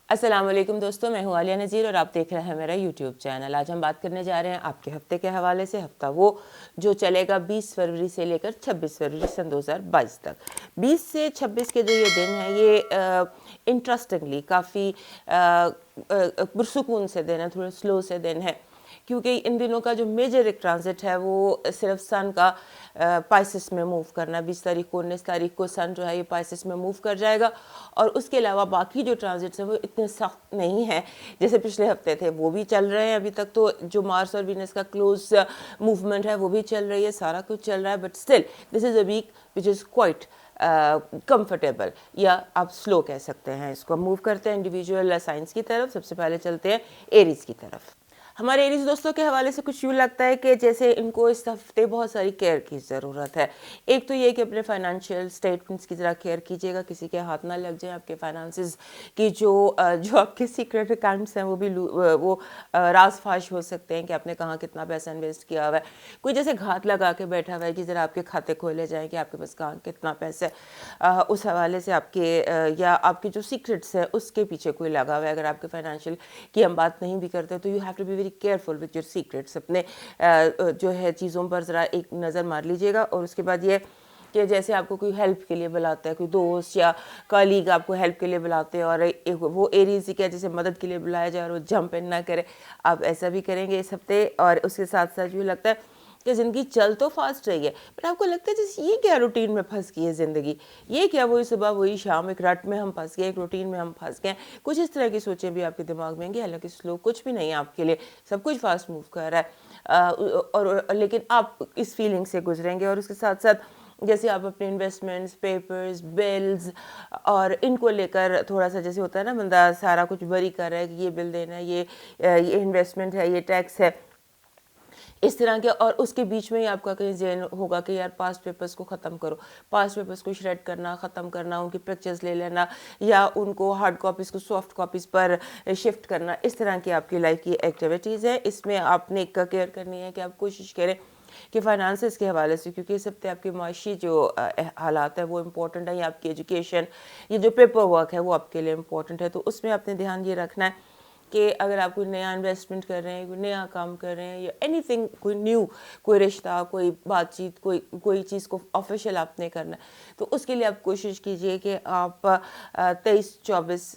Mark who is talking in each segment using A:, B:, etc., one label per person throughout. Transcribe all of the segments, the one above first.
A: अस्सलाम वालेकुम दोस्तों, मैं हूं आलिया नज़ीर और आप देख रहे हैं मेरा यूट्यूब चैनल। आज हम बात करने जा रहे हैं आपके हफ्ते के हवाले से। हफ्ता वो जो चलेगा 20 फरवरी से लेकर 26 फरवरी सन 2022 तक। 20 से 26 के जो ये दिन हैं ये इंटरेस्टिंगली काफ़ी पुरसुकून से दिन है, थोड़े स्लो से दिन है, क्योंकि इन दिनों का जो मेजर एक ट्रांजिट है वो सिर्फ सन का पाइसिस में मूव करना। 20 तारीख को 19 तारीख को सन जो है ये पाइसिस में मूव कर जाएगा और उसके अलावा बाकी जो ट्रांजिट्स हैं वो इतने सख्त नहीं हैं जैसे पिछले हफ्ते थे, वो भी चल रहे हैं अभी तक। तो जो मार्स और वीनस का क्लोज मूवमेंट है वो भी चल रही है, सारा कुछ चल रहा है, but still this is a week which is quite comfortable, या आप स्लो कह सकते हैं इसको। मूव करते हैं इंडिविजुअल साइंस की तरफ। सबसे पहले चलते हैं एरीज की तरफ। हमारे एरीज दोस्तों के हवाले से कुछ यूँ लगता है कि जैसे इनको इस हफ्ते बहुत सारी केयर की ज़रूरत है। एक तो ये कि अपने फाइनेंशियल स्टेटमेंट्स की ज़रा केयर कीजिएगा, किसी के हाथ ना लग जाए। आपके फाइनेंसेस की जो आपके सीक्रेट अकाउंट्स हैं वो भी राज फाश हो सकते हैं कि आपने कहाँ कितना पैसा इन्वेस्ट किया हुआ है। कोई जैसे घात लगा के बैठा हुआ है कि ज़रा आपके खाते खोले जाएँ कि आपके पास कहाँ कितना पैसा है। उस हवाले से आपके या आपके जो सीक्रेट्स हैं उसके पीछे कोई लगा हुआ है। अगर आपके फाइनेंशियल की हम बात नहीं भी करते तो you have to be very careful with your secrets. अपने जो है चीज़ों पर ज़रा एक नज़र मार लीजिएगा। और उसके बाद ये कि जैसे आपको कोई हेल्प के लिए बुलाता है, कोई दोस्त या कलीग आपको हेल्प के लिए बुलाते हैं और वो एरीज क्या जैसे मदद के लिए बुलाया जाए और वो जंप इन ना करे, आप ऐसा भी करेंगे इस हफ्ते। और उसके साथ साथ यूँ लगता है कि ज़िंदगी चल तो फास्ट रही है, बट आपको लगता है जैसे ये क्या रूटीन में फंस गई है ज़िंदगी, ये क्या वही सुबह वही शाम, एक रट में हम फंस गए, एक रूटीन में हम फंस गए। कुछ इस तरह की सोचें भी आपके दिमाग में आएंगी। हालांकि स्लो कुछ भी नहीं है आपके लिए, सब कुछ फास्ट मूव कर रहा है। और लेकिन आप इस फीलिंग से गुजरेंगे। और उसके साथ साथ जैसे आप अपने इन्वेस्टमेंट्स, पेपर्स, बिल्स और इनको लेकर थोड़ा सा जैसे होता है ना, बंदा सारा कुछ वरी कर रहा है कि ये बिल देना है, ये इन्वेस्टमेंट है, ये टैक्स है, इस तरह के। और उसके बीच में ही आपका कहीं ज़हन होगा कि यार पास्ट पेपर्स को ख़त्म करो, पास्ट पेपर्स को श्रेड करना, ख़त्म करना, उनकी पिक्चर्स ले लेना या उनको हार्ड कॉपीज़ को सॉफ्ट कॉपीज़ पर शिफ्ट करना। इस तरह की आपकी लाइफ की एक्टिविटीज़ है। इसमें आपने एक केयर करनी है कि आप कोशिश करें कि फाइनेंसेस के हवाले से, क्योंकि इस हफ्ते आपकी माशी जो हालात है वो इम्पोर्टेंट है, या आपकी एजुकेशन, ये जो पेपर वर्क है वो आपके लिए इम्पोर्टेंट है। तो उसमें आपने ध्यान ये रखना है कि अगर आप कोई नया इन्वेस्टमेंट कर रहे हैं, कोई नया काम कर रहे हैं या एनीथिंग, कोई न्यू, कोई रिश्ता, कोई बातचीत, कोई चीज़ को ऑफिशियल आपने करना है, तो उसके लिए आप कोशिश कीजिए कि आप 23-24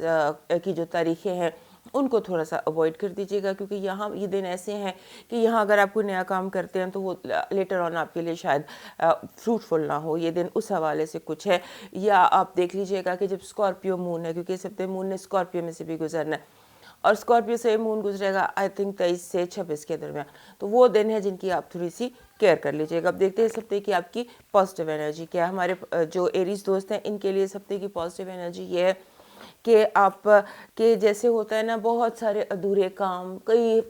A: की जो तारीखें हैं उनको थोड़ा सा अवॉइड कर दीजिएगा। क्योंकि यहाँ ये दिन ऐसे हैं कि यहाँ अगर आप कोई नया काम करते हैं तो वो लेटर ऑन आपके लिए शायद फ्रूटफुल ना हो। ये दिन उस हवाले से कुछ है। या आप देख लीजिएगा कि जब स्कॉर्पियो मून है, क्योंकि इस हफ्ते मून ने स्कॉर्पियो में से भी गुजरना है और स्कॉर्पियो से मून गुजरेगा आई थिंक 23 से 26 के दरमियान, तो वो दिन है जिनकी आप थोड़ी सी केयर कर लीजिएगा। अब देखते हैं इस हफ्ते की आपकी पॉजिटिव एनर्जी क्या है। हमारे जो एरीज दोस्त हैं इनके लिए इस हफ्ते की पॉजिटिव एनर्जी ये है कि आप के जैसे होता है ना, बहुत सारे अधूरे काम, कई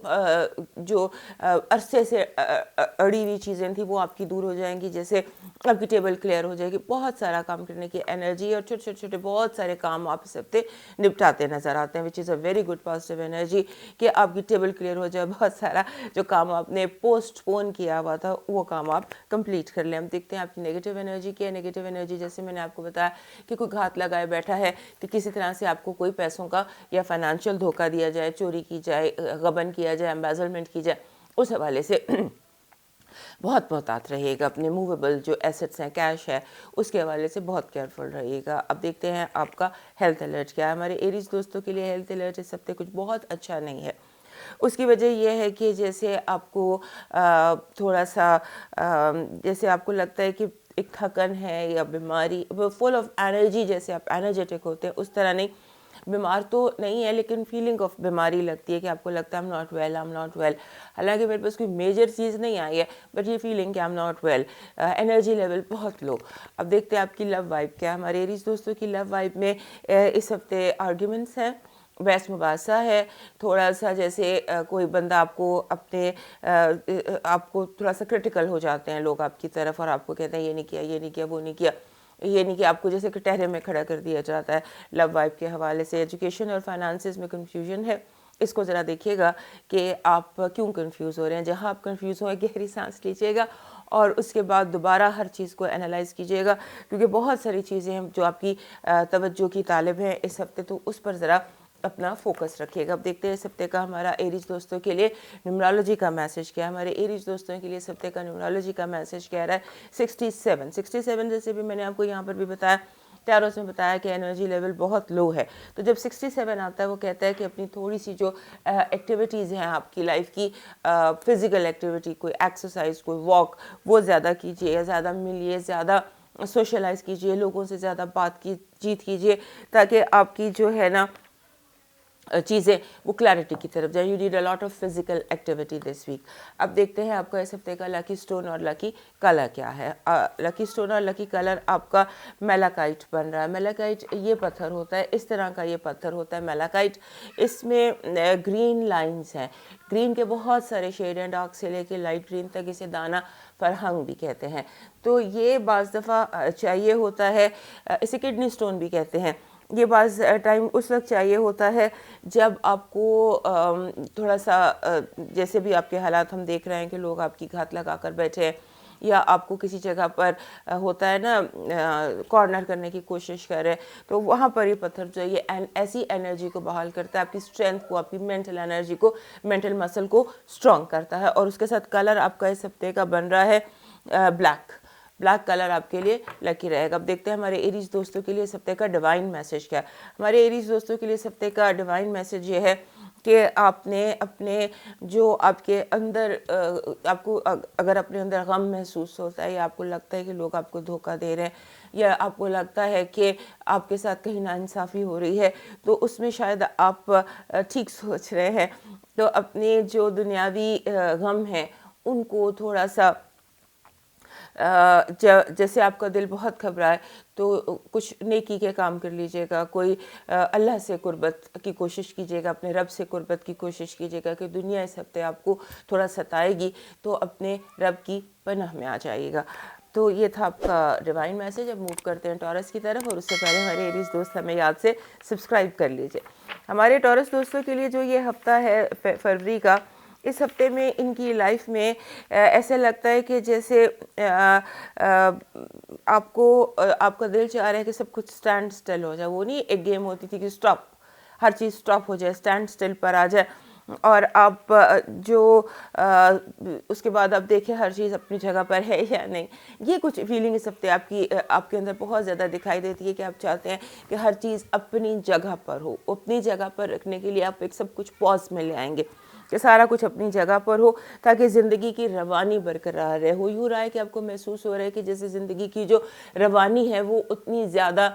A: जो अरसे से अड़ी हुई चीज़ें थी वो आपकी दूर हो जाएंगी। जैसे आपकी टेबल क्लियर हो जाएगी, बहुत सारा काम करने की एनर्जी और छोटे छोटे छोटे बहुत सारे काम आप इस हफ्ते निपटाते नज़र आते हैं, which is a very good positive energy कि आपकी टेबल क्लियर हो जाए। बहुत सारा जो काम आपने पोस्टपोन किया हुआ था वो काम आप कंप्लीट कर लें। हम देखते हैं आपकी नेगेटिव एनर्जी क्या है। नेगेटिव एनर्जी जैसे मैंने आपको बताया कि कोई घात लगाए बैठा है कि किसी तरह से आपको कोई पैसों का या फाइनेंशियल धोखा दिया जाए, चोरी की जाए, गबन किया जाए, एम्बेजलमेंट की जाए, उस हवाले से बहुत मोहतात रहिएगा। अपने मूवेबल जो एसेट्स हैं, कैश है, उसके हवाले से बहुत केयरफुल रहिएगा। अब देखते हैं आपका हेल्थ अलर्ट क्या है। हमारे एरीज दोस्तों के लिए हेल्थ अलर्ट इस हफ्ते कुछ बहुत अच्छा नहीं है। उसकी वजह यह है कि जैसे आपको थोड़ा सा जैसे आपको लगता है कि एक थकन है या बीमारी, फुल ऑफ एनर्जी, जैसे आप एनर्जेटिक होते हैं उस तरह नहीं। बीमार तो नहीं है लेकिन फीलिंग ऑफ बीमारी लगती है कि आपको लगता है आई एम नॉट वेल। हालांकि मेरे पास कोई मेजर चीज़ नहीं आई है, बट ये फीलिंग कि I am not well, energy level बहुत लो। अब देखते हैं आपकी लव वाइब क्या है। हमारे एरीज दोस्तों की लव वाइब में इस हफ्ते आर्ग्यूमेंट्स हैं, बहस मुबासा है। थोड़ा सा जैसे कोई बंदा आपको अपने आपको थोड़ा सा क्रिटिकल हो जाते हैं लोग आपकी तरफ और आपको कहते हैं ये नहीं किया, ये नहीं किया, वो नहीं किया, ये नहीं कि आपको जैसे कटहरे में खड़ा कर दिया जाता है। लव वाइफ के हवाले से एजुकेशन और फाइनेंसेस में कन्फ्यूजन है, इसको ज़रा देखिएगा कि आप क्यों कंफ्यूज हो रहे हैं। जहाँ आप कंफ्यूज हो गहरी सांस लीजिएगा और उसके बाद दोबारा हर चीज़ को एनालाइज कीजिएगा, क्योंकि बहुत सारी चीज़ें हैं जो आपकी तवज्जो की तालिब हैं इस हफ्ते, तो उस पर ज़रा अपना फोकस रखिएगा। अब देखते हैं इस हफ्ते का हमारा एरीज दोस्तों के लिए न्यूमरोलॉजी का मैसेज क्या है। हमारे एरीज दोस्तों के लिए इस हफ्ते का न्यूमरोलॉजी का मैसेज कह रहा है 67। जैसे भी मैंने आपको यहाँ पर भी बताया, टैरोस में बताया कि एनर्जी लेवल बहुत लो है। तो जब 67 आता है वो कहता है कि अपनी थोड़ी सी जो एक्टिविटीज़ हैं आपकी लाइफ की, फिज़िकल एक्टिविटी, कोई एक्सरसाइज, कोई वॉक, वो ज़्यादा कीजिए, ज़्यादा मिलिए, ज़्यादा सोशलाइज कीजिए, लोगों से ज़्यादा बात की जीत कीजिए, ताकि आपकी जो है ना चीज़ें वो क्लैरिटी की तरफ जाए। You need a lot of physical activity this week. अब देखते हैं आपका इस हफ्ते का लकी स्टोन और लकी कलर क्या है। लकी स्टोन और लकी कलर आपका मेलाकाइट बन रहा है। मेलाकाइट ये पत्थर होता है, इस तरह का ये पत्थर होता है मेलाकाइट। इसमें ग्रीन लाइंस हैं, ग्रीन के बहुत सारे शेड हैं, डार्क से लेके लाइट ग्रीन तक। इसे दाना फरहंग भी कहते हैं। तो ये बाज़ दफ़ा चाहिए होता है, इसे किडनी स्टोन भी कहते हैं। ये बाज़ टाइम उस वक्त चाहिए होता है जब आपको थोड़ा सा जैसे भी आपके हालात हम देख रहे हैं कि लोग आपकी घात लगा कर बैठे हैं, या आपको किसी जगह पर होता है ना कॉर्नर करने की कोशिश कर रहे हैं, तो वहाँ पर ये पत्थर जो है ये ऐसी एनर्जी को बहाल करता है, आपकी स्ट्रेंथ को, आपकी मेंटल एनर्जी को, मेंटल मसल को स्ट्रॉन्ग करता है। और उसके साथ कलर आपका इस हफ्ते का बन रहा है ब्लैक कलर आपके लिए लकी रहेगा। अब देखते हैं हमारे एरीज दोस्तों के लिए इस हफ्ते का डिवाइन मैसेज क्या है। हमारे एरीज दोस्तों के लिए इस हफ्ते का डिवाइन मैसेज ये है कि आपने अपने जो आपके अंदर आपको अगर अपने अंदर गम महसूस होता है, या आपको लगता है कि लोग आपको धोखा दे रहे हैं, या आपको लगता है कि आपके साथ कहीं नाइंसाफ़ी हो रही है, तो उसमें शायद आप ठीक सोच रहे हैं। तो अपने जो दुनियावी गम हैं उनको थोड़ा सा जैसे आपका दिल बहुत घबराए तो कुछ नेकी के काम कर लीजिएगा, कोई अल्लाह से कुर्बत की कोशिश कीजिएगा, अपने रब से कुर्बत की कोशिश कीजिएगा कि दुनिया इस हफ्ते आपको थोड़ा सताएगी तो अपने रब की पनाह में आ जाइएगा। तो ये था आपका डिवाइन मैसेज। अब मूव करते हैं टॉरस की तरफ, और उससे पहले हमारे एरीज दोस्त हमें याद से सब्सक्राइब कर लीजिए। हमारे टॉरस दोस्तों के लिए जो ये हफ्ता है फरवरी का, इस हफ्ते में इनकी लाइफ में ऐसे लगता है कि जैसे आपका दिल चाह रहा है कि सब कुछ स्टैंड स्टिल हो जाए। वो नहीं एक गेम होती थी कि स्टॉप, हर चीज़ स्टॉप हो जाए, स्टैंड स्टिल पर आ जाए, और आप उसके बाद आप देखें हर चीज़ अपनी जगह पर है या नहीं। ये कुछ फीलिंग इस हफ्ते आपके अंदर बहुत ज़्यादा दिखाई देती है कि आप चाहते हैं कि हर चीज़ अपनी जगह पर हो। अपनी जगह पर रखने के लिए आप एक सब कुछ पॉज में ले आएंगे कि सारा कुछ अपनी जगह पर हो, ताकि ज़िंदगी की रवानी बरकरार रहे। हो यूँ रहा है कि आपको महसूस हो रहा है कि जैसे ज़िंदगी की जो रवानी है वो उतनी ज़्यादा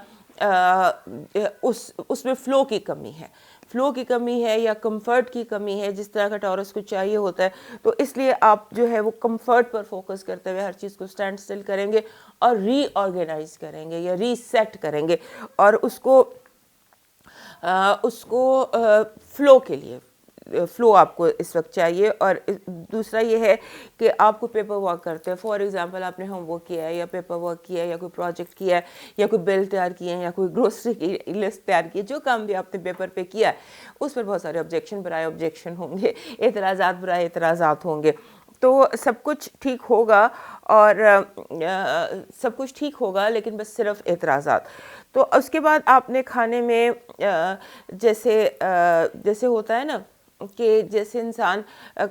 A: उसमें फ़्लो की कमी है या कंफर्ट की कमी है, जिस तरह का टॉरस को चाहिए होता है। तो इसलिए आप जो है वो कंफर्ट पर फोकस करते हुए हर चीज़ को स्टैंड स्टिल करेंगे और रीऑर्गेनाइज करेंगे या रीसेट करेंगे, और उसको फ़्लो के लिए फ़्लो आपको इस वक्त चाहिए। और दूसरा ये है कि आपको पेपर वर्क करते हैं, फॉर एग्जांपल आपने होमवर्क किया है या पेपर वर्क किया है या कोई प्रोजेक्ट किया है या कोई बिल तैयार किए हैं या कोई ग्रोसरी की लिस्ट तैयार की है, जो काम भी आपने पेपर पे किया है उस पर बहुत सारे ऑब्जेक्शन बराए ऑब्जेक्शन होंगे, एतराज़ात बराए एतराज़ात होंगे। तो सब कुछ ठीक होगा, और सब कुछ ठीक होगा, लेकिन बस सिर्फ एतराज़ात। तो उसके बाद आपने खाने में जैसे होता है ना कि जैसे इंसान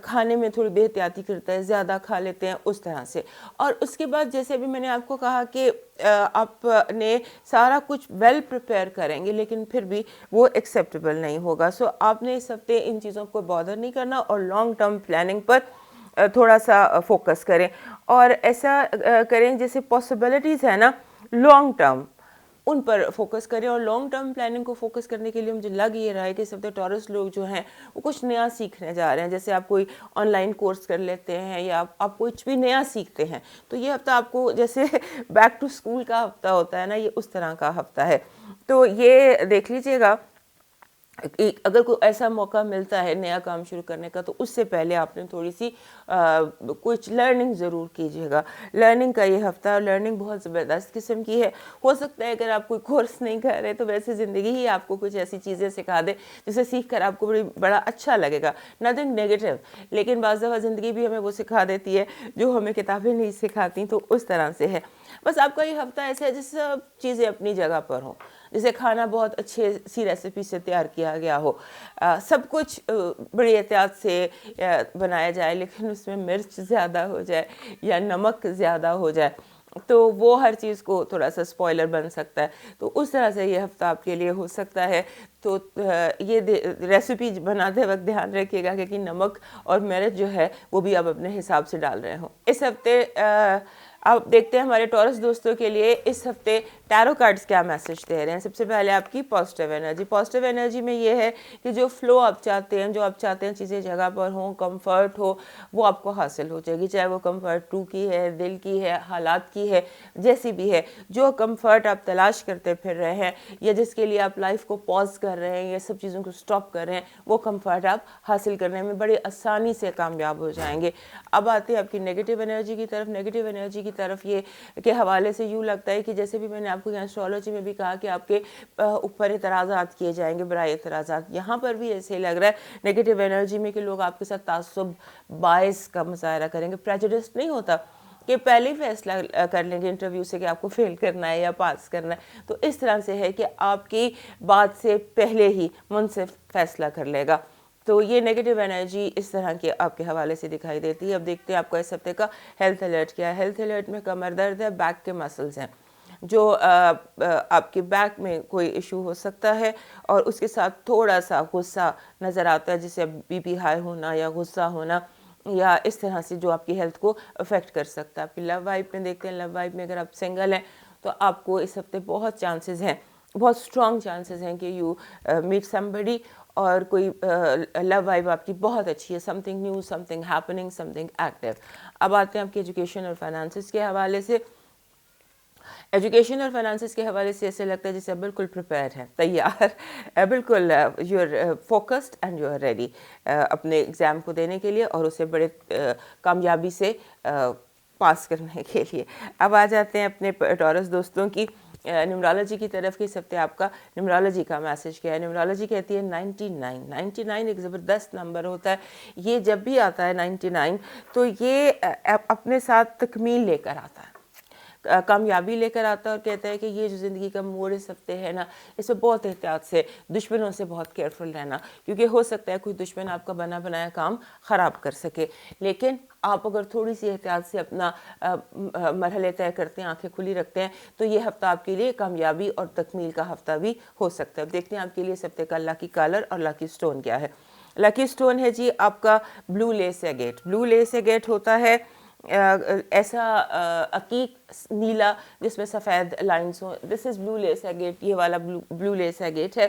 A: खाने में थोड़ी बेहतियाती करता है, ज़्यादा खा लेते हैं, उस तरह से। और उसके बाद जैसे भी मैंने आपको कहा कि आपने सारा कुछ वेल प्रिपेयर करेंगे, लेकिन फिर भी वो एक्सेप्टेबल नहीं होगा। सो आपने इस हफ्ते इन चीज़ों को बॉदर नहीं करना और लॉन्ग टर्म प्लानिंग पर थोड़ा सा फोकस करें, और ऐसा करें जैसे पॉसिबिलिटीज़ है ना लॉन्ग टर्म, उन पर फोकस करें। और लॉन्ग टर्म प्लानिंग को फोकस करने के लिए मुझे लग ये रहा है कि इस हफ्ते टॉरस लोग जो हैं वो कुछ नया सीखने जा रहे हैं। जैसे आप कोई ऑनलाइन कोर्स कर लेते हैं या आप कुछ भी नया सीखते हैं, तो ये हफ्ता आपको जैसे बैक टू स्कूल का हफ्ता होता है ना, ये उस तरह का हफ्ता है। तो ये देख लीजिएगा, अगर कोई ऐसा मौका मिलता है नया काम शुरू करने का, तो उससे पहले आपने थोड़ी सी कुछ लर्निंग ज़रूर कीजिएगा। लर्निंग का ये हफ्ता, लर्निंग बहुत ज़बरदस्त किस्म की है। हो सकता है अगर आप कोई कोर्स नहीं कर रहे तो वैसे ज़िंदगी ही आपको कुछ ऐसी चीज़ें सिखा दे जिसे सीख कर आपको बड़ा अच्छा लगेगा, नथिंग नेगेटिव। लेकिन बाज़ दफ़ा ज़िंदगी भी हमें वो सिखा देती है जो हमें किताबें नहीं सिखाती, तो उस तरह से है। बस आपका ये हफ्ता ऐसा है जिस सब चीज़ें अपनी जगह पर हों, जैसे खाना बहुत अच्छे सी रेसिपी से तैयार किया गया हो, सब कुछ बड़ी एहतियात से बनाया जाए, लेकिन उसमें मिर्च ज़्यादा हो जाए या नमक ज़्यादा हो जाए तो वो हर चीज़ को थोड़ा सा स्पॉइलर बन सकता है। तो उस तरह से ये हफ़्ता आपके लिए हो सकता है। तो ये रेसिपी बनाते वक्त ध्यान रखिएगा कि नमक और मिर्च जो है वो भी आप अपने हिसाब से डाल रहे हो। इस हफ्ते अब देखते हैं हमारे टॉरस दोस्तों के लिए इस हफ्ते टैरो कार्ड्स क्या मैसेज दे रहे हैं। सबसे पहले आपकी पॉजिटिव एनर्जी। पॉजिटिव एनर्जी में ये है कि जो फ्लो आप चाहते हैं, जो आप चाहते हैं चीज़ें जगह पर हों, कंफर्ट हो, वो आपको हासिल हो जाएगी। चाहे वो कंफर्ट 2 की है, दिल की है, हालात की है, जैसी भी है, जो कंफर्ट आप तलाश करते फिर रहे हैं या जिसके लिए आप लाइफ को पॉज कर रहे हैं या सब चीज़ों को स्टॉप कर रहे हैं, वो कंफर्ट आप हासिल करने में बड़ी आसानी से कामयाब हो जाएंगे। अब आते हैं आपकी नेगेटिव एनर्जी की तरफ। नेगेटिव एनर्जी की तरफ ये के हवाले से यूँ लगता है कि जैसे भी मैंने आपको यहाँ एस्ट्रोलॉजी में भी कहा कि आपके ऊपर इतराज़ात किए जाएंगे, बुराई इतराज़ात, यहाँ पर भी ऐसे लग रहा है नेगेटिव एनर्जी में कि लोग आपके साथ तासुब बायस का मुजाहरा करेंगे। प्रेजुडिस नहीं होता कि पहले ही फैसला कर लेंगे इंटरव्यू से कि आपको फेल करना है या पास करना है। तो इस तरह से है कि आपकी बात से पहले ही मुनसिफ फैसला कर लेगा। तो ये नेगेटिव एनर्जी इस तरह के आपके हवाले से दिखाई देती है। अब देखते हैं आपका इस हफ्ते का हेल्थ अलर्ट क्या है। हेल्थ अलर्ट में कमर दर्द है, बैक के मसल्स हैं, जो आपके बैक में कोई इशू हो सकता है और उसके साथ थोड़ा सा गुस्सा नज़र आता है, जैसे बीपी हाई होना या गुस्सा होना या इस तरह से जो आपकी हेल्थ को अफेक्ट कर सकता है। आपकी लव वाइफ में देखते हैं, लव वाइफ में अगर आप सिंगल हैं तो आपको इस हफ्ते बहुत चांसेस हैं, बहुत स्ट्रॉन्ग चांसेस हैं कि यू मीट समबडी और कोई लव वाइब आपकी बहुत अच्छी है, something new, something happening, something active. अब आते हैं आपके एजुकेशन और फाइनेंसिस के हवाले से। एजुकेशन और फाइनेंसिस के हवाले से ऐसे लगता है जैसे बिल्कुल प्रिपेयर है, तैयार, बिल्कुल you are focused and you are ready अपने एग्ज़ाम को देने के लिए और उसे बड़े कामयाबी से पास करने के लिए। अब आ जाते हैं अपने टॉरस दोस्तों की न्यूमरोलॉजी की तरफ कि इस हफ्ते आपका न्यूमरोलॉजी का मैसेज क्या है। न्यूमरोलॉजी कहती है 99। 99 एक ज़बरदस्त नंबर होता है। ये जब भी आता है 99 तो ये अपने साथ तकमील लेकर आता है, कामयाबी लेकर आता है और कहता है कि ये जो ज़िंदगी का मोड़ इस हफ्ते है ना, इसमें बहुत एहतियात से, दुश्मनों से बहुत केयरफुल रहना, क्योंकि हो सकता है कोई दुश्मन आपका बना बनाया काम ख़राब कर सके। लेकिन आप अगर थोड़ी सी एहतियात से अपना मरहले तय करते हैं, आंखें खुली रखते हैं, तो ये हफ़्ता आपके लिए कामयाबी और तकमील का हफ़्ता भी हो सकता है। देखते हैं आपके लिए इस हफ्ते का लकी कलर और लकी स्टोन क्या है। लकी स्टोन है जी आपका blue less agate. Blue less agate होता है ऐसा अकीक नीला जिसमें सफ़ेद लाइंस हो। This is blue less agate. ये वाला ब्लू लेस एगेट है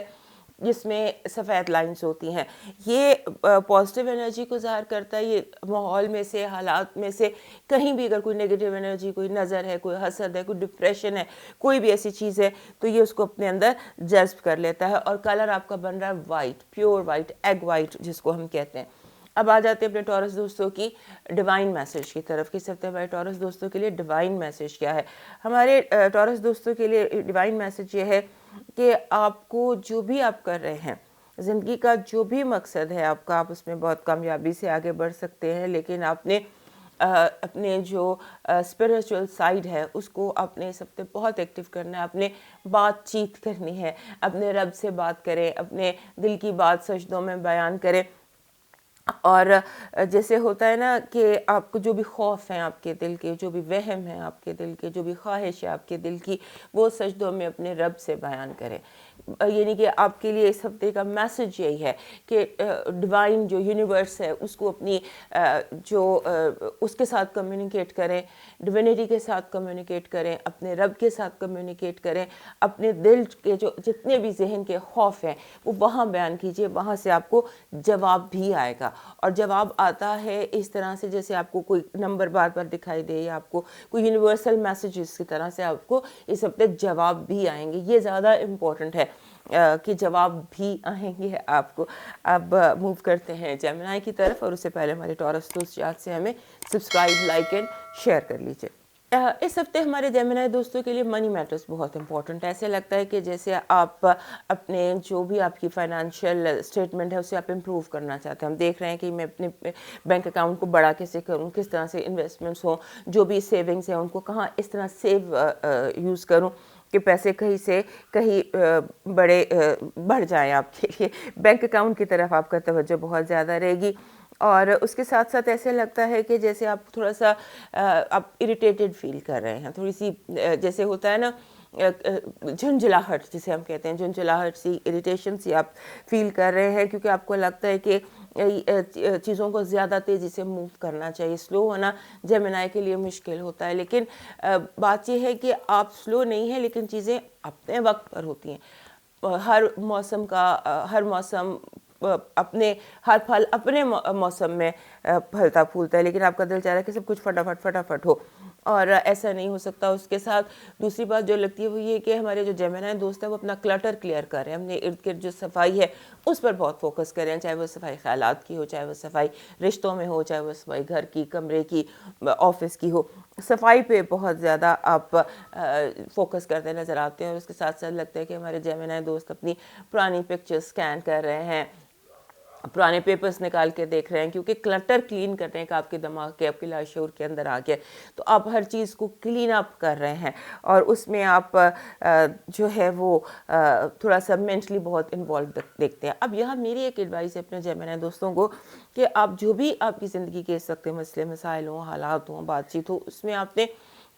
A: जिसमें सफ़ेद लाइंस होती हैं। ये पॉजिटिव एनर्जी को ज़ाहिर करता है। ये माहौल में से, हालात में से कहीं भी अगर कोई नेगेटिव एनर्जी, कोई नज़र है, कोई हसद है, कोई डिप्रेशन है, कोई भी ऐसी चीज़ है, तो ये उसको अपने अंदर जज्ब कर लेता है। और कलर आपका बन रहा है white, pure white, egg white जिसको हम कहते हैं। अब आ जाते हैं अपने टॉरस दोस्तों की डिवाइन मैसेज की तरफ कि इस हफ्ते हमारे टॉरस दोस्तों के लिए डिवाइन मैसेज क्या है। हमारे टॉरस दोस्तों के लिए डिवाइन मैसेज ये है कि आपको जो भी आप कर रहे हैं, ज़िंदगी का जो भी मकसद है आपका, आप उसमें बहुत कामयाबी से आगे बढ़ सकते हैं। लेकिन आपने अपने जो स्पिरिचुअल साइड है उसको अपने इस हफ्ते बहुत एक्टिव करना है। अपने बातचीत करनी है, अपने रब से बात करें, अपने दिल की बात सजदों में बयान करें। और जैसे होता है ना कि आपको जो भी खौफ हैं आपके दिल के, जो भी वहम है आपके दिल के, जो भी ख्वाहिश है आपके दिल की, वो सजदों में अपने रब से बयान करें। यानी कि आपके लिए इस हफ्ते का मैसेज यही है कि डिवाइन जो यूनिवर्स है उसको अपनी उसके साथ कम्युनिकेट करें, डिविनिटी के साथ कम्युनिकेट करें, अपने रब के साथ कम्युनिकेट करें। अपने दिल के जो जितने भी जहन के खौफ हैं वो वहाँ बयान कीजिए, वहाँ से आपको जवाब भी आएगा। और जवाब आता है इस तरह से जैसे आपको कोई नंबर बार बार दिखाई दे या आपको कोई यूनिवर्सल मैसेजेस की तरह से आपको इस हफ्ते जवाब भी आएंगे। ये ज़्यादा इम्पोर्टेंट है कि जवाब भी आएंगे आपको। अब मूव करते हैं जेमिनी की तरफ और उससे पहले हमारे टॉरस दोस्त से हमें सब्सक्राइब, लाइक एंड शेयर कर लीजिए। इस हफ्ते हमारे जेमिनी दोस्तों के लिए मनी मैटर्स बहुत इंपॉर्टेंट है। ऐसे लगता है कि जैसे आप अपने जो भी आपकी फाइनेंशियल स्टेटमेंट है उसे आप इम्प्रूव करना चाहते हैं। हम देख रहे हैं कि मैं अपने बैंक अकाउंट को बड़ा कैसे करूं, किस तरह से इन्वेस्टमेंट्स हों, जो भी सेविंग्स हैं उनको कहाँ इस तरह सेव यूज़ करूं कि पैसे कहीं से कहीं बढ़ जाएं आपके लिए। बैंक अकाउंट की तरफ आपका तवज्जो बहुत ज़्यादा रहेगी। और उसके साथ साथ ऐसे लगता है कि जैसे आप थोड़ा सा आप इरिटेटेड फील कर रहे हैं, थोड़ी सी जैसे होता है ना झुंझलाहट जिसे हम कहते हैं, झुंझलाहट सी, इरिटेशन सी आप फील कर रहे हैं, क्योंकि आपको लगता है कि चीज़ों को ज़्यादा तेज़ी से मूव करना चाहिए। स्लो होना जेमिनी के लिए मुश्किल होता है, लेकिन बात यह है कि आप स्लो नहीं है, लेकिन चीज़ें अपने वक्त पर होती हैं। हर मौसम अपने हर फल अपने मौसम में फलता फूलता है, लेकिन आपका दिल चाह रहा है कि सब कुछ फटाफट फटाफट हो, और ऐसा नहीं हो सकता। उसके साथ दूसरी बात जो लगती है वो ये कि हमारे जो जेमिनी दोस्त है वो अपना क्लटर क्लियर कर रहे हैं, अपने इर्द गिर्द जो सफाई है उस पर बहुत फोकस कर रहे हैं, चाहे वो सफाई ख्यालात की हो, चाहे वो सफाई रिश्तों में हो, चाहे वो सफाई घर की, कमरे की, ऑफिस की हो। सफाई पे बहुत ज़्यादा आप फोकस करते नज़र आते हैं। और उसके साथ साथ लगता है कि हमारे जेमिनी दोस्त अपनी पुरानी पिक्चर्स स्कैन कर रहे हैं, पुराने पेपर्स निकाल के देख रहे हैं, क्योंकि क्लटर क्लीन करने का आपके दिमाग के, आपके लाशूर के अंदर आ गया। तो आप हर चीज़ को क्लीन अप कर रहे हैं, और उसमें आप जो है वो थोड़ा सा मेंटली बहुत इन्वॉल्व देखते हैं। अब यहाँ मेरी एक एडवाइस है अपने जेमिनी दोस्तों को कि आप जो भी आपकी ज़िंदगी के इस वक्त मसले मसाइल हों, हालात हों, बातचीत हो, उसमें आपने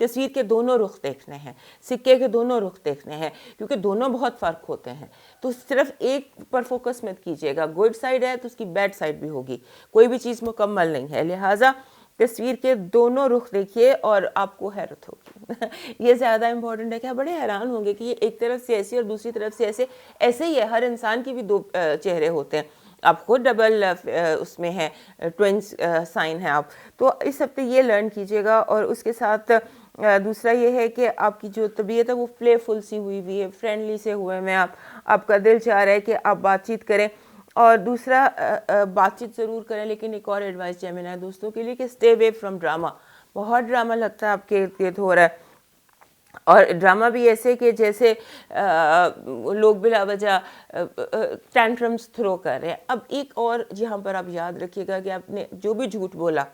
A: तस्वीर के दोनों रुख देखने हैं, सिक्के के दोनों रुख देखने हैं, क्योंकि दोनों बहुत फ़र्क होते हैं। तो सिर्फ एक पर फोकस मत कीजिएगा। गुड साइड है तो उसकी बैड साइड भी होगी, कोई भी चीज़ मुकम्मल नहीं है। लिहाजा तस्वीर के दोनों रुख देखिए और आपको हैरत होगी। ये ज़्यादा इंपॉर्टेंट है कि आप बड़े हैरान होंगे कि ये एक तरफ से ऐसी और दूसरी तरफ से ऐसे ही है। हर इंसान की भी दो चेहरे होते हैं। आप खुद डबल उसमें हैं, ट्विंस साइन है आप। तो इस हफ्ते ये लर्न कीजिएगा। और उसके साथ दूसरा ये है कि आपकी जो तबीयत है वो प्लेफुल सी हुई है, फ्रेंडली से हुए में आपका दिल चाह रहा है कि आप बातचीत करें। और दूसरा बातचीत ज़रूर करें, लेकिन एक और एडवाइस जेमिनी दोस्तों के लिए कि स्टे अवे फ्रॉम ड्रामा। बहुत ड्रामा लगता है आपके इर्द गिर्द हो रहा है, और ड्रामा भी ऐसे कि जैसे लोग बिला वजह टैंट्रम्स थ्रो कर रहे हैं। अब एक और यहाँ पर आप याद रखिएगा कि आपने जो भी झूठ बोला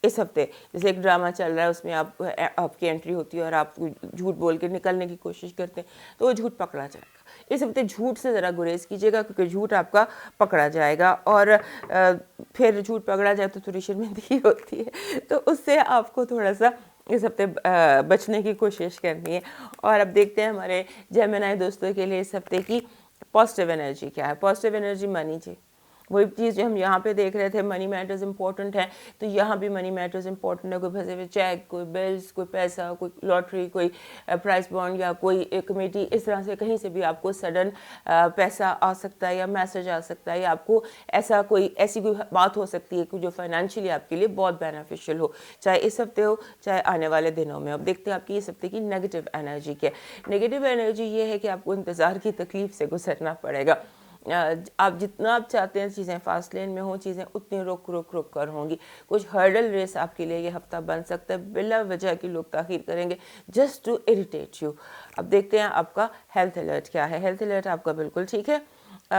A: इस हफ्ते, जैसे एक ड्रामा चल रहा है उसमें आपकी एंट्री होती है और आप झूठ बोल के निकलने की कोशिश करते हैं, तो वो झूठ पकड़ा जाएगा। इस हफ्ते झूठ से ज़रा गुरेज कीजिएगा, क्योंकि झूठ आपका पकड़ा जाएगा, और फिर झूठ पकड़ा जाए तो थोड़ी शर्मिंदगी होती है, तो उससे आपको थोड़ा सा इस हफ्ते बचने की कोशिश करनी है। और अब देखते हैं हमारे जेमिनी दोस्तों के लिए इस हफ्ते की पॉजिटिव एनर्जी क्या है। पॉजिटिव एनर्जी मनी जी, वही चीज़ जो हम यहाँ पे देख रहे थे, मनी मैटर्स इंपॉर्टेंट है, तो यहाँ भी मनी मैटर्स इंपॉर्टेंट है। कोई फंसे हुए चेक, कोई बिल्स, कोई पैसा, कोई लॉटरी, कोई प्राइस बॉन्ड या कोई कमेटी, इस तरह से कहीं से भी आपको सडन पैसा आ सकता है या मैसेज आ सकता है, या आपको ऐसी कोई बात हो सकती है कि जो फाइनेंशियली आपके लिए बहुत बेनिफिशियल हो, चाहे इस हफ्ते हो चाहे आने वाले दिनों में। अब देखते हैं आपकी इस हफ्ते की नेगेटिव एनर्जी क्या है। नेगेटिव एनर्जी ये है कि आपको इंतज़ार की तकलीफ से गुजरना पड़ेगा। आप जितना आप चाहते हैं चीज़ें फास्ट लेन में हो, चीज़ें उतनी रुक कर होंगी। कुछ हर्डल रेस आपके लिए ये हफ्ता बन सकता है, बिला वजह की लोग ताख़ीर करेंगे जस्ट टू इरिटेट यू। अब देखते हैं आपका हेल्थ अलर्ट क्या है। हेल्थ अलर्ट आपका बिल्कुल ठीक है,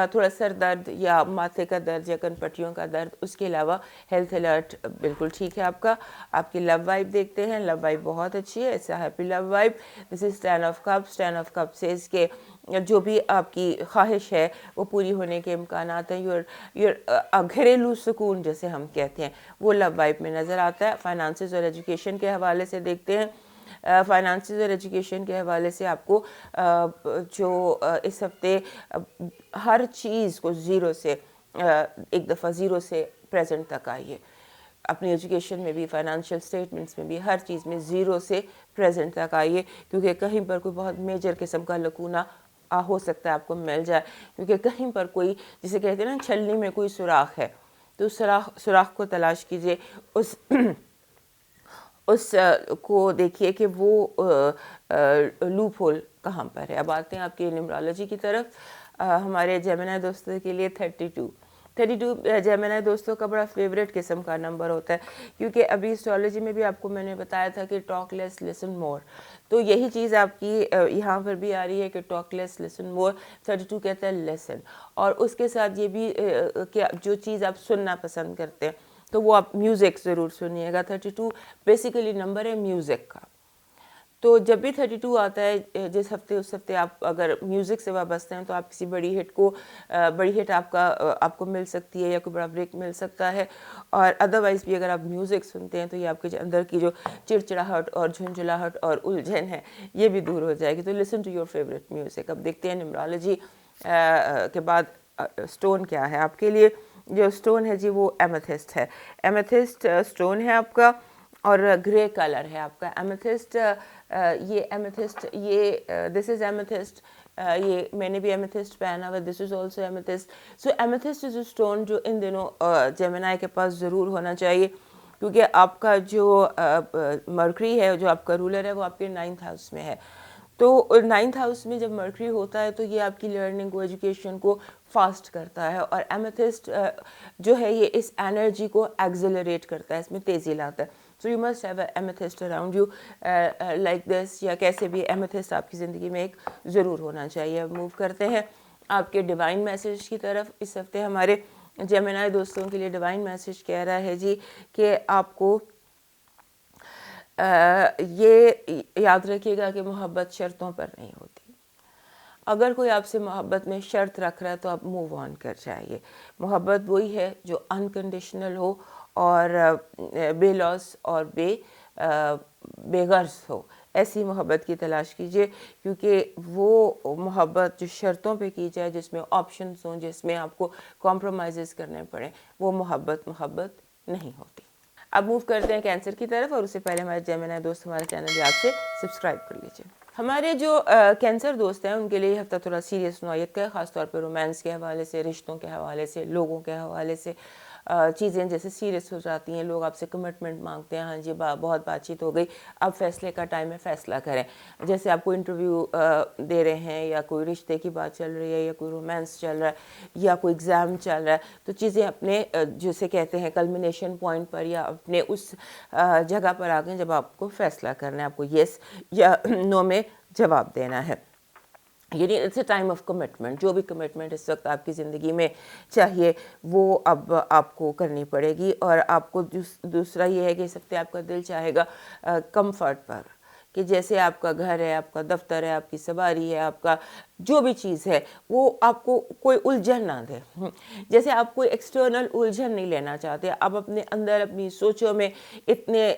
A: थोड़ा सर दर्द या माथे का दर्द या कनपट्टियों का दर्द, उसके अलावा हेल्थ अलर्ट बिल्कुल ठीक है आपका। आपकी लव वाइब देखते हैं, लव वाइब बहुत अच्छी है, it's a happy love vibe. This is 10 of cups. 10 of cups से इसके जो भी आपकी ख्वाहिश है वो पूरी होने के इम्कानात हैं। योर घरेलू सुकून जैसे हम कहते हैं वो लव वाइब में नज़र आता है। फाइनेंसेस और एजुकेशन के हवाले से देखते हैं। फाइनेंसेस और एजुकेशन के हवाले से आपको जो इस हफ्ते हर चीज़ को ज़ीरो से एक दफ़ा ज़ीरो से प्रेजेंट तक आइए। अपनी एजुकेशन में भी, फाइनेंशियल स्टेटमेंट्स में भी, हर चीज़ में ज़ीरो से प्रेजेंट तक आइए, क्योंकि कहीं पर कोई बहुत मेजर किस्म का लकूना हो सकता है आपको मिल जाए। क्योंकि कहीं पर कोई, जिसे कहते हैं ना छलनी में कोई सुराख है, तो सुराख को तलाश कीजिए, उस को देखिए कि वो लूप होल कहाँ पर है। अब आते हैं आपकी न्यूमरोलॉजी की तरफ। हमारे जेमिनी दोस्तों के लिए 32 जेमिनी दोस्तों का बड़ा फेवरेट किस्म का नंबर होता है, क्योंकि अभी एस्ट्रोलॉजी में भी आपको मैंने बताया था कि टॉक लेस लिसन मोर, तो यही चीज़ आपकी यहाँ पर भी आ रही है कि टॉक लेस लिसन मोर। 32 कहता है लेसन, और उसके साथ ये भी कि जो चीज़ आप सुनना पसंद करते हैं तो वो आप म्यूज़िक ज़रूर सुनिएगा। 32 बेसिकली नंबर है म्यूज़िक का। तो जब भी 32 आता है जिस हफ्ते उस हफ्ते आप अगर म्यूज़िक से वाबस्ते हैं तो आप किसी बड़ी हिट को बड़ी हिट आपको मिल सकती है या कोई बड़ा ब्रेक मिल सकता है। और अदरवाइज़ भी अगर आप म्यूज़िक सुनते हैं तो ये आपके अंदर की जो चिड़चिड़ाहट और झुंझुलाहट और उलझन है ये भी दूर हो जाएगी। तो listen to your favourite music. अब देखते हैं न्यूमरोलॉजी के बाद स्टोन क्या है आपके लिए। जो स्टोन है जी वो एमेथिस्ट है। एमेथिस्ट स्टोन है आपका और ग्रे कलर है आपका। एमेथिस्ट ये दिस इज़ एमेथिस्ट। ये मैंने भी एमेथिस्ट पहना हुआ, this is also amethyst. So amethyst is a stone जो इन दिनों जेमिनाई के पास ज़रूर होना चाहिए, क्योंकि आपका जो मर्करी है जो आपका रूलर है वो आपके 9th हाउस में है। तो 9th हाउस में जब मर्करी होता है तो ये आपकी लर्निंग को, एजुकेशन को फास्ट करता है। और एमेथिस्ट जो है ये इस एनर्जी को एक्सेलरेट करता है, इसमें तेज़ी लाता है। So you must have amethyst around you like this, या कैसे भी एमेथिस्ट आपकी ज़िंदगी में एक ज़रूर होना चाहिए। अब मूव करते हैं आपके डिवाइन मैसेज की तरफ। इस हफ्ते हमारे जेमिनी दोस्तों के लिए डिवाइन मैसेज कह रहा है जी कि आपको ये याद रखिएगा कि मोहब्बत शर्तों पर नहीं होती। अगर कोई आपसे मोहब्बत में शर्त रख रहा है तो आप मूव ऑन कर जाइए। मोहब्बत वही है जो अनकंडीशनल हो और बेलॉस और बेगर्ज हो। ऐसी मोहब्बत की तलाश कीजिए, क्योंकि वो मोहब्बत जो शर्तों पे की जाए, जिसमें ऑप्शंस हों, जिसमें आपको कॉम्प्रोमाइज़ करने पड़े, वो मोहब्बत नहीं होती। अब मूव करते हैं कैंसर की तरफ, और उससे पहले हमारे जेमिनी दोस्त हमारे चैनल याद से सब्सक्राइब कर लीजिए। हमारे जो कैंसर दोस्त हैं उनके लिए हफ्ता थोड़ा सीरियस नौयत का है, ख़ासतौर पर रोमांस के हवाले से, रिश्तों के हवाले से, लोगों के हवाले से। चीज़ें जैसे सीरियस हो जाती हैं, लोग आपसे कमिटमेंट मांगते हैं, हाँ जी बहुत बातचीत हो गई, अब फैसले का टाइम है, फैसला करें। जैसे आप कोई इंटरव्यू दे रहे हैं, या कोई रिश्ते की बात चल रही है, या कोई रोमांस चल रहा है, या कोई एग्ज़ाम चल रहा है, तो चीज़ें अपने जिसे कहते हैं कल्मिनेशन पॉइंट पर या अपने उस जगह पर आ गए जब आपको फैसला करना है, आपको येस या नो में जवाब देना है। यानी it's a time of commitment. जो भी कमिटमेंट इस वक्त आपकी ज़िंदगी में चाहिए वो अब आपको करनी पड़ेगी। और आपको दूसरा ये है कि इस हफ्ते आपका दिल चाहेगा कंफर्ट पर, कि जैसे आपका घर है, आपका दफ्तर है, आपकी सवारी है, आपका जो भी चीज़ है वो आपको कोई उलझन ना दे। जैसे आप कोई एक्सटर्नल उलझन नहीं लेना चाहते, आप अपने अंदर अपनी सोचों में इतने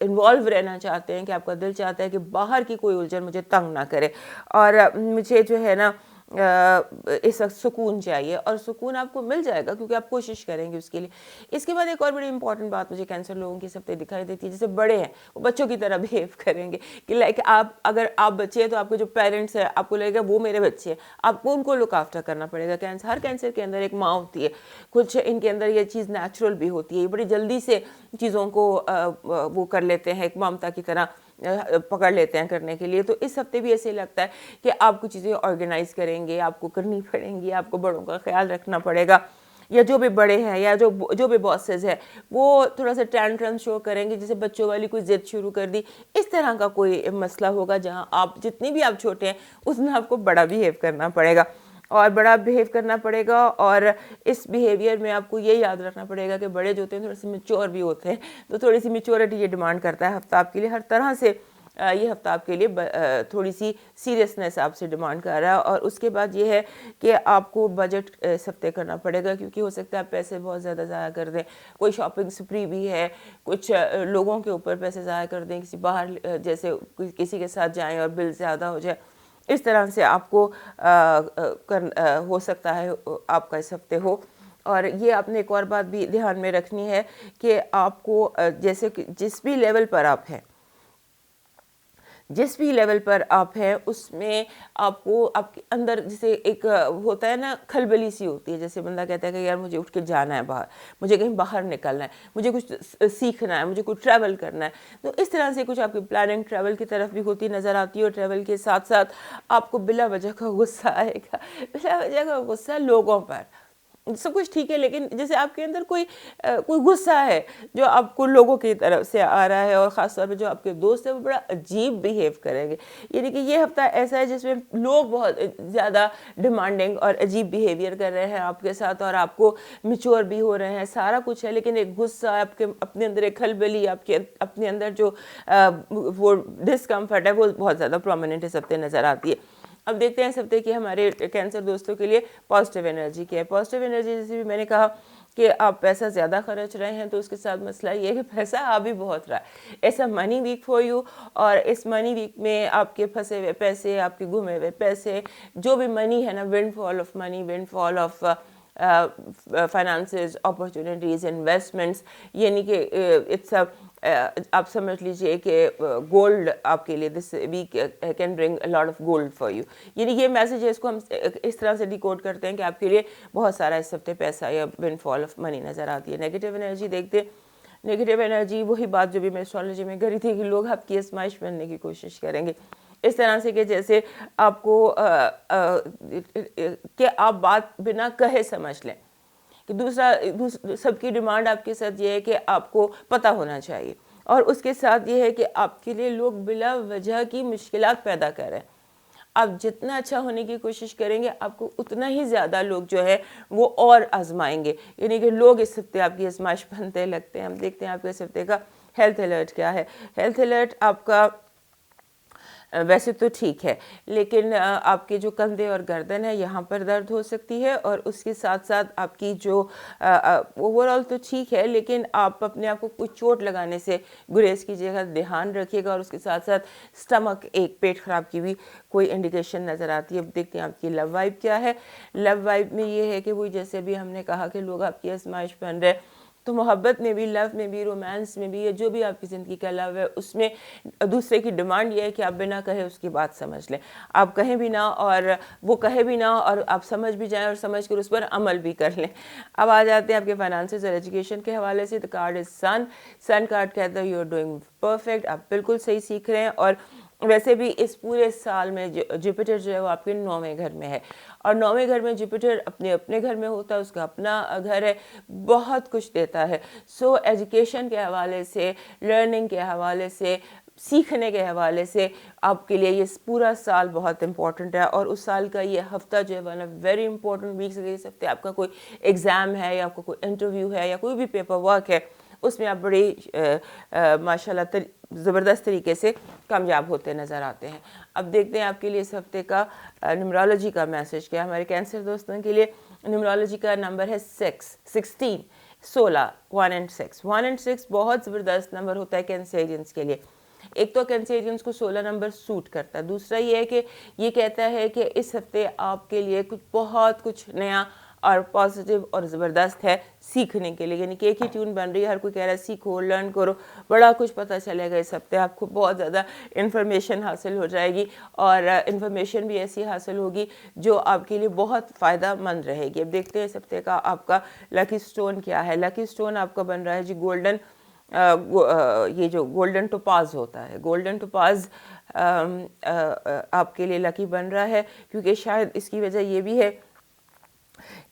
A: इन्वॉल्व रहना चाहते हैं कि आपका दिल चाहता है कि बाहर की कोई उलझन मुझे तंग ना करे, और मुझे जो है ना इस वक्त सुकून चाहिए, और सुकून आपको मिल जाएगा क्योंकि आप कोशिश करेंगे उसके लिए। इसके बाद एक और बड़ी इंपॉर्टेंट बात मुझे कैंसर लोगों की सबसे दिखाई देती है, जैसे बड़े हैं वो बच्चों की तरह बिहेव करेंगे, कि लाइक अगर आप बच्चे हैं तो आपके जो पेरेंट्स हैं आपको लगेगा वो मेरे बच्चे हैं, आपको उनको लुक आफ्टर करना पड़ेगा। हर कैंसर के अंदर एक माँ होती है, कुछ इनके अंदर ये चीज़ नेचुरल भी होती है, ये बड़ी जल्दी से चीज़ों को वो कर लेते हैं, एक ममता की तरह पकड़ लेते हैं करने के लिए। तो इस हफ्ते भी ऐसे लगता है कि आपको चीज़ें ऑर्गेनाइज करेंगे, आपको करनी पड़ेंगी, आपको बड़ों का ख्याल रखना पड़ेगा, या जो भी बड़े हैं या जो भी बॉसेस हैं वो थोड़ा सा टैंट्रम शो करेंगे, जैसे बच्चों वाली कोई जिद शुरू कर दी। इस तरह का कोई मसला होगा जहां आप जितनी भी आप छोटे हैं उसमें आपको बड़ा बिहेव करना पड़ेगा, और बड़ा बिहेव करना पड़ेगा। और इस बिहेवियर में आपको ये याद रखना पड़ेगा कि बड़े जो होते हैं थोड़े से मैच्योर भी होते हैं, तो थोड़ी सी मैच्योरिटी ये डिमांड करता है हफ्ता आपके लिए। हर तरह से ये हफ्ता आपके लिए थोड़ी सी सीरियसनेस आपसे डिमांड कर रहा है। और उसके बाद ये है कि आपको बजट इस हफ्ते करना पड़ेगा, क्योंकि हो सकता है आप पैसे बहुत ज़्यादा ज़ाया कर दें, कोई शॉपिंग स्प्री भी है, कुछ लोगों के ऊपर पैसे ज़ाया कर दें, किसी बाहर जैसे किसी के साथ जाएं और बिल ज़्यादा हो जाए, इस तरह से आपको हो सकता है आपका इस हफ्ते हो। और ये आपने एक और बात भी ध्यान में रखनी है कि आपको जैसे कि जिस भी लेवल पर आप हैं उसमें आपको आपके अंदर जैसे एक होता है ना खलबली सी होती है, जैसे बंदा कहता है कि यार मुझे उठ के जाना है बाहर, मुझे कहीं बाहर निकलना है, मुझे कुछ सीखना है, मुझे कुछ ट्रैवल करना है। तो इस तरह से कुछ आपकी प्लानिंग ट्रैवल की तरफ भी होती नज़र आती है। और ट्रैवल के साथ साथ आपको बिला वजह का गुस्सा आएगा, बिला वजह का गुस्सा लोगों पर, सब कुछ ठीक है, लेकिन जैसे आपके अंदर कोई गुस्सा है जो आपको लोगों की तरफ से आ रहा है, और ख़ास तौर पे जो आपके दोस्त है वो बड़ा अजीब बिहेव करेंगे। यानी कि ये हफ्ता ऐसा है जिसमें लोग बहुत ज़्यादा डिमांडिंग और अजीब बिहेवियर कर रहे हैं आपके साथ, और आपको मिच्योर भी हो रहे हैं, सारा कुछ है, लेकिन एक गुस्सा आपके अपने अंदर, एक खलबली आपके अपने अंदर जो वो डिस्कम्फर्ट है वो बहुत ज़्यादा प्रोमिनेंट इस हफ्ते नज़र आती है। अब देखते हैं इस हफ्ते की हमारे कैंसर दोस्तों के लिए पॉजिटिव एनर्जी क्या है। पॉजिटिव एनर्जी, जैसे भी मैंने कहा कि आप पैसा ज़्यादा खर्च रहे हैं, तो उसके साथ मसला ये है कि पैसा आ भी बहुत रहा है। ऐसा मनी वीक फॉर यू, और इस मनी वीक में आपके फंसे हुए पैसे, आपके घूमे हुए पैसे, जो भी मनी है ना, windfall of money, windfall of finances, opportunities, investments, यानी कि इट्स आप समझ लीजिए कि गोल्ड आपके लिए this week can bring a lot of gold for you. यानी ये मैसेज है, इसको हम इस तरह से डिकोड करते हैं कि आपके लिए बहुत सारा इस हफ्ते पैसा या विंडफॉल ऑफ मनी नज़र आती है। नेगेटिव एनर्जी देखते हैं। नेगेटिव एनर्जी वही बात जो भी मैं एस्ट्रोलॉजी में करी थी कि लोग आपकी आजमाइश बनने की कोशिश करेंगे इस तरह से कि जैसे आपको कि आप बात बिना कहे समझ लें, कि दूसरा सबकी डिमांड आपके साथ ये है कि आपको पता होना चाहिए, और उसके साथ ये है कि आपके लिए लोग बिला वजह की मुश्किलात पैदा कर रहे हैं। आप जितना अच्छा होने की कोशिश करेंगे, आपको उतना ही ज़्यादा लोग जो है वो और आजमाएंगे, यानी कि लोग इस हफ्ते आपकी आजमाइश बनते लगते हैं। हम देखते हैं आपके इस हफ्ते का हेल्थ अलर्ट क्या है। हेल्थ अलर्ट आपका वैसे तो ठीक है, लेकिन आपके जो कंधे और गर्दन है यहाँ पर दर्द हो सकती है, और उसके साथ साथ आपकी जो ओवरऑल तो ठीक है, लेकिन आप अपने आप को कुछ चोट लगाने से गुरेज कीजिएगा, ध्यान रखिएगा। और उसके साथ साथ स्टमक एक, पेट खराब की भी कोई इंडिकेशन नज़र आती है। अब देखते हैं आपकी लव वाइब क्या है। लव वाइब में ये है कि वही जैसे भी हमने कहा कि लोग आपकी आजमाइश बन रहे हैं, तो मोहब्बत में भी, लव में भी, रोमांस में भी, या जो भी आपकी ज़िंदगी का लव है उसमें दूसरे की डिमांड ये है कि आप बिना कहे उसकी बात समझ लें। आप कहें भी ना और वो कहे भी ना, और आप समझ भी जाएं और समझ कर उस पर अमल भी कर लें। अब आ जाते हैं आपके फाइनेंसेस और एजुकेशन के हवाले से। The card is sun. Sun card कहता है यू आर डूइंग परफेक्ट, आप बिल्कुल सही सीख रहे हैं। और वैसे भी इस पूरे साल में जुपिटर जो है वो आपके 9वें घर में है, और 9वें घर में जुपिटर अपने अपने घर में होता है, उसका अपना घर है, बहुत कुछ देता है। सो एजुकेशन के हवाले से, लर्निंग के हवाले से, सीखने के हवाले से आपके लिए ये पूरा साल बहुत इंपॉर्टेंट है। और उस साल का ये हफ्ता जो है one of very important weeks कह सकते हैं। आपका कोई एग्ज़ाम है, या आपका कोई इंटरव्यू है, या कोई भी पेपर वर्क है, उसमें आप बड़ी माशाल्लाह ज़बरदस्त तरीके से कामयाब होते नज़र आते हैं। अब देखते हैं आपके लिए इस हफ्ते का न्यूमरोलॉजी का मैसेज क्या है। हमारे कैंसर दोस्तों के लिए न्यूमरोलॉजी का नंबर है 16, 1 and 6। 1 and 6 बहुत ज़बरदस्त नंबर होता है कैंसेरियंस के लिए। एक तो कैंसेरियंस को 16 नंबर सूट करता है, दूसरा ये है कि ये कहता है कि इस हफ्ते आपके लिए बहुत कुछ नया और पॉजिटिव और ज़बरदस्त है सीखने के लिए। यानी कि एक ही ट्यून बन रही है, हर कोई कह रहा है सीखो, लर्न करो, बड़ा कुछ पता चलेगा इस हफ्ते, आपको बहुत ज़्यादा इन्फॉर्मेशन हासिल हो जाएगी, और इन्फॉर्मेशन भी ऐसी हासिल होगी जो आपके लिए बहुत फ़ायदा मंद रहेगी। अब देखते हैं इस हफ्ते का आपका लकी स्टोन क्या है। लकी स्टोन आपका बन रहा है जी गोल्डन, ये जो गोल्डन टोपाज होता है, गोल्डन टोपाज आपके लिए लकी बन रहा है, क्योंकि शायद इसकी वजह ये भी है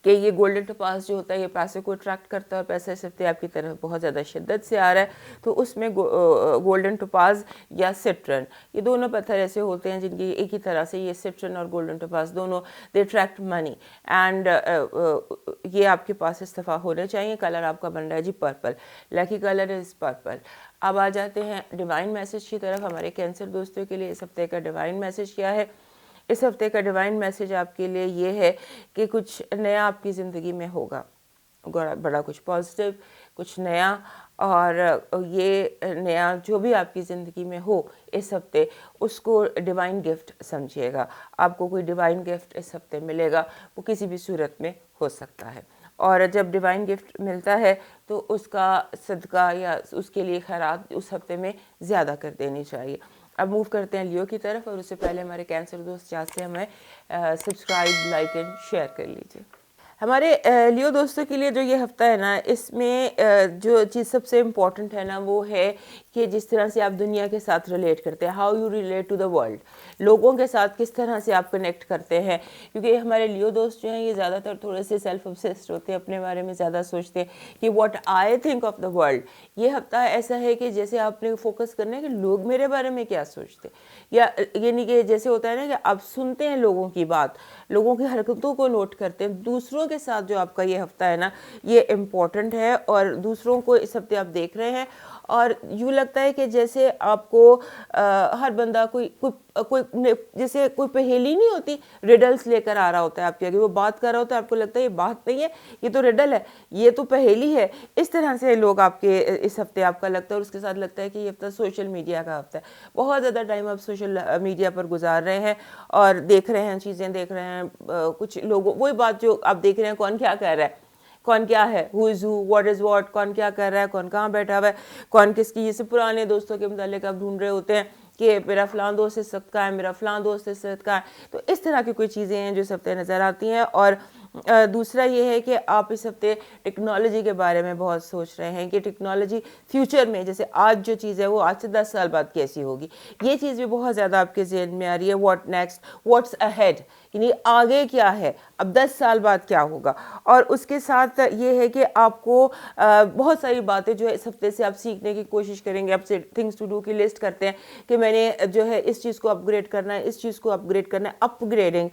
A: कि ये गोल्डन टोपाज जो होता है ये पैसे को अट्रैक्ट करता है, और पैसा इस हफ्ते आपकी तरफ बहुत ज़्यादा शिद्दत से आ रहा है। तो उसमें गोल्डन टोपाज या सिट्रन, ये दोनों पत्थर ऐसे होते हैं जिनकी एक ही तरह से, ये सिट्रन और गोल्डन टोपाज दोनों दे अट्रैक्ट मनी, एंड ये आपके पास इस दफ़ा होने चाहिए। कलर आपका बन रहा है जी purple, lucky colour is purple. अब आ जाते हैं डिवाइन मैसेज की तरफ। हमारे कैंसर दोस्तों के लिए इस हफ्ते का डिवाइन मैसेज क्या है। इस हफ्ते का डिवाइन मैसेज आपके लिए ये है कि कुछ नया आपकी ज़िंदगी में होगा, बड़ा कुछ पॉजिटिव, कुछ नया। और ये नया जो भी आपकी ज़िंदगी में हो इस हफ्ते, उसको डिवाइन गिफ्ट समझिएगा। आपको कोई डिवाइन गिफ्ट इस हफ्ते मिलेगा, वो किसी भी सूरत में हो सकता है। और जब डिवाइन गिफ्ट मिलता है तो उसका सदका या उसके लिए खैरात उस हफ्ते में ज़्यादा कर देनी चाहिए। अब मूव करते हैं लियो की तरफ, और उससे पहले हमारे कैंसर दोस्त जहाँ से हमें सब्सक्राइब, लाइक एंड शेयर कर लीजिए। हमारे लियो दोस्तों के लिए जो ये हफ्ता है ना, इसमें जो चीज़ सबसे इम्पोर्टेंट है ना, वो है कि जिस तरह से आप दुनिया के साथ रिलेट करते हैं, how you relate to the world, लोगों के साथ किस तरह से आप कनेक्ट करते हैं। क्योंकि हमारे लियो दोस्त जो हैं ये ज़्यादातर थोड़े से सेल्फ ऑब्सेस्ड होते हैं, अपने बारे में ज़्यादा सोचते हैं कि what I think of the world. ये हफ्ता ऐसा है कि जैसे आपने फोकस करना है कि लोग मेरे बारे में क्या सोचते, या ये नहीं कि जैसे होता है ना कि आप सुनते हैं लोगों की बात, लोगों की हरकतों को नोट करते हैं। दूसरों के साथ जो आपका ये हफ्ता है ना, ये इम्पॉर्टेंट है, और दूसरों को इस हफ्ते आप देख रहे हैं, और यूँ लगता है कि जैसे आपको हर बंदा कोई जैसे कोई पहेली नहीं होती, रिडल्स लेकर आ रहा होता है आपके आगे, वो बात कर रहा होता है, आपको लगता है ये बात नहीं है, ये तो रिडल है, ये तो पहेली है। इस तरह से लोग आपके इस हफ्ते आपका लगता है, और उसके साथ लगता है कि ये हफ्ता सोशल मीडिया का हफ्ता है। बहुत ज़्यादा टाइम आप सोशल मीडिया पर गुजार रहे हैं और देख रहे हैं, चीज़ें देख रहे हैं। कुछ लोगों, वही बात जो आप देख रहे हैं, कौन क्या कह रहा है, कौन क्या है, who is who, what is what, कौन क्या कर रहा है, कौन कहाँ बैठा हुआ है, कौन किसकी, जैसे पुराने दोस्तों के मुतालिक आप ढूंढ रहे होते हैं कि मेरा फ़लाँ दोस्त इस वक्त का है, मेरा फ़लाँ दोस्त इस वक्त का है। तो इस तरह की कोई चीज़ें हैं जो इस हफ्ते नज़र आती हैं। और दूसरा ये है कि आप इस हफ्ते टेक्नोलॉजी के बारे में बहुत सोच रहे हैं कि टेक्नोलॉजी फ्यूचर में, जैसे आज जो चीज़ है वो आज से 10 साल बाद कैसी होगी, ये चीज़ भी बहुत ज़्यादा आपके जहन में आ रही है। व्हाट नेक्स्ट, व्हाट्स अहेड, यानी आगे क्या है, अब 10 साल बाद क्या होगा। और उसके साथ ये है कि आपको बहुत सारी बातें जो है इस हफ्ते से आप सीखने की कोशिश करेंगे। आप थिंग्स टू डू की लिस्ट करते हैं कि मैंने जो है इस चीज़ को अपग्रेड करना है, इस चीज़ को अपग्रेड करना है। अपग्रेडिंग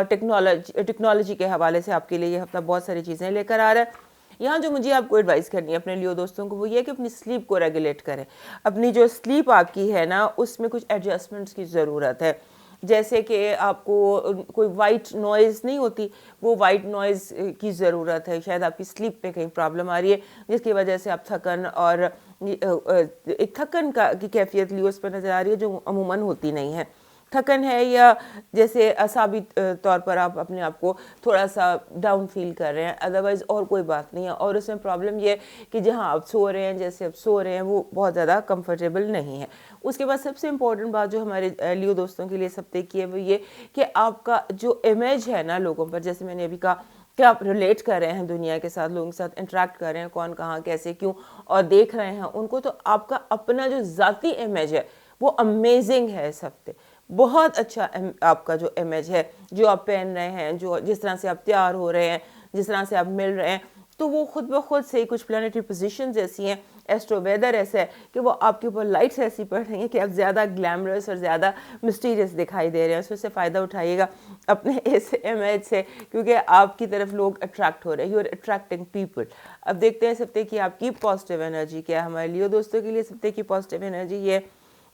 A: टेक्नोलॉजी के हवाले से आपके लिए ये हफ्ता बहुत सारी चीज़ें लेकर आ रहा है। यहाँ जो मुझे आपको एडवाइस करनी है अपने लियो दोस्तों को, वो ये है कि अपनी स्लीप को रेगुलेट करें। अपनी जो स्लीप आपकी है ना, उसमें कुछ एडजस्टमेंट्स की ज़रूरत है। जैसे कि आपको कोई वाइट नॉइज़ नहीं होती, वो वाइट नॉइज़ की ज़रूरत है। शायद आपकी स्लीप में कहीं प्रॉब्लम आ रही है, जिसकी वजह से आप थकन और एक थकन की कैफियत लियोस पर नज़र आ रही है, जो अमूमन होती नहीं है। थकन है, या जैसे असाबी तौर पर आप अपने आप को थोड़ा सा डाउन फील कर रहे हैं, अदरवाइज़ और कोई बात नहीं है। और उसमें प्रॉब्लम ये कि जहां आप सो रहे हैं, जैसे आप सो रहे हैं, वो बहुत ज़्यादा कंफर्टेबल नहीं है। उसके बाद सबसे इम्पोर्टेंट बात जो हमारे लियो दोस्तों के लिए इस हफ्ते की है, वो ये कि आपका जो इमेज है ना लोगों पर, जैसे मैंने अभी कहा कि आप रिलेट कर रहे हैं दुनिया के साथ, लोगों के साथ इंटरेक्ट कर रहे हैं, कौन कहाँ कैसे क्यों, और देख रहे हैं उनको, तो आपका अपना जो ज़ाती इमेज है वो अमेजिंग है इस हफ्ते। बहुत अच्छा आपका जो इमेज है, जो आप पहन रहे हैं, जो जिस तरह से आप तैयार हो रहे हैं, जिस तरह से आप मिल रहे हैं, तो वो खुद ब खुद से कुछ प्लानिटरी पोजीशंस ऐसी हैं, एस्ट्रो वेदर ऐसा है कि वो आपके ऊपर लाइट्स ऐसी पड़ रही हैं कि आप ज़्यादा ग्लैमरस और ज़्यादा मिस्टीरियस दिखाई दे रहे हैं। उससे फ़ायदा उठाइएगा अपने इस इमेज से, क्योंकि आपकी तरफ लोग अट्रैक्ट हो रहे हैं, यू आर अट्रैक्टिंग पीपल। अब देखते हैं इस हफ्ते की आपकी पॉजिटिव एनर्जी क्या है। हमारे लियो दोस्तों के लिए इस हफ्ते की पॉजिटिव एनर्जी ये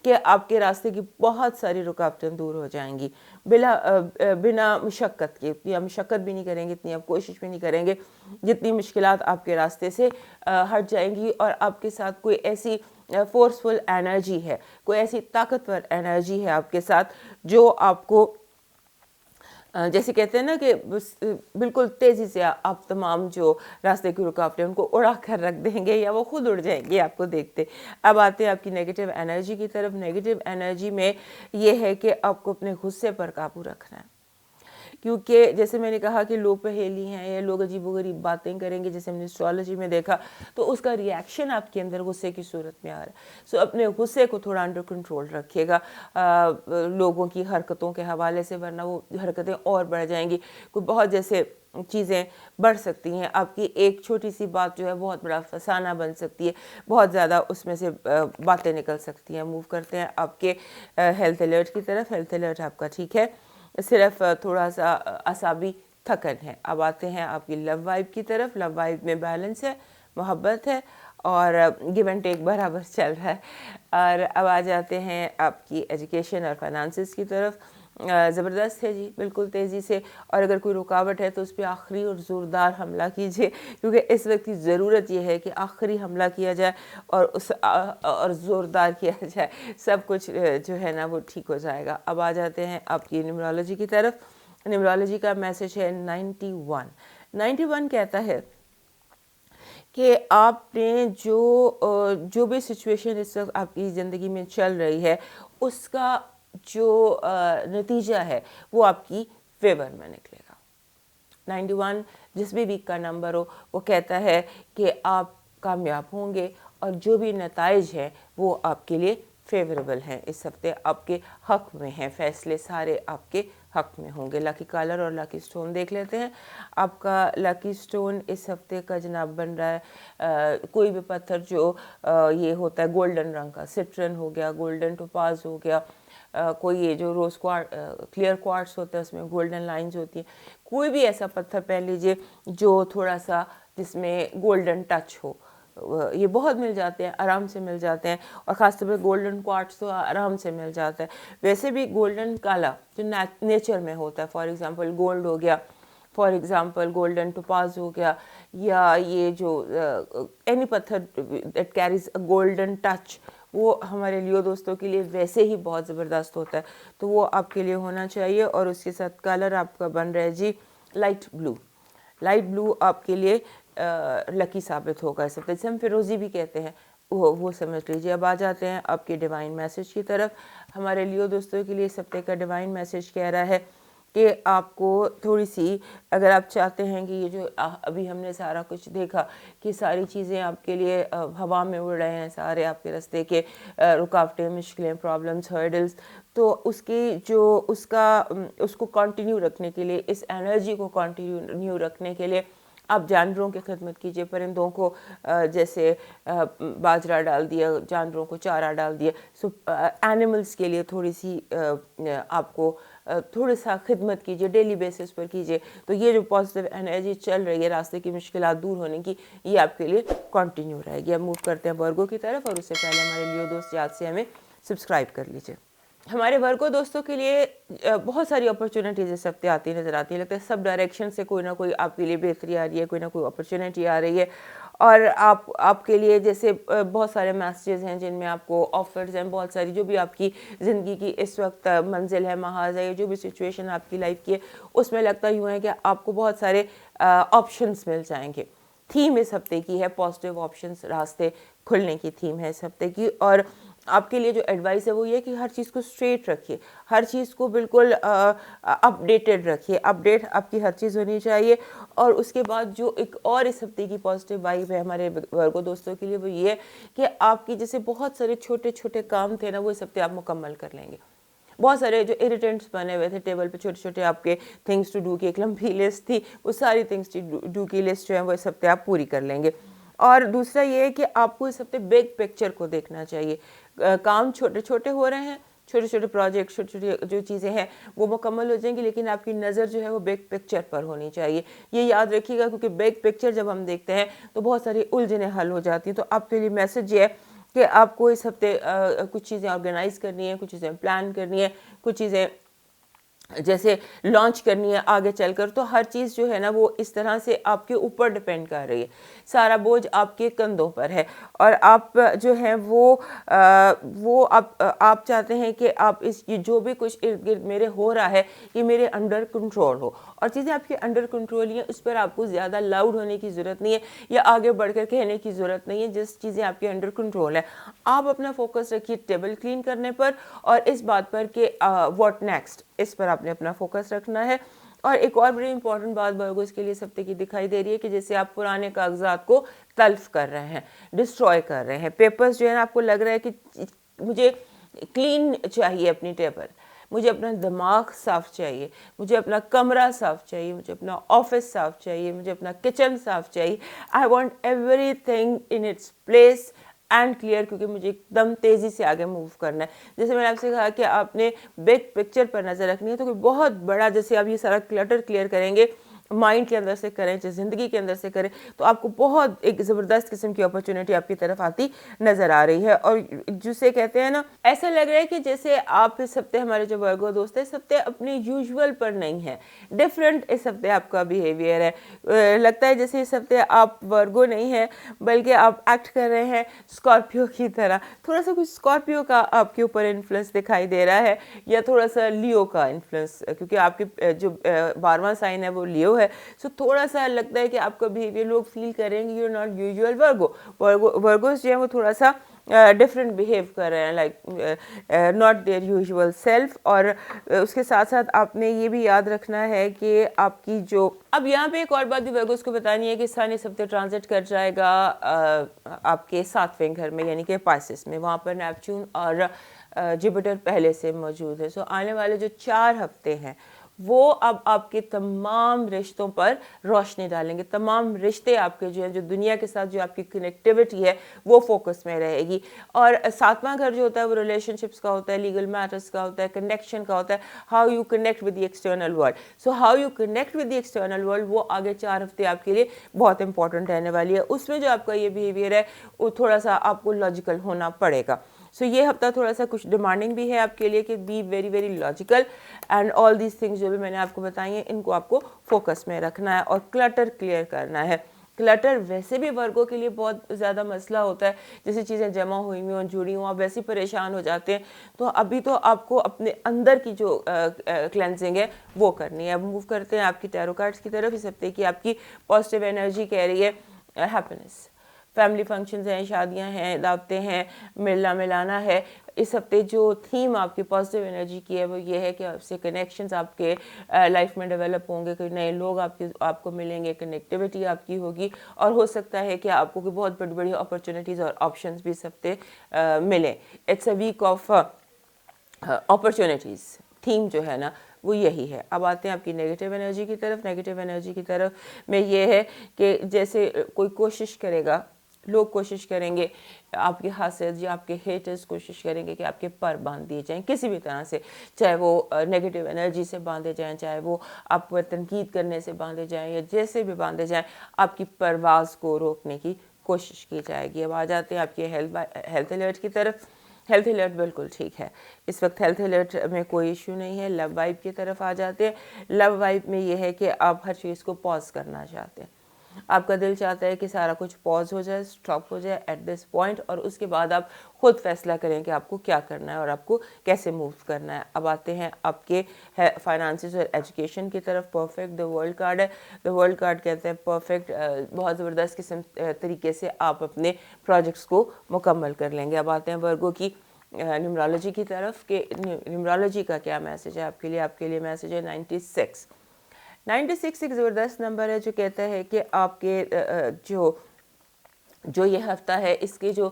A: कि आपके रास्ते की बहुत सारी रुकावटें दूर हो जाएंगी बिना मुशक्क़त के। इतनी आप मुशक्क़त भी नहीं करेंगे, इतनी आप कोशिश भी नहीं करेंगे, जितनी मुश्किलात आपके रास्ते से हट जाएंगी। और आपके साथ कोई ऐसी फोर्सफुल एनर्जी है, कोई ऐसी ताकतवर एनर्जी है आपके साथ, जो आपको जैसे कहते हैं ना कि बिल्कुल तेज़ी से आप तमाम जो रास्ते की रुकावटें उनको उड़ा कर रख देंगे, या वो खुद उड़ जाएंगे आपको देखते। अब आते हैं आपकी नेगेटिव एनर्जी की तरफ। नेगेटिव एनर्जी में ये है कि आपको अपने गुस्से पर काबू रखना है, क्योंकि जैसे मैंने कहा कि लोग पहेली हैं, या लोग अजीबोगरीब बातें करेंगे, जैसे हमने एस्ट्रोलॉजी में देखा, तो उसका रिएक्शन आपके अंदर गुस्से की सूरत में आ रहा है। सो अपने गुस्से को थोड़ा अंडर कंट्रोल रखिएगा लोगों की हरकतों के हवाले से, वरना वो हरकतें और बढ़ जाएंगी। कोई बहुत जैसे चीज़ें बढ़ सकती हैं, आपकी एक छोटी सी बात जो है बहुत बड़ा फसाना बन सकती है, बहुत ज़्यादा उसमें से बातें निकल सकती हैं। मूव करते हैं आपके हेल्थ अलर्ट की तरफ। हेल्थ अलर्ट आपका ठीक है, सिर्फ थोड़ा सा असाबी थकन है। अब आते हैं आपकी लव वाइब की तरफ। लव वाइब में बैलेंस है, मोहब्बत है, और गिव एंड टेक बराबर चल रहा है। और अब आ जाते हैं आपकी एजुकेशन और फाइनेंसिस की तरफ। ज़बरदस्त है जी, बिल्कुल तेज़ी से। और अगर कोई रुकावट है तो उस पर आखिरी और ज़ोरदार हमला कीजिए, क्योंकि इस वक्त की ज़रूरत यह है कि आखिरी हमला किया जाए और और ज़ोरदार किया जाए। सब कुछ जो है ना वो ठीक हो जाएगा। अब आ जाते हैं आपकी न्यूमरोलॉजी की तरफ। न्यूमरोलॉजी का मैसेज है 91। 91 कहता है कि आपने जो भी सिचुएशन इस वक्त आपकी ज़िंदगी में चल रही है, उसका जो नतीजा है वो आपकी फेवर में निकलेगा। 91 जिस भी वीक का नंबर हो वो कहता है कि आप कामयाब होंगे और जो भी नताइज हैं वो आपके लिए फेवरेबल हैं, इस हफ्ते आपके हक में हैं, फैसले सारे आपके हक में होंगे। लकी कलर और लकी स्टोन देख लेते हैं। आपका लकी स्टोन इस हफ्ते का जनाब बन रहा है कोई भी पत्थर जो ये होता है गोल्डन रंग का, सिट्रन हो गया, गोल्डन टोपाज हो गया, कोई ये जो रोज़ क्लियर क्वार्ट्स होता है उसमें गोल्डन लाइंस होती हैं, कोई भी ऐसा पत्थर पहन लीजिए जो थोड़ा सा जिसमें गोल्डन टच हो, ये बहुत मिल जाते हैं, आराम से मिल जाते हैं, और ख़ासतौर पर गोल्डन क्वार्ट्स तो आराम से मिल जाता है। वैसे भी गोल्डन काला जो नेचर में होता है, फॉर एग्जांपल गोल्ड हो गया, फॉर एग्जांपल गोल्डन टोपाज हो गया, या ये जो एनी पत्थर that carries a golden touch, वो हमारे लियो दोस्तों के लिए वैसे ही बहुत ज़बरदस्त होता है, तो वो आपके लिए होना चाहिए। और उसके साथ कलर आपका बन रहा है जी लाइट ब्लू। लाइट ब्लू आपके लिए लकी साबित होगा इस हफ्ते, जिसे हम फिरोज़ी भी कहते हैं, वो समझ लीजिए। अब आ जाते हैं आपके डिवाइन मैसेज की तरफ। हमारे लियो दोस्तों के लिए इस हफ्ते का डिवाइन मैसेज कह रहा है कि आपको थोड़ी सी, अगर आप चाहते हैं कि ये जो अभी हमने सारा कुछ देखा कि सारी चीज़ें आपके लिए हवा में उड़ रहे हैं, सारे आपके रास्ते के रुकावटें, मुश्किलें, प्रॉब्लम्स, हर्डल्स, तो उसकी जो उसको कंटिन्यू रखने के लिए, इस एनर्जी को कंटिन्यू रखने के लिए आप जानवरों की खिदमत कीजिए। परिंदों को जैसे बाजरा डाल दिया, जानवरों को चारा डाल दिया, सो एनिमल्स के लिए थोड़ी सी आपको थोड़ा सा खिदमत कीजिए, डेली बेसिस पर कीजिए। तो ये जो पॉजिटिव एनर्जी चल रही है रास्ते की मुश्किलात दूर होने की, ये आपके लिए कंटिन्यू रहेगी। अब मूव करते हैं वर्गो की तरफ, और उससे पहले हमारे लियो दोस्त याद से हमें सब्सक्राइब कर लीजिए। हमारे वर्गो दोस्तों के लिए बहुत सारी अपॉर्चुनिटीज़ इस हफ्ते आती नज़र आती है। लगता है सब डायरेक्शन से कोई ना कोई आपके लिए बेहतरी आ रही है, कोई ना कोई अपॉर्चुनिटी आ रही है, और आपके लिए जैसे बहुत सारे मैसेजेस हैं जिनमें आपको ऑफर्स हैं, बहुत सारी जो भी आपकी ज़िंदगी की इस वक्त मंजिल है, महाज है, जो भी सिचुएशन आपकी लाइफ की है, उसमें लगता यूँ है कि आपको बहुत सारे ऑप्शंस मिल जाएंगे। थीम इस हफ्ते की है पॉजिटिव ऑप्शंस, रास्ते खुलने की थीम है इस हफ्ते की। और आपके लिए जो एडवाइस है वो ये कि हर चीज़ को स्ट्रेट रखिए, हर चीज़ को बिल्कुल अपडेटेड रखिए, अपडेट आपकी हर चीज़ होनी चाहिए। और उसके बाद जो एक और इस हफ्ते की पॉजिटिव वाइब है हमारे वर्गो दोस्तों के लिए, वो ये है कि आपकी जैसे बहुत सारे छोटे छोटे काम थे ना, वो इस हफ्ते आप मुकम्मल कर लेंगे। बहुत सारे जो इरिटेंट्स बने हुए थे टेबल पे, छोटे छोटे आपके थिंग्स टू डू की एक लंबी लिस्ट थी, वो सारी थिंग्स टू डू की लिस्ट जो है वो इस हफ्ते आप पूरी कर लेंगे। और दूसरा ये है कि आपको इस हफ्ते बिग पिक्चर को देखना चाहिए। काम छोटे छोटे हो रहे हैं, छोटे छोटे प्रोजेक्ट, छोटी छोटी जो चीज़ें हैं वो मुकम्मल हो जाएंगी, लेकिन आपकी नज़र जो है वो बिग पिक्चर पर होनी चाहिए। ये याद रखिएगा, क्योंकि बिग पिक्चर जब हम देखते हैं तो बहुत सारी उलझनें हल हो जाती हैं। तो आपके लिए मैसेज ये है कि आपको इस हफ्ते कुछ चीज़ें ऑर्गेनाइज करनी है, कुछ चीज़ें प्लान करनी है, कुछ चीज़ें जैसे लॉन्च करनी है आगे चलकर, तो हर चीज़ जो है ना वो इस तरह से आपके ऊपर डिपेंड कर रही है, सारा बोझ आपके कंधों पर है। और आप जो है वो आप चाहते हैं कि आप इस ये जो भी कुछ इर्द गिर्द मेरे हो रहा है ये मेरे अंडर कंट्रोल हो, और चीज़ें आपके अंडर कंट्रोल ही है, उस पर आपको ज़्यादा लाउड होने की ज़रूरत नहीं है या आगे बढ़कर कहने की ज़रूरत नहीं है। जिस चीज़ें आपके अंडर कंट्रोल है, आप अपना फोकस रखिए टेबल क्लीन करने पर और इस बात पर कि व्हाट नेक्स्ट, इस पर आपने अपना फोकस रखना है। और एक और बड़ी इंपॉर्टेंट बात वर्गोस के लिए इस हफ्ते की दिखाई दे रही है कि जैसे आप पुराने कागजात को तल्फ कर रहे हैं, डिस्ट्रॉय कर रहे हैं, पेपर्स जो है ना आपको लग रहा है कि मुझे क्लीन चाहिए अपनी टेबल, मुझे अपना दिमाग साफ़ चाहिए, मुझे अपना कमरा साफ़ चाहिए, मुझे अपना ऑफिस साफ़ चाहिए, मुझे अपना किचन साफ़ चाहिए। I want everything in its place and clear, क्योंकि मुझे एकदम तेज़ी से आगे मूव करना है। जैसे मैंने आपसे कहा कि आपने बिग पिक्चर पर नज़र रखनी है, तो कोई बहुत बड़ा जैसे आप ये सारा क्लटर क्लियर करेंगे, माइंड के अंदर से करें चाहे ज़िंदगी के अंदर से करें, तो आपको बहुत एक ज़बरदस्त किस्म की अपॉर्चुनिटी आपकी तरफ आती नज़र आ रही है। और जिसे कहते हैं ना, ऐसा लग रहा है कि जैसे आप इस हफ्ते, हमारे जो वर्गो दोस्त है, इस हफ्ते अपने यूजुअल पर नहीं है, डिफरेंट इस हफ्ते आपका बिहेवियर है। लगता है जैसे इस हफ्ते आप वर्गो नहीं है बल्कि आप एक्ट कर रहे हैं स्कॉर्पियो की तरह। थोड़ा सा कुछ स्कॉर्पियो का आपके ऊपर इन्फ्लुएंस दिखाई दे रहा है, या थोड़ा सा लियो का इन्फ्लुएंस, क्योंकि आपके जो 12वां साइन है वो लियो है। सो थोड़ा सा लगता है कि आपका बिहेवियर लोग फील करेंगे you are not usual Virgo. Virgos जो है वो थोड़ा सा डिफरेंट बिहेव कर रहे हैं, like not there usual self. और उसके साथ साथ आपने ये भी याद रखना है कि आपकी जो, अब यहाँ पे एक और बात भी वर्गोस को बतानी है कि सन इस हफ्ते ट्रांजिट कर जाएगा आपके 7वें घर में, यानी कि पाइसेस में। वहाँ पर नेपच्यून और जुपिटर पहले से मौजूद है। सो आने वाले जो 4 हफ्ते हैं वो अब आपके तमाम रिश्तों पर रोशनी डालेंगे। तमाम रिश्ते आपके जो हैं, जो दुनिया के साथ जो आपकी कनेक्टिविटी है वो फोकस में रहेगी। और 7वां घर जो होता है वो रिलेशनशिप्स का होता है, लीगल मैटर्स का होता है, कनेक्शन का होता है, how you connect with the external world. So how you connect with the external world वो आगे 4 हफ्ते आपके लिए बहुत इंपॉर्टेंट रहने वाली है। उसमें जो आपका ये बिहेवियर है वो थोड़ा सा आपको लॉजिकल होना पड़ेगा। सो ये हफ्ता थोड़ा सा कुछ डिमांडिंग भी है आपके लिए कि be very very logical and all these things जो भी मैंने आपको बताई हैं इनको आपको फोकस में रखना है और क्लटर क्लियर करना है। क्लटर वैसे भी वर्गों के लिए बहुत ज़्यादा मसला होता है, जैसे चीज़ें जमा हुई हुई हों, जुड़ी हों, आप वैसे ही परेशान हो जाते हैं। तो अभी तो आपको अपने अंदर की जो क्लेंजिंग है वो करनी है। अब मूव करते हैं आपकी टैरो कार्ड्स की तरफ। इस हफ्ते की आपकी पॉजिटिव एनर्जी कह रही है हैप्पीनेस। फैमिली फंक्शंस हैं, शादियां हैं, दावतें हैं, मिलना मिलाना है। इस हफ्ते जो थीम आपकी पॉजिटिव एनर्जी की है वो ये है कि आपसे कनेक्शंस आपके लाइफ में डेवलप होंगे, कोई नए लोग आपको मिलेंगे, कनेक्टिविटी आपकी होगी और हो सकता है कि आपको कोई बहुत बड़ी बड़ी अपॉर्चुनिटीज़ और ऑप्शंस भी इस हफ्ते मिलें। It's a week of opportunities. Theme जो है ना वो यही है। अब आते हैं आपकी नेगेटिव एनर्जी की तरफ। नेगेटिव एनर्जी की तरफ में ये है कि जैसे कोई कोशिश करेगा, लोग कोशिश करेंगे आपके हासिल या आपके हेटर्स कोशिश करेंगे कि आपके पर बांध दिए जाएं किसी भी तरह से, चाहे वो नेगेटिव एनर्जी से बांधे जाएं, चाहे वो आप पर तनकीद करने से बांधे जाएं या जैसे भी बांधे जाएं, आपकी परवाज़ को रोकने की कोशिश की जाएगी। अब आ जाते हैं आपके हेल्थ अलर्ट की तरफ। हेल्थ अलर्ट बिल्कुल ठीक है इस वक्त, हेल्थ अलर्ट में कोई इशू नहीं है। लव वाइब की तरफ आ जाते हैं। लव वाइब में ये है कि आप हर चीज़ को पॉज करना चाहते हैं। आपका दिल चाहता है कि सारा कुछ पॉज हो जाए, स्टॉप हो जाए एट दिस पॉइंट, और उसके बाद आप खुद फैसला करें कि आपको क्या करना है और आपको कैसे मूव करना है। अब आते हैं आपके फाइनेंसेस और एजुकेशन की तरफ। परफेक्ट द वर्ल्ड कार्ड है। द वर्ल्ड कार्ड कहते हैं परफेक्ट, बहुत ज़बरदस्त किस्म तरीके से आप अपने प्रोजेक्ट्स को मुकम्मल कर लेंगे। अब आते हैं वर्गों की न्यूमरोलॉजी की तरफ कि न्यूमरोलॉजी का क्या मैसेज है आपके लिए। आपके लिए मैसेज है 96। 96 एक ज़बरदस्त नंबर है जो कहता है कि आपके जो ये हफ्ता है इसके जो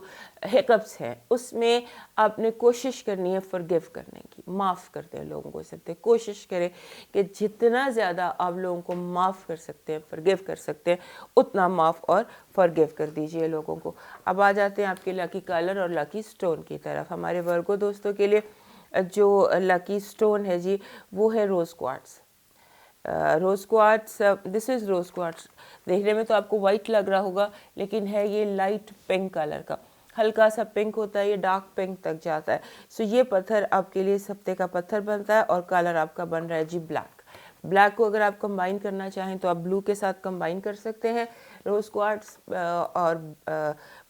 A: हिकअप्स हैं उसमें आपने कोशिश करनी है फॉरगिव करने की, माफ़ करते हैं लोगों को। सकते कोशिश करें कि जितना ज़्यादा आप लोगों को माफ़ कर सकते हैं, फॉरगिव कर सकते हैं, उतना माफ़ और फॉरगिव कर दीजिए लोगों को। अब आ जाते हैं आपके लकी कलर और लकी स्टोन की तरफ। हमारे वर्गो दोस्तों के लिए जो लकी स्टोन है जी वो है rose quartz. Rose quartz, this is rose quartz. देखने में तो आपको वाइट लग रहा होगा लेकिन है ये लाइट पिंक कलर का, हल्का सा पिंक होता है, ये डार्क पिंक तक जाता है। सो ये पत्थर आपके लिए इस हफ्ते का पत्थर बनता है और कलर आपका बन रहा है जी ब्लैक। ब्लैक को अगर आप कंबाइन करना चाहें तो आप ब्लू के साथ कंबाइन कर सकते हैं, रोज़ क्वार्ट्स और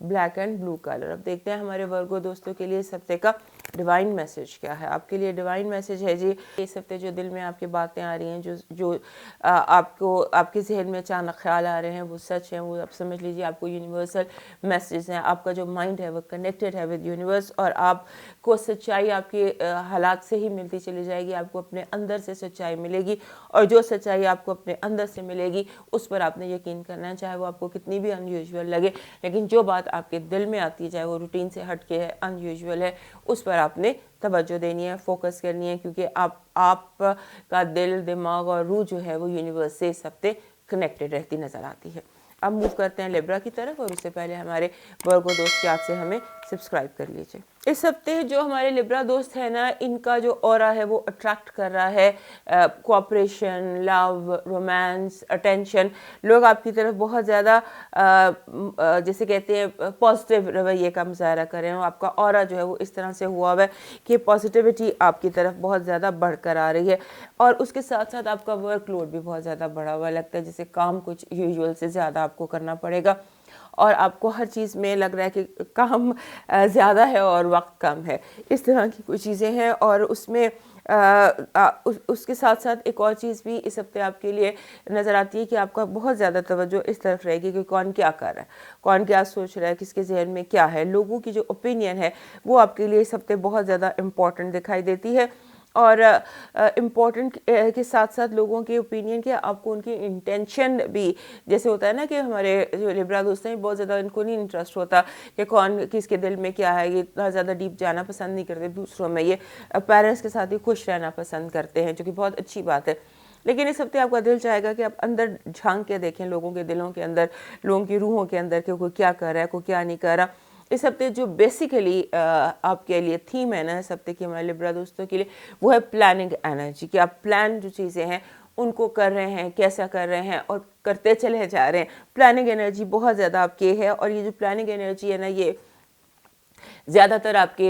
A: ब्लैक एंड ब्लू कलर। अब देखते हैं हमारे वर्गो दोस्तों के लिए इस हफ्ते का डिवाइन मैसेज क्या है। आपके लिए डिवाइन मैसेज है जी, इस हफ्ते जो दिल में आपकी बातें आ रही हैं, जो आपको आपके जहन में अचानक ख्याल आ रहे हैं वो सच है, वो आप समझ लीजिए आपको यूनिवर्सल मैसेज हैं। आपका जो माइंड है वो कनेक्टेड है विद यूनिवर्स और आपको सच्चाई आपके हालात से ही मिलती चली जाएगी। आपको अपने अंदर से सच्चाई मिलेगी और जो सच्चाई आपको अपने अंदर से मिलेगी उस पर आपने यकीन करना है, चाहे वो आपको कितनी भी अनयूजुअल लगे। लेकिन जो बात आपके दिल में आती है, चाहे वो रूटीन से हट के है, अनयूजुअल है, उस पर आपने तवज्जो देनी है, फोकस करनी है, क्योंकि आपका दिल, दिमाग और रूह जो है वो यूनिवर्स से इस हफ्ते कनेक्टेड रहती नज़र आती है। अब मूव करते हैं लिब्रा की तरफ और उससे पहले हमारे वर्गो दोस्त याद से हमें सब्सक्राइब कर लीजिए। इस हफ्ते जो हमारे लिब्रा दोस्त है ना, इनका जो ऑरा है वो अट्रैक्ट कर रहा है कोऑपरेशन, लव, रोमांस, अटेंशन। लोग आपकी तरफ बहुत ज़्यादा जैसे कहते हैं पॉजिटिव रवैये का मुजाहरा कर रहे हैं। आपका ऑरा जो है वो इस तरह से हुआ हुआ है कि पॉजिटिविटी आपकी तरफ बहुत ज़्यादा बढ़कर आ रही है और उसके साथ साथ आपका वर्कलोड भी बहुत ज़्यादा बढ़ा हुआ लगता है, जैसे काम कुछ यूजुअल से ज़्यादा आपको करना पड़ेगा और आपको हर चीज़ में लग रहा है कि काम ज़्यादा है और वक्त कम है, इस तरह की कुछ चीज़ें हैं। और उसमें उसके साथ साथ एक और चीज़ भी इस हफ्ते आपके लिए नज़र आती है कि आपका बहुत ज़्यादा तवज्जो इस तरफ रहेगी कि कौन क्या कर रहा है, कौन क्या सोच रहा है, किसके जहन में क्या है। लोगों की जो ओपिनियन है वो आपके लिए इस हफ्ते बहुत ज़्यादा इम्पॉर्टेंट दिखाई देती है। और इम्पॉर्टेंट के साथ साथ लोगों के ओपिनियन के आपको उनकी इंटेंशन भी, जैसे होता है ना कि हमारे जो लिब्रा दोस्त हैं बहुत ज़्यादा इनको नहीं इंटरेस्ट होता कि कौन किसके दिल में क्या है, ये इतना ज़्यादा डीप जाना पसंद नहीं करते दूसरों में, ये पेरेंट्स के साथ ही खुश रहना पसंद करते हैं, जो कि बहुत अच्छी बात है। लेकिन इस हफ्ते आपका दिल चाहेगा कि आप अंदर झांक के देखें लोगों के दिलों के अंदर, लोगों की रूहों के अंदर कि कोई क्या कर रहा है, कोई क्या नहीं कर रहा। इस हफ्ते जो बेसिकली आपके लिए थीम है ना इस हफ्ते की हमारे लिब्रा दोस्तों के लिए, वो है प्लानिंग एनर्जी, कि आप प्लान जो चीज़ें हैं उनको कर रहे हैं, कैसा कर रहे हैं और करते चले जा रहे हैं। प्लानिंग एनर्जी बहुत ज़्यादा आपकी है। और ये जो प्लानिंग एनर्जी है ना, ये ज़्यादातर आपके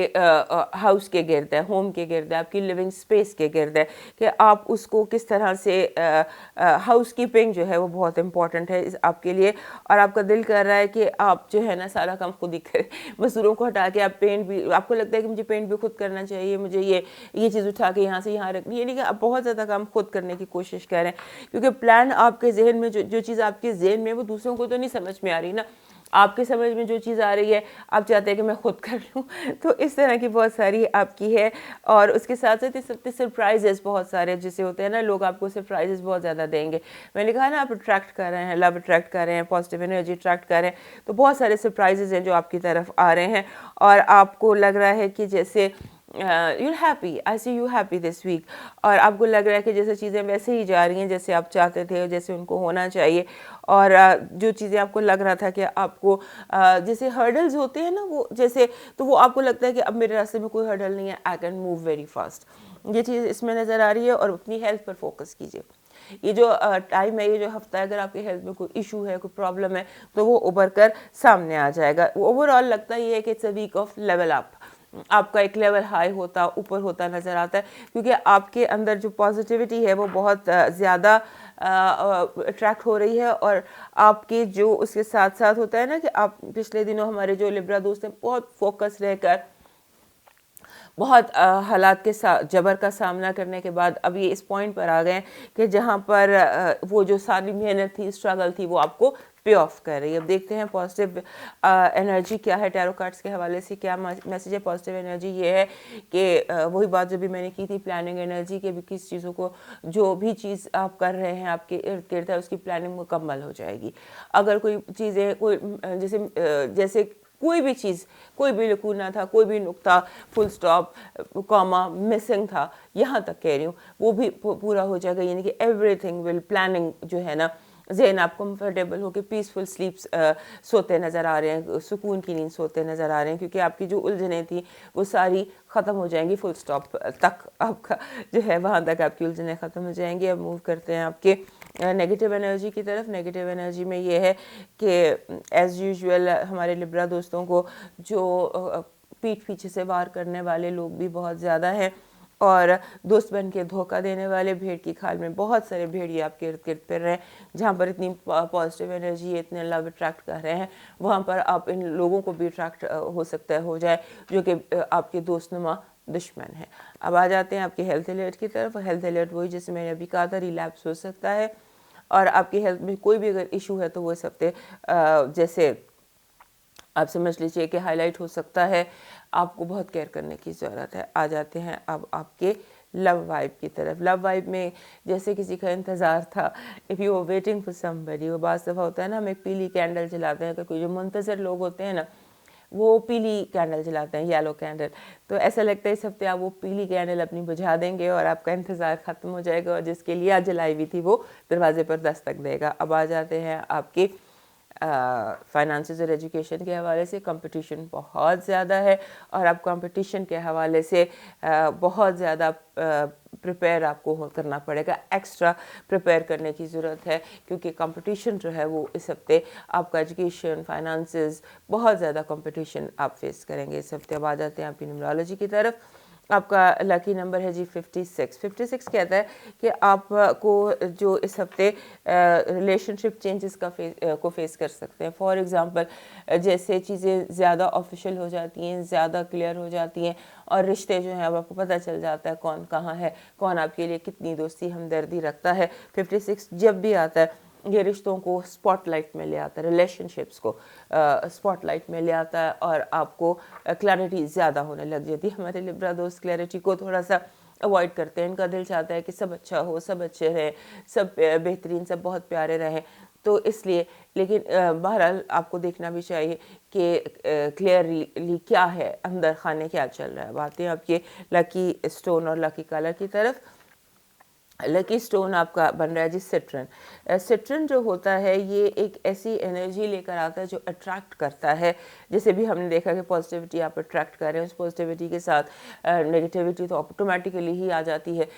A: हाउस के गिर्द है, होम के गिर्द है, आपकी लिविंग स्पेस के गिर्द है कि आप उसको किस तरह से, हाउस कीपिंग जो है वो बहुत इंपॉर्टेंट है आपके लिए। और आपका दिल कर रहा है कि आप जो है ना सारा काम खुद ही करें, मज़दूरों को हटा के आप पेंट भी, आपको लगता है कि मुझे पेंट भी खुद करना चाहिए, मुझे ये चीज़ उठा के यहाँ से यहाँ रखनी है, नहीं कि आप बहुत ज़्यादा काम खुद करने की कोशिश करें। क्योंकि प्लान आपके जहन में, जो चीज़ आपके जहन में वो दूसरों को तो नहीं समझ में आ रही ना, आपके समझ में जो चीज़ आ रही है आप चाहते हैं कि मैं खुद कर लूँ। तो इस तरह की बहुत सारी आपकी है। और उसके साथ साथ इस हफ्ते सरप्राइजेस बहुत सारे जैसे होते हैं ना, लोग आपको सरप्राइजेस बहुत ज़्यादा देंगे। मैंने कहा ना, आप अट्रैक्ट कर रहे हैं, लव अट्रैक्ट कर रहे हैं, पॉजिटिव एनर्जी अट्रैक्ट कर रहे हैं, तो बहुत सारे सरप्राइजेस हैं जो आपकी तरफ आ रहे हैं। और आपको लग रहा है कि जैसे you're happy, I see you happy this week, और आपको लग रहा है कि जैसे चीज़ें वैसे ही जा रही हैं जैसे आप चाहते थे, जैसे उनको होना चाहिए। और जो चीज़ें आपको लग रहा था कि आपको जैसे हर्डल्स होते हैं ना, वो जैसे, तो वो आपको लगता है कि अब मेरे रास्ते में कोई हर्डल नहीं है, I can move very fast. ये चीज़ इसमें नज़र आ रही है। और अपनी हेल्थ पर फोकस कीजिए। ये जो टाइम है, ये जो हफ्ता है, अगर आपकी हेल्थ में कोई इशू है, कोई प्रॉब्लम है, तो वो उभर कर सामने आ जाएगा। ओवरऑल लगता ये है कि it's a week of level up, आपका एक लेवल हाई होता, ऊपर होता नज़र आता है। क्योंकि आपके अंदर जो पॉजिटिविटी है वो बहुत ज़्यादा अट्रैक्ट हो रही है। और आपके जो उसके साथ साथ होता है ना कि आप पिछले दिनों हमारे जो लिब्रा दोस्त हैं बहुत फोकस रहकर, बहुत हालात के साथ जबर का सामना करने के बाद अब ये इस पॉइंट पर आ गए कि जहाँ पर वो जो सारी मेहनत थी, स्ट्रगल थी, वो आपको पे ऑफ कर रही है। अब देखते हैं पॉजिटिव एनर्जी क्या है, टैरो कार्ड्स के हवाले से क्या मैसेज है। पॉजिटिव एनर्जी ये है कि वही बात जो भी मैंने की थी, प्लानिंग एनर्जी के भी, किस चीज़ों को, जो भी चीज़ आप कर रहे हैं आपके इर्द गिर्द है, उसकी प्लानिंग मुकम्मल हो जाएगी। अगर कोई चीज़ें, कोई जैसे कोई भी चीज़, कोई भी लकूना था, कोई भी नुक्ता, फुल स्टॉप, कॉमा मिसिंग था, यहाँ तक कह रही हूँ, वो भी पूरा हो जाएगा। यानी कि एवरीथिंग विल, प्लानिंग जो है ना, ज़हन आप कंफर्टेबल होकर पीसफुल स्लीप्स सोते नज़र आ रहे हैं, सुकून की नींद सोते नज़र आ रहे हैं। क्योंकि आपकी जो उलझनें थी वो सारी ख़त्म हो जाएंगी, फुल स्टॉप तक आपका जो है वहाँ तक आपकी उलझनें ख़त्म हो जाएंगी। अब मूव करते हैं आपके नेगेटिव एनर्जी की तरफ। नेगेटिव एनर्जी में ये है कि एज़ यूजुअल हमारे लिब्रा दोस्तों को जो पीठ पीछे से वार करने वाले लोग भी बहुत ज़्यादा हैं। और दोस्त बन के धोखा देने वाले, भेड़ की खाल में बहुत सारे भेड़िए आपके इर्द गिर्द फिर रहे हैं। जहाँ पर इतनी पॉजिटिव एनर्जी है, इतने लव अट्रैक्ट कर रहे हैं, वहाँ पर आप इन लोगों को भी अट्रैक्ट हो सकता है हो जाए जो कि आपके दोस्तनुमा दुश्मन है। अब आ जाते हैं आपके हेल्थ अलर्ट की तरफ। हेल्थ अलर्ट वही जैसे मैंने अभी कहा था, रिलैप्स हो सकता है। और आपकी हेल्थ में कोई भी अगर इशू है तो वो इस हफ्ते जैसे आप समझ लीजिए कि हाईलाइट हो सकता है। आपको बहुत केयर करने की ज़रूरत है। आ जाते हैं अब आपके लव वाइब की तरफ। लव वाइब में जैसे किसी का इंतज़ार था, if you are waiting for somebody, वो बात दफ़ा होता है ना, हम एक पीली कैंडल जलाते हैं, कोई जो मुंतज़र लोग होते हैं ना, वो पीली कैंडल जलाते हैं, येलो कैंडल। तो ऐसा लगता है इस हफ्ते आप वो पीली कैंडल अपनी बुझा देंगे और आपका इंतज़ार ख़त्म हो जाएगा, और जिसके लिए आज जलाई हुई थी वो दरवाजे पर दस्तक देगा। अब आ जाते हैं आपके फाइनेंसेस और एजुकेशन के हवाले से। कंपटीशन बहुत ज़्यादा है और आप कंपटीशन के हवाले से बहुत ज़्यादा प्रिपेयर आपको करना पड़ेगा, एक्स्ट्रा प्रिपेयर करने की ज़रूरत है। क्योंकि कंपटीशन जो है वो इस हफ्ते आपका एजुकेशन, फाइनेंसेस, बहुत ज़्यादा कंपटीशन आप फेस करेंगे इस हफ्ते। अब आ जाते हैं आपकी न्यूमरोलॉजी की तरफ। आपका लकी नंबर है जी 56। 56 कहता है कि आपको जो इस हफ्ते रिलेशनशिप चेंजेस को फेस कर सकते हैं। फॉर एग्जांपल जैसे चीज़ें ज़्यादा ऑफिशियल हो जाती हैं, ज़्यादा क्लियर हो जाती हैं और रिश्ते जो हैं अब आपको पता चल जाता है कौन कहाँ है, कौन आपके लिए कितनी दोस्ती हमदर्दी रखता है। 56 जब भी आता है ये रिश्तों को स्पॉटलाइट में ले आता है, रिलेशनशिप्स को स्पॉटलाइट में ले आता है और आपको क्लैरिटी ज़्यादा होने लग जाती है। हमारे लिब्रा दोस्त क्लैरिटी को थोड़ा सा अवॉइड करते हैं, इनका दिल चाहता है कि सब अच्छा हो, सब अच्छे रहें, सब बेहतरीन, सब बहुत प्यारे रहें। तो इसलिए लेकिन बहरहाल आपको देखना भी चाहिए कि क्लियरली क्या है अंदर खाने, क्या चल रहा है। बातें आपके लकी स्टोन और लकी कलर की तरफ। लकी स्टोन आपका बन रहा है जी सिट्रन। सिट्रन जो होता है ये एक ऐसी एनर्जी लेकर आता है जो अट्रैक्ट करता है। जैसे भी हमने देखा कि पॉजिटिविटी आप अट्रैक्ट कर रहे हैं, उस पॉजिटिविटी के साथ नेगेटिविटी तो ऑटोमेटिकली ही आ जाती है।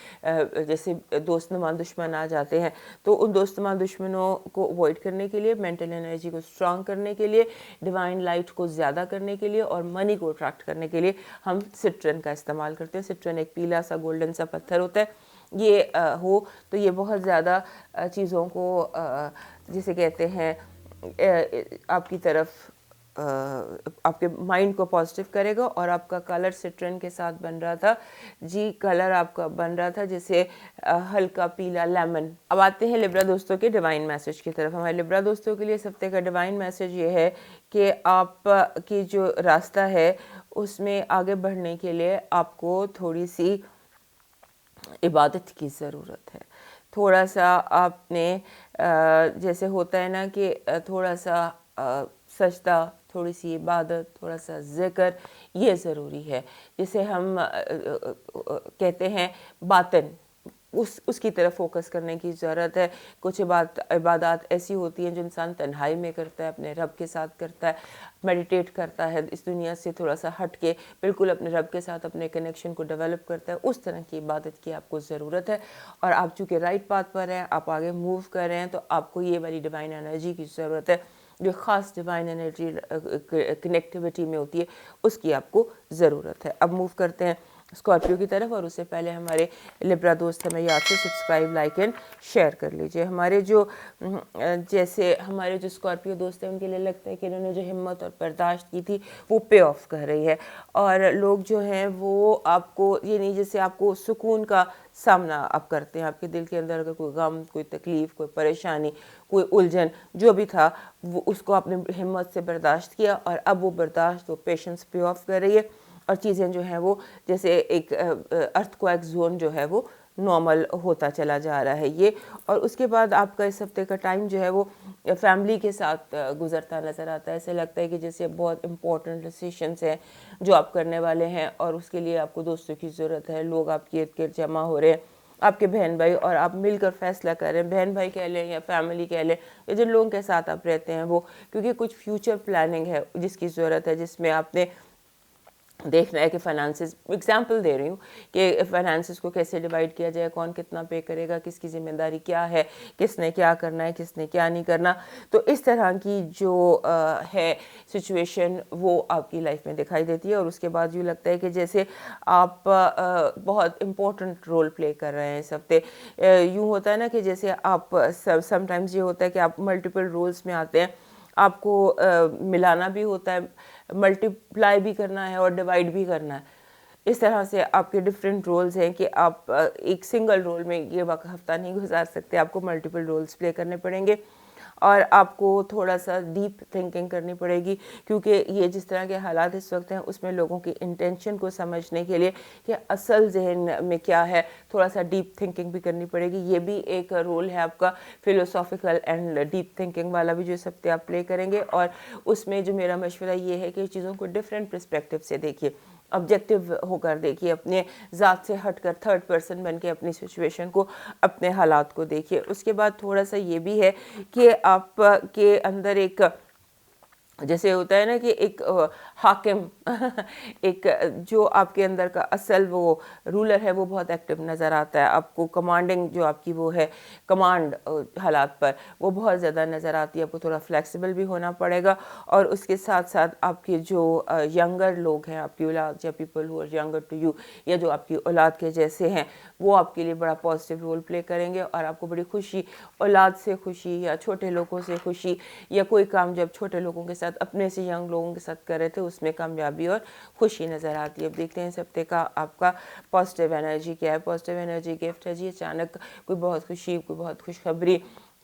A: जैसे दोस्त नुमा दुश्मन आ जाते हैं, तो उन दोस्त नुमा दुश्मनों को अवॉइड करने के लिए, मेंटल एनर्जी को स्ट्रॉन्ग करने के लिए, डिवाइन लाइट को ज़्यादा करने के लिए और मनी को अट्रैक्ट करने के लिए हम सिट्रन का इस्तेमाल करते हैं। सिट्रन एक पीला सा गोल्डन सा पत्थर होता है। ये हो तो ये बहुत ज़्यादा चीज़ों को जिसे कहते हैं आपकी तरफ आपके माइंड को पॉजिटिव करेगा। और आपका कलर सिट्रन के साथ बन रहा था जी, कलर आपका बन रहा था जैसे हल्का पीला लेमन। अब आते हैं लिब्रा दोस्तों के डिवाइन मैसेज की तरफ। हमारे लिब्रा दोस्तों के लिए इस हफ्ते का डिवाइन मैसेज ये है कि आप की जो रास्ता है उसमें आगे बढ़ने के लिए आपको थोड़ी सी इबादत की ज़रूरत है। थोड़ा सा आपने जैसे होता है ना कि थोड़ा सा सजदा, थोड़ी सी इबादत, थोड़ा सा ज़िक्र, ये ज़रूरी है। जिसे हम कहते हैं बातन, उसकी तरफ फोकस करने की ज़रूरत है। कुछ इबादत ऐसी होती हैं जो इंसान तन्हाई में करता है, अपने रब के साथ करता है, मेडिटेट करता है, इस दुनिया से थोड़ा सा हट के बिल्कुल अपने रब के साथ अपने कनेक्शन को डेवलप करता है। उस तरह की इबादत की आपको ज़रूरत है। और आप चूँकि राइट पाथ पर हैं, आप आगे मूव कर रहे हैं, तो आपको ये वाली डिवाइन एनर्जी की ज़रूरत है जो ख़ास डिवाइन एनर्जी कनेक्टिविटी में होती है, उसकी आपको ज़रूरत है। अब मूव करते हैं स्कॉर्पियो की तरफ। और उससे पहले हमारे लिब्रा दोस्त हमें याद से सब्सक्राइब, लाइक एंड शेयर कर लीजिए। हमारे जो जैसे हमारे जो स्कॉर्पियो दोस्त हैं उनके लिए लगता है कि इन्होंने जो हिम्मत और बर्दाश्त की थी वो पे ऑफ कर रही है। और लोग जो हैं वो आपको ये नहीं, जैसे आपको सुकून का सामना आप करते हैं, आपके दिल के अंदर अगर कोई गम, कोई तकलीफ़, कोई परेशानी, कोई उलझन जो भी था वो उसको आपने हिम्मत से बर्दाश्त किया और अब वो बर्दाश्त, वो पेशेंस पे ऑफ कर रही है। और चीज़ें जो हैं वो जैसे एक अर्थक्वेक जोन जो है वो नॉर्मल होता चला जा रहा है ये। और उसके बाद आपका इस हफ्ते का टाइम जो है वो फैमिली के साथ गुजरता नज़र आता है। ऐसे लगता है कि जैसे बहुत इंपॉर्टेंट डिसीशंस हैं जो आप करने वाले हैं और उसके लिए आपको दोस्तों की ज़रूरत है। लोग आपके इर्द गिर्द जमा हो रहे हैं, आपके बहन भाई, और आप मिलकर फैसला कर रहे हैं। बहन भाई कह लें या फैमिली कह लें या जिन लोगों के साथ आप रहते हैं वो, क्योंकि कुछ फ्यूचर प्लानिंग है जिसकी ज़रूरत है, जिसमें आपने देखना है कि फाइनेंसेस, एग्जांपल दे रही हूँ कि फाइनेंसेस को कैसे डिवाइड किया जाए, कौन कितना पे करेगा, किसकी ज़िम्मेदारी क्या है, किसने क्या करना है, किसने क्या नहीं करना। तो इस तरह की जो है सिचुएशन वो आपकी लाइफ में दिखाई देती है। और उसके बाद यूँ लगता है कि जैसे आप बहुत इम्पोर्टेंट रोल प्ले कर रहे हैं इस हफ्ते। यूँ होता है ना कि जैसे आप समटाइम्स ये होता है कि आप मल्टीपल रोल्स में आते हैं, आपको मिलाना भी होता है, मल्टीप्लाई भी करना है और डिवाइड भी करना है। इस तरह से आपके डिफरेंट रोल्स हैं कि आप एक सिंगल रोल में ये हफ्ता नहीं गुजार सकते, आपको मल्टीपल रोल्स प्ले करने पड़ेंगे। और आपको थोड़ा सा डीप थिंकिंग करनी पड़ेगी, क्योंकि ये जिस तरह के हालात इस वक्त हैं उसमें लोगों की इंटेंशन को समझने के लिए कि असल जहन में क्या है, थोड़ा सा डीप थिंकिंग भी करनी पड़ेगी। ये भी एक रोल है आपका फिलोसॉफिकल एंड डीप थिंकिंग वाला भी, जो इस हफ्ते आप प्ले करेंगे। और उसमें जो मेरा मशवरा ये है कि चीज़ों को डिफरेंट पर्सपेक्टिव से देखिए, ऑब्जेक्टिव होकर देखिए, अपने ज़ात से हटकर थर्ड पर्सन बन के अपनी सिचुएशन को, अपने हालात को देखिए। उसके बाद थोड़ा सा ये भी है कि आप के अंदर एक जैसे होता है ना कि एक हाकिम एक जो आपके अंदर का असल वो रूलर है वो बहुत एक्टिव नज़र आता है आपको। कमांडिंग जो आपकी वो है कमांड हालात पर वो बहुत ज़्यादा नज़र आती है। आपको थोड़ा फ्लेक्सिबल भी होना पड़ेगा। और उसके साथ साथ आपके जो यंगर लोग हैं, आपकी औलाद या people who are younger to you, या जो आपकी औलाद के जैसे हैं, वो आपके लिए बड़ा पॉजिटिव रोल प्ले करेंगे और आपको बड़ी खुशी, औलाद से खुशी या छोटे लोगों से खुशी, या कोई काम जब छोटे लोगों के साथ अपने से यंग लोगों के साथ कर रहे थे उसमें कामयाबी और खुशी नज़र आती है। अब देखते हैं इस हफ्ते का आपका पॉजिटिव एनर्जी क्या है। पॉजिटिव एनर्जी गिफ्ट है जी अचानक कोई बहुत खुशी, कोई बहुत खुशखबरी,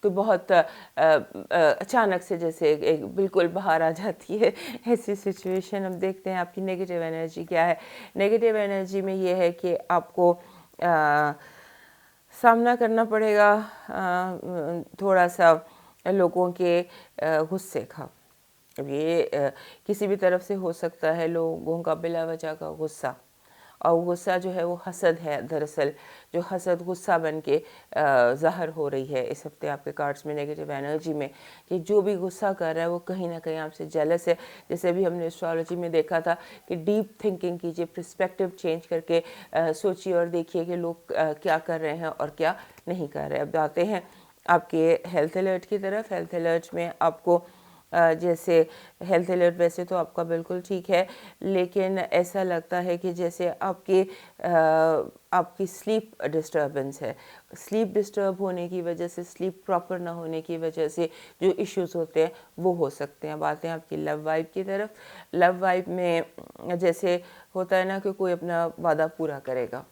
A: कोई बहुत अचानक से जैसे एक बिल्कुल बाहर आ जाती है ऐसी सिचुएशन। हम देखते हैं आपकी नेगेटिव एनर्जी क्या है। नेगेटिव एनर्जी में ये है कि आपको सामना करना पड़ेगा थोड़ा सा लोगों के गुस्से का। अब ये किसी भी तरफ से हो सकता है, लोगों का बिला वजह का गुस्सा, और वो गुस्सा जो है वो हसद है दरअसल, जो हसद गुस्सा बन के ज़ाहिर हो रही है इस हफ्ते आपके कार्ड्स में नेगेटिव एनर्जी में, कि जो भी गुस्सा कर रहा है वो कहीं ना कहीं आपसे जेलस है। जैसे अभी हमने एस्ट्रोलॉजी में देखा था कि डीप थिंकिंग कीजिए, पर्सपेक्टिव चेंज करके सोचिए और देखिए कि लोग क्या कर रहे हैं और क्या नहीं कर रहे। अब आते हैं आपके हेल्थ अलर्ट की तरफ। हेल्थ अलर्ट में आपको जैसे हेल्थ अलर्ट वैसे तो आपका बिल्कुल ठीक है, लेकिन ऐसा लगता है कि जैसे आपकी स्लीप डिस्टर्बेंस है। स्लीप डिस्टर्ब होने की वजह से, स्लीप प्रॉपर ना होने की वजह से जो इश्यूज़ होते हैं वो हो सकते हैं। बातें आपकी लव वाइब की तरफ। लव वाइब में जैसे होता है ना कि कोई अपना वादा पूरा करेगा,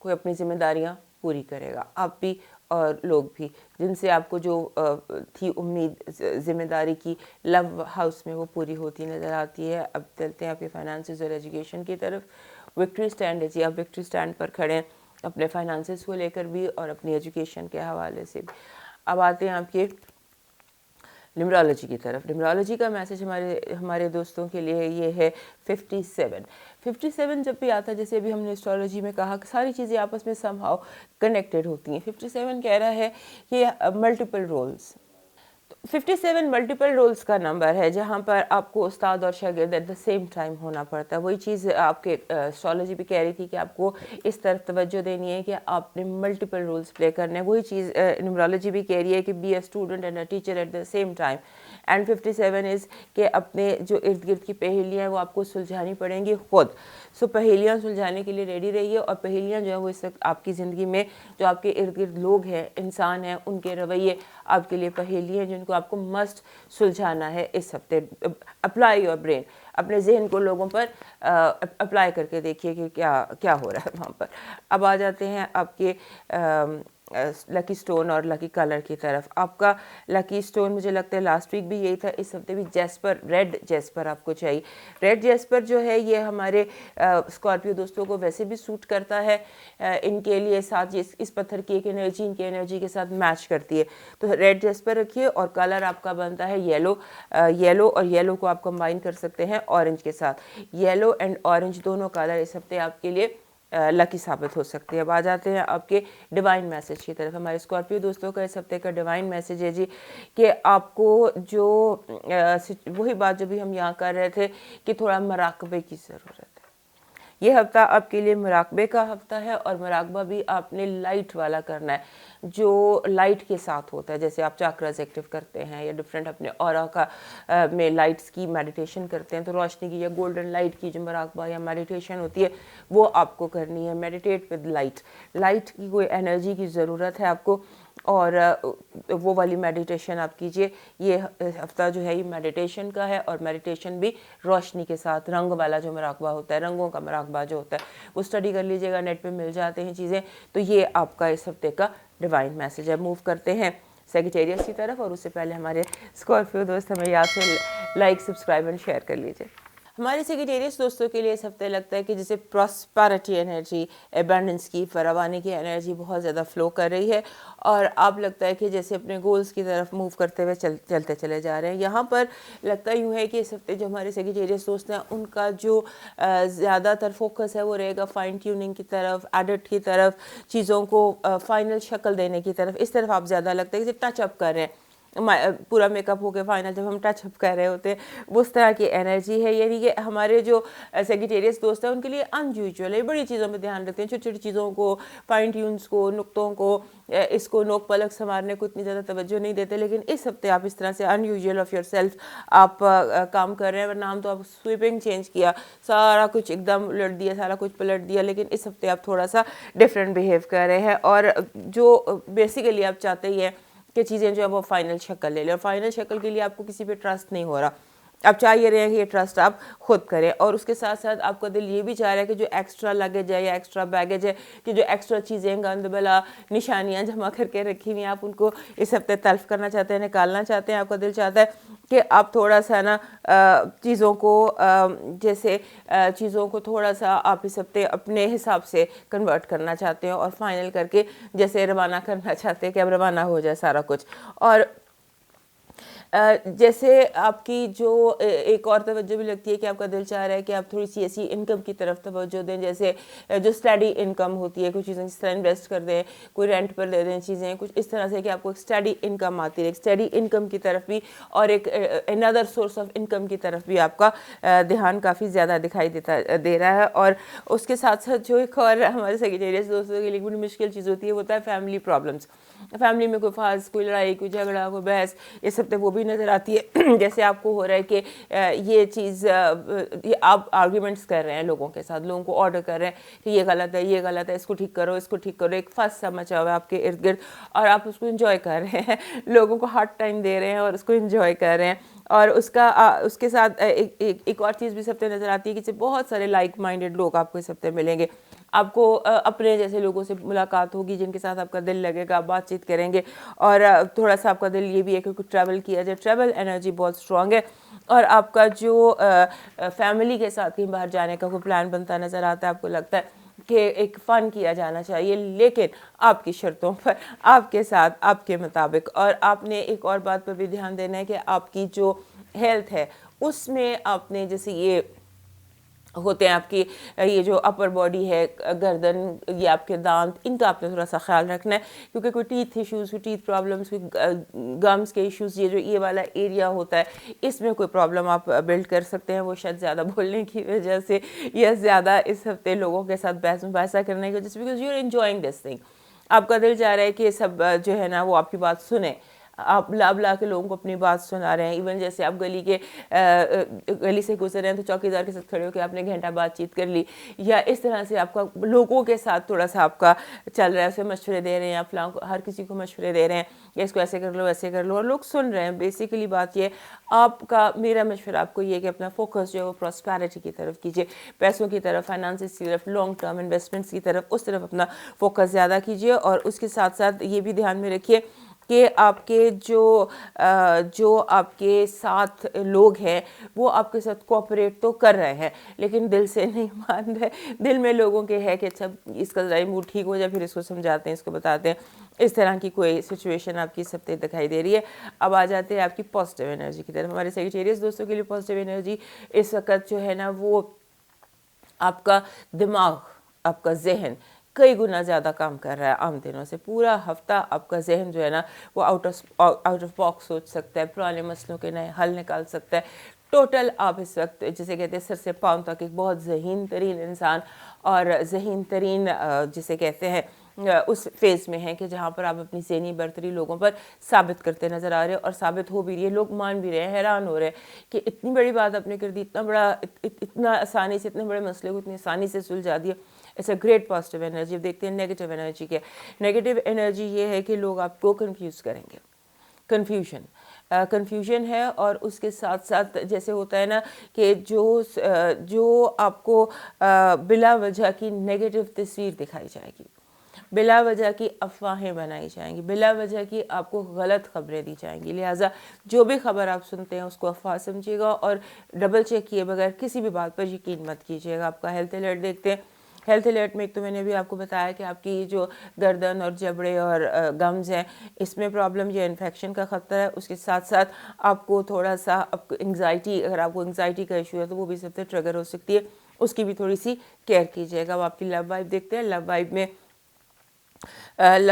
A: कोई अपनी जिम्मेदारियां पूरी करेगा, आप भी और लोग भी, जिनसे आपको जो थी उम्मीद जिम्मेदारी की लव हाउस में, वो पूरी होती नज़र आती है। अब चलते हैं आपके फाइनेंसेस और एजुकेशन की तरफ। विक्ट्री स्टैंड है जी, आप विक्ट्री स्टैंड पर खड़े हैं अपने फाइनेंसेस को लेकर भी और अपनी एजुकेशन के हवाले से भी। अब आते हैं आपके न्यूमरोलॉजी की तरफ। न्यूमरोलॉजी का मैसेज हमारे दोस्तों के लिए ये है 57। 57 जब भी आता है, जैसे अभी हमने एस्ट्रोलॉजी में कहा, सारी चीज़ें आपस में समहाउ कनेक्टेड होती हैं। 57 कह रहा है कि मल्टीपल रोल्स। 57 मल्टीपल रोल्स का नंबर है, जहाँ पर आपको उस्ताद और शागिर्द एट द सेम टाइम होना पड़ता है। वही चीज़ आपके एस्ट्रोलॉजी भी कह रही थी कि आपको इस तरफ तवज्जो देनी है कि आपने मल्टीपल रोल्स प्ले करने हैं। वही चीज़ न्यूमरोलॉजी भी कह रही है कि be a student and a teacher at the same time. And 57 is कि अपने जो इर्द गिर्द की पहेलियाँ हैं वो आपको सुलझानी पड़ेंगी खुद। सो पहेलियाँ सुलझाने के लिए रेडी रहिए। और पहेलियाँ जो है वो इस वक्त आपकी ज़िंदगी में जो आपके इर्द गिर्द लोग हैं, इंसान हैं, उनके रवैये आपके लिए पहेली हैं जिनको आपको मस्ट सुलझाना है इस हफ्ते। अप्लाई योर ब्रेन, अपने जहन को लोगों पर अप्लाई करके देखिए कि क्या क्या हो रहा है वहाँ पर। अब आ जाते हैं आपके लकी स्टोन और लकी कलर की तरफ। आपका लकी स्टोन मुझे लगता है लास्ट वीक भी यही था, इस हफ्ते भी जेस्पर, रेड जेस्पर आपको चाहिए। रेड जेस्पर जो है ये हमारे स्कॉर्पियो दोस्तों को वैसे भी सूट करता है। इनके लिए साथ ये इस पत्थर की एक एनर्जी इनकी एनर्जी के साथ मैच करती है। तो रेड जेस्पर रखिए। और कलर आपका बनता है येलो। येलो और येलो को आप कंबाइन कर सकते हैं ऑरेंज के साथ। येलो एंड ऑरेंज दोनों कलर इस हफ्ते आपके लिए लकी साबित हो सकती है। अब आ जाते हैं आपके डिवाइन मैसेज की तरफ। हमारे स्कॉर्पियो दोस्तों का इस हफ्ते का डिवाइन मैसेज है जी कि आपको जो वही बात जो भी हम यहाँ कर रहे थे कि थोड़ा मराकबे की ज़रूरत है। ये हफ्ता आपके लिए मुराकबे का हफ्ता है, और मुराकबा भी आपने लाइट वाला करना है, जो लाइट के साथ होता है। जैसे आप चाक्रास एक्टिव करते हैं या डिफरेंट अपने ऑरा का में लाइट्स की मेडिटेशन करते हैं, तो रोशनी की या गोल्डन लाइट की जो मुराकबा या मेडिटेशन होती है वो आपको करनी है। Meditate with light. लाइट की कोई एनर्जी की ज़रूरत है आपको, और वो वाली मेडिटेशन आप कीजिए। ये हफ्ता जो है ये मेडिटेशन का है, और मेडिटेशन भी रोशनी के साथ, रंग वाला जो मराकबा होता है, रंगों का मराकबा जो होता है वो स्टडी कर लीजिएगा, नेट पे मिल जाते हैं चीज़ें। तो ये आपका इस हफ्ते का डिवाइन मैसेज है। मूव करते हैं सेजिटेरियस की तरफ, और उससे पहले हमारे स्कॉर्पियो दोस्त हमें याद से लाइक, सब्सक्राइब एंड शेयर कर लीजिए। हमारे सेजिटेरियस दोस्तों के लिए इस हफ्ते लगता है कि जैसे प्रॉस्पेरिटी एनर्जी, एबंडेंस की, फरावानी की एनर्जी बहुत ज़्यादा फ्लो कर रही है, और आप लगता है कि जैसे अपने गोल्स की तरफ मूव करते हुए चलते चले जा रहे हैं। यहाँ पर लगता यूँ है कि इस हफ्ते जो हमारे सेजिटेरियस दोस्त हैं उनका जो ज़्यादातर फोकस है वो रहेगा फाइन ट्यूनिंग की तरफ, एडिट की तरफ, चीज़ों को फाइनल शक्ल देने की तरफ। इस तरफ आप ज़्यादा लगता है कि टच अप कर रहे हैं, पूरा मेकअप होके फाइनल जब हम टचअप कर रहे होते हैं, उस तरह की एनर्जी है। यानी कि हमारे जो सेजिटेरियस दोस्त हैं उनके लिए अनयूजुअल है, बड़ी चीज़ों में ध्यान रखते हैं, छोटी छोटी चीज़ों को, फाइन ट्यून्स को, नुक्तों को, इसको नोक पलक संवारने को इतनी ज़्यादा तवज्जो नहीं देते। लेकिन इस हफ्ते आप इस तरह से अनयूजुअल ऑफ योर सेल्फ आप काम कर रहे हैं। वरना हम तो आप स्वीपिंग चेंज किया, सारा कुछ एकदम उलट दिया, सारा कुछ पलट दिया, लेकिन इस हफ्ते आप थोड़ा सा डिफरेंट बिहेव कर रहे हैं। और जो बेसिकली आप चाहते ही हैं कि चीज़ें जो है वो फाइनल शक्ल ले लें, और फाइनल शक्ल के लिए आपको किसी पे ट्रस्ट नहीं हो रहा। आप चाह ये रहे हैं कि ये ट्रस्ट आप खुद करें, और उसके साथ साथ आपका दिल ये भी चाह रहा है कि जो एक्स्ट्रा लगेज है या एक्स्ट्रा बैगेज है, कि जो एक्स्ट्रा चीज़ें गंद बला निशानियाँ जमा करके रखी हुई हैं, आप उनको इस हफ्ते तल्फ करना चाहते हैं, निकालना चाहते हैं। आपका दिल चाहता है कि आप थोड़ा सा ना चीज़ों को जैसे चीज़ों को थोड़ा सा आप इस हफ्ते अपने हिसाब से कन्वर्ट करना चाहते हैं, और फाइनल करके जैसे रवाना करना चाहते हैं कि अब रवाना हो जाए सारा कुछ। और जैसे आपकी जो एक और तवज्जो भी लगती है कि आपका दिल चाह रहा है कि आप थोड़ी सी ऐसी इनकम की तरफ तवज्जो दें, जैसे जो स्टडी इनकम होती है, कुछ चीज़ें जिस तरह इन्वेस्ट कर दें, कोई रेंट पर दे दें चीज़ें, कुछ इस तरह से कि आपको एक स्टडी इनकम आती है। स्टडी इनकम की तरफ भी और एक अनदर सोर्स ऑफ इनकम की तरफ भी आपका ध्यान काफ़ी ज़्यादा दिखाई दे रहा है। और उसके साथ साथ जो एक और हमारे सेजिटेरियस दोस्तों के लिए बड़ी मुश्किल चीज़ होती है, वो होता है फैमिली प्रॉब्लम्स। फैमिली में कोई फास, कोई लड़ाई, कोई झगड़ा, कोई बहस, इस हफ्ते वो भी नज़र आती है। जैसे आपको हो रहा है कि ये चीज़ ये आप आर्ग्यूमेंट्स कर रहे हैं लोगों के साथ, लोगों को ऑर्डर कर रहे हैं कि ये गलत है, ये गलत है, इसको ठीक करो, इसको ठीक करो, एक फंस सा मचा हुआ है आपके इर्द गिर्द, और आप उसको इन्जॉय कर रहे हैं, लोगों को हार्ड टाइम दे रहे हैं और उसको इन्जॉय कर रहे हैं। और उसके साथ एक और चीज़ भी इस हफ्ते नज़र आती है कि बहुत सारे लाइक माइंडेड लोग आपको इस हफ्ते मिलेंगे। आपको अपने जैसे लोगों से मुलाकात होगी जिनके साथ आपका दिल लगेगा, बातचीत करेंगे। और थोड़ा सा आपका दिल ये भी है कि कुछ ट्रैवल किया जाए, ट्रैवल एनर्जी बहुत स्ट्रॉन्ग है। और आपका जो फैमिली के साथ कहीं बाहर जाने का कोई प्लान बनता नज़र आता है, आपको लगता है कि एक फ़न किया जाना चाहिए, लेकिन आपकी शर्तों पर, आपके साथ, आपके मुताबिक। और आपने एक और बात पर भी ध्यान देना है कि आपकी जो हेल्थ है उसमें आपने जैसे ये होते हैं आपकी ये जो अपर बॉडी है, गर्दन, ये आपके दांत, इनका आपने थोड़ा सा ख्याल रखना है, क्योंकि कोई टीथ इश्यूज़, कोई टीथ प्रॉब्लम्स, कोई गम्स के इश्यूज़, ये जो ये वाला एरिया होता है, इसमें कोई प्रॉब्लम आप बिल्ड कर सकते हैं। वो शायद ज़्यादा बोलने की वजह से या ज़्यादा इस हफ्ते लोगों के साथ बहस मुबासा करने की वजह से, because you are enjoying this thing. आपका दिल चाह रहा है कि सब जो है ना वो आपकी बात सुने, आप ला के लोगों को अपनी बात सुना रहे हैं। इवन जैसे आप गली से गुजर रहे हैं तो चौकीदार के साथ खड़े होकर आपने घंटा बातचीत कर ली, या इस तरह से आपका लोगों के साथ थोड़ा सा आपका चल रहा है, उसे मशवरे दे रहे हैं, आप हर किसी को मशवरे दे रहे हैं कि इसको ऐसे कर लो, ऐसे कर लो, और लोग सुन रहे हैं। बेसिकली बात ये आपका, मेरा मशवरा आपको ये कि अपना फोकस जो है वो प्रॉस्पेरिटी की तरफ कीजिए, पैसों की तरफ, फाइनेंसेस की तरफ, लॉन्ग टर्म इन्वेस्टमेंट्स की तरफ, उस तरफ अपना फोकस ज़्यादा कीजिए। और उसके साथ साथ ये भी ध्यान में रखिए कि आपके जो आपके साथ लोग हैं वो आपके साथ कोऑपरेट तो कर रहे हैं, लेकिन दिल से नहीं मान रहे। दिल में लोगों के है कि अच्छा इसका ज़रा मूड ठीक हो जाए, फिर इसको समझाते हैं, इसको बताते हैं। इस तरह की कोई सिचुएशन आपकी इस हफ्ते दिखाई दे रही है। अब आ जाते हैं आपकी पॉजिटिव एनर्जी की तरफ। हमारे सेजिटेरियस दोस्तों के लिए पॉजिटिव एनर्जी इस वक्त जो है ना, वो आपका दिमाग, आपका जहन कई गुना ज़्यादा काम कर रहा है आम दिनों से। पूरा हफ्ता आपका जहन जो है ना वो आउट ऑफ बॉक्स सोच सकता है, पुराने मसलों के नए हल निकाल सकता है। टोटल आप इस वक्त जिसे कहते हैं सर से पाँव तक एक बहुत ज़हीन तरीन इंसान और ज़हीन तरीन जिसे कहते हैं उस फेज़ में है कि जहाँ पर आप अपनी ज़हनी बर्तरी लोगों पर साबित करते नज़र आ रहे हैं, और साबित हो भी रही है। लोग मान भी रहे हैं, हैरान हो रहे हैं कि इतनी बड़ी बात आपने कर दी, इतना बड़ा इतना आसानी से, इतने बड़े मसले को इतनी आसानी से सुलझा दिया। It's a great positive energy. अब देखते हैं नेगेटिव एनर्जी क्या है। नेगेटिव एनर्जी ये है कि लोग आपको कंफ्यूज करेंगे, कन्फ्यूजन है। और उसके साथ साथ जैसे होता है ना कि जो आपको बिला वजह की नेगेटिव तस्वीर दिखाई जाएगी, बिला वजह की अफवाहें बनाई जाएंगी, बिला वजह की आपको गलत खबरें दी जाएंगी। लिहाजा जो भी खबर आप सुनते हैं उसको अफवाह समझिएगा और डबल चेक किए बगैर किसी भी बात पर यकीन मत कीजिएगा। आपका हेल्थ अलर्ट देखते हैं। हेल्थ अलर्ट में एक तो मैंने भी आपको बताया कि आपकी जो गर्दन और जबड़े और गम्स हैं, इसमें प्रॉब्लम या इन्फेक्शन का ख़तरा है। उसके साथ साथ आपको थोड़ा सा आपको एंग्जाइटी, अगर आपको एंग्जाइटी का इशू है तो वो भी सबसे ट्रिगर हो सकती है, उसकी भी थोड़ी सी केयर कीजिएगा। अब आपकी लव वाइब देखते हैं। लव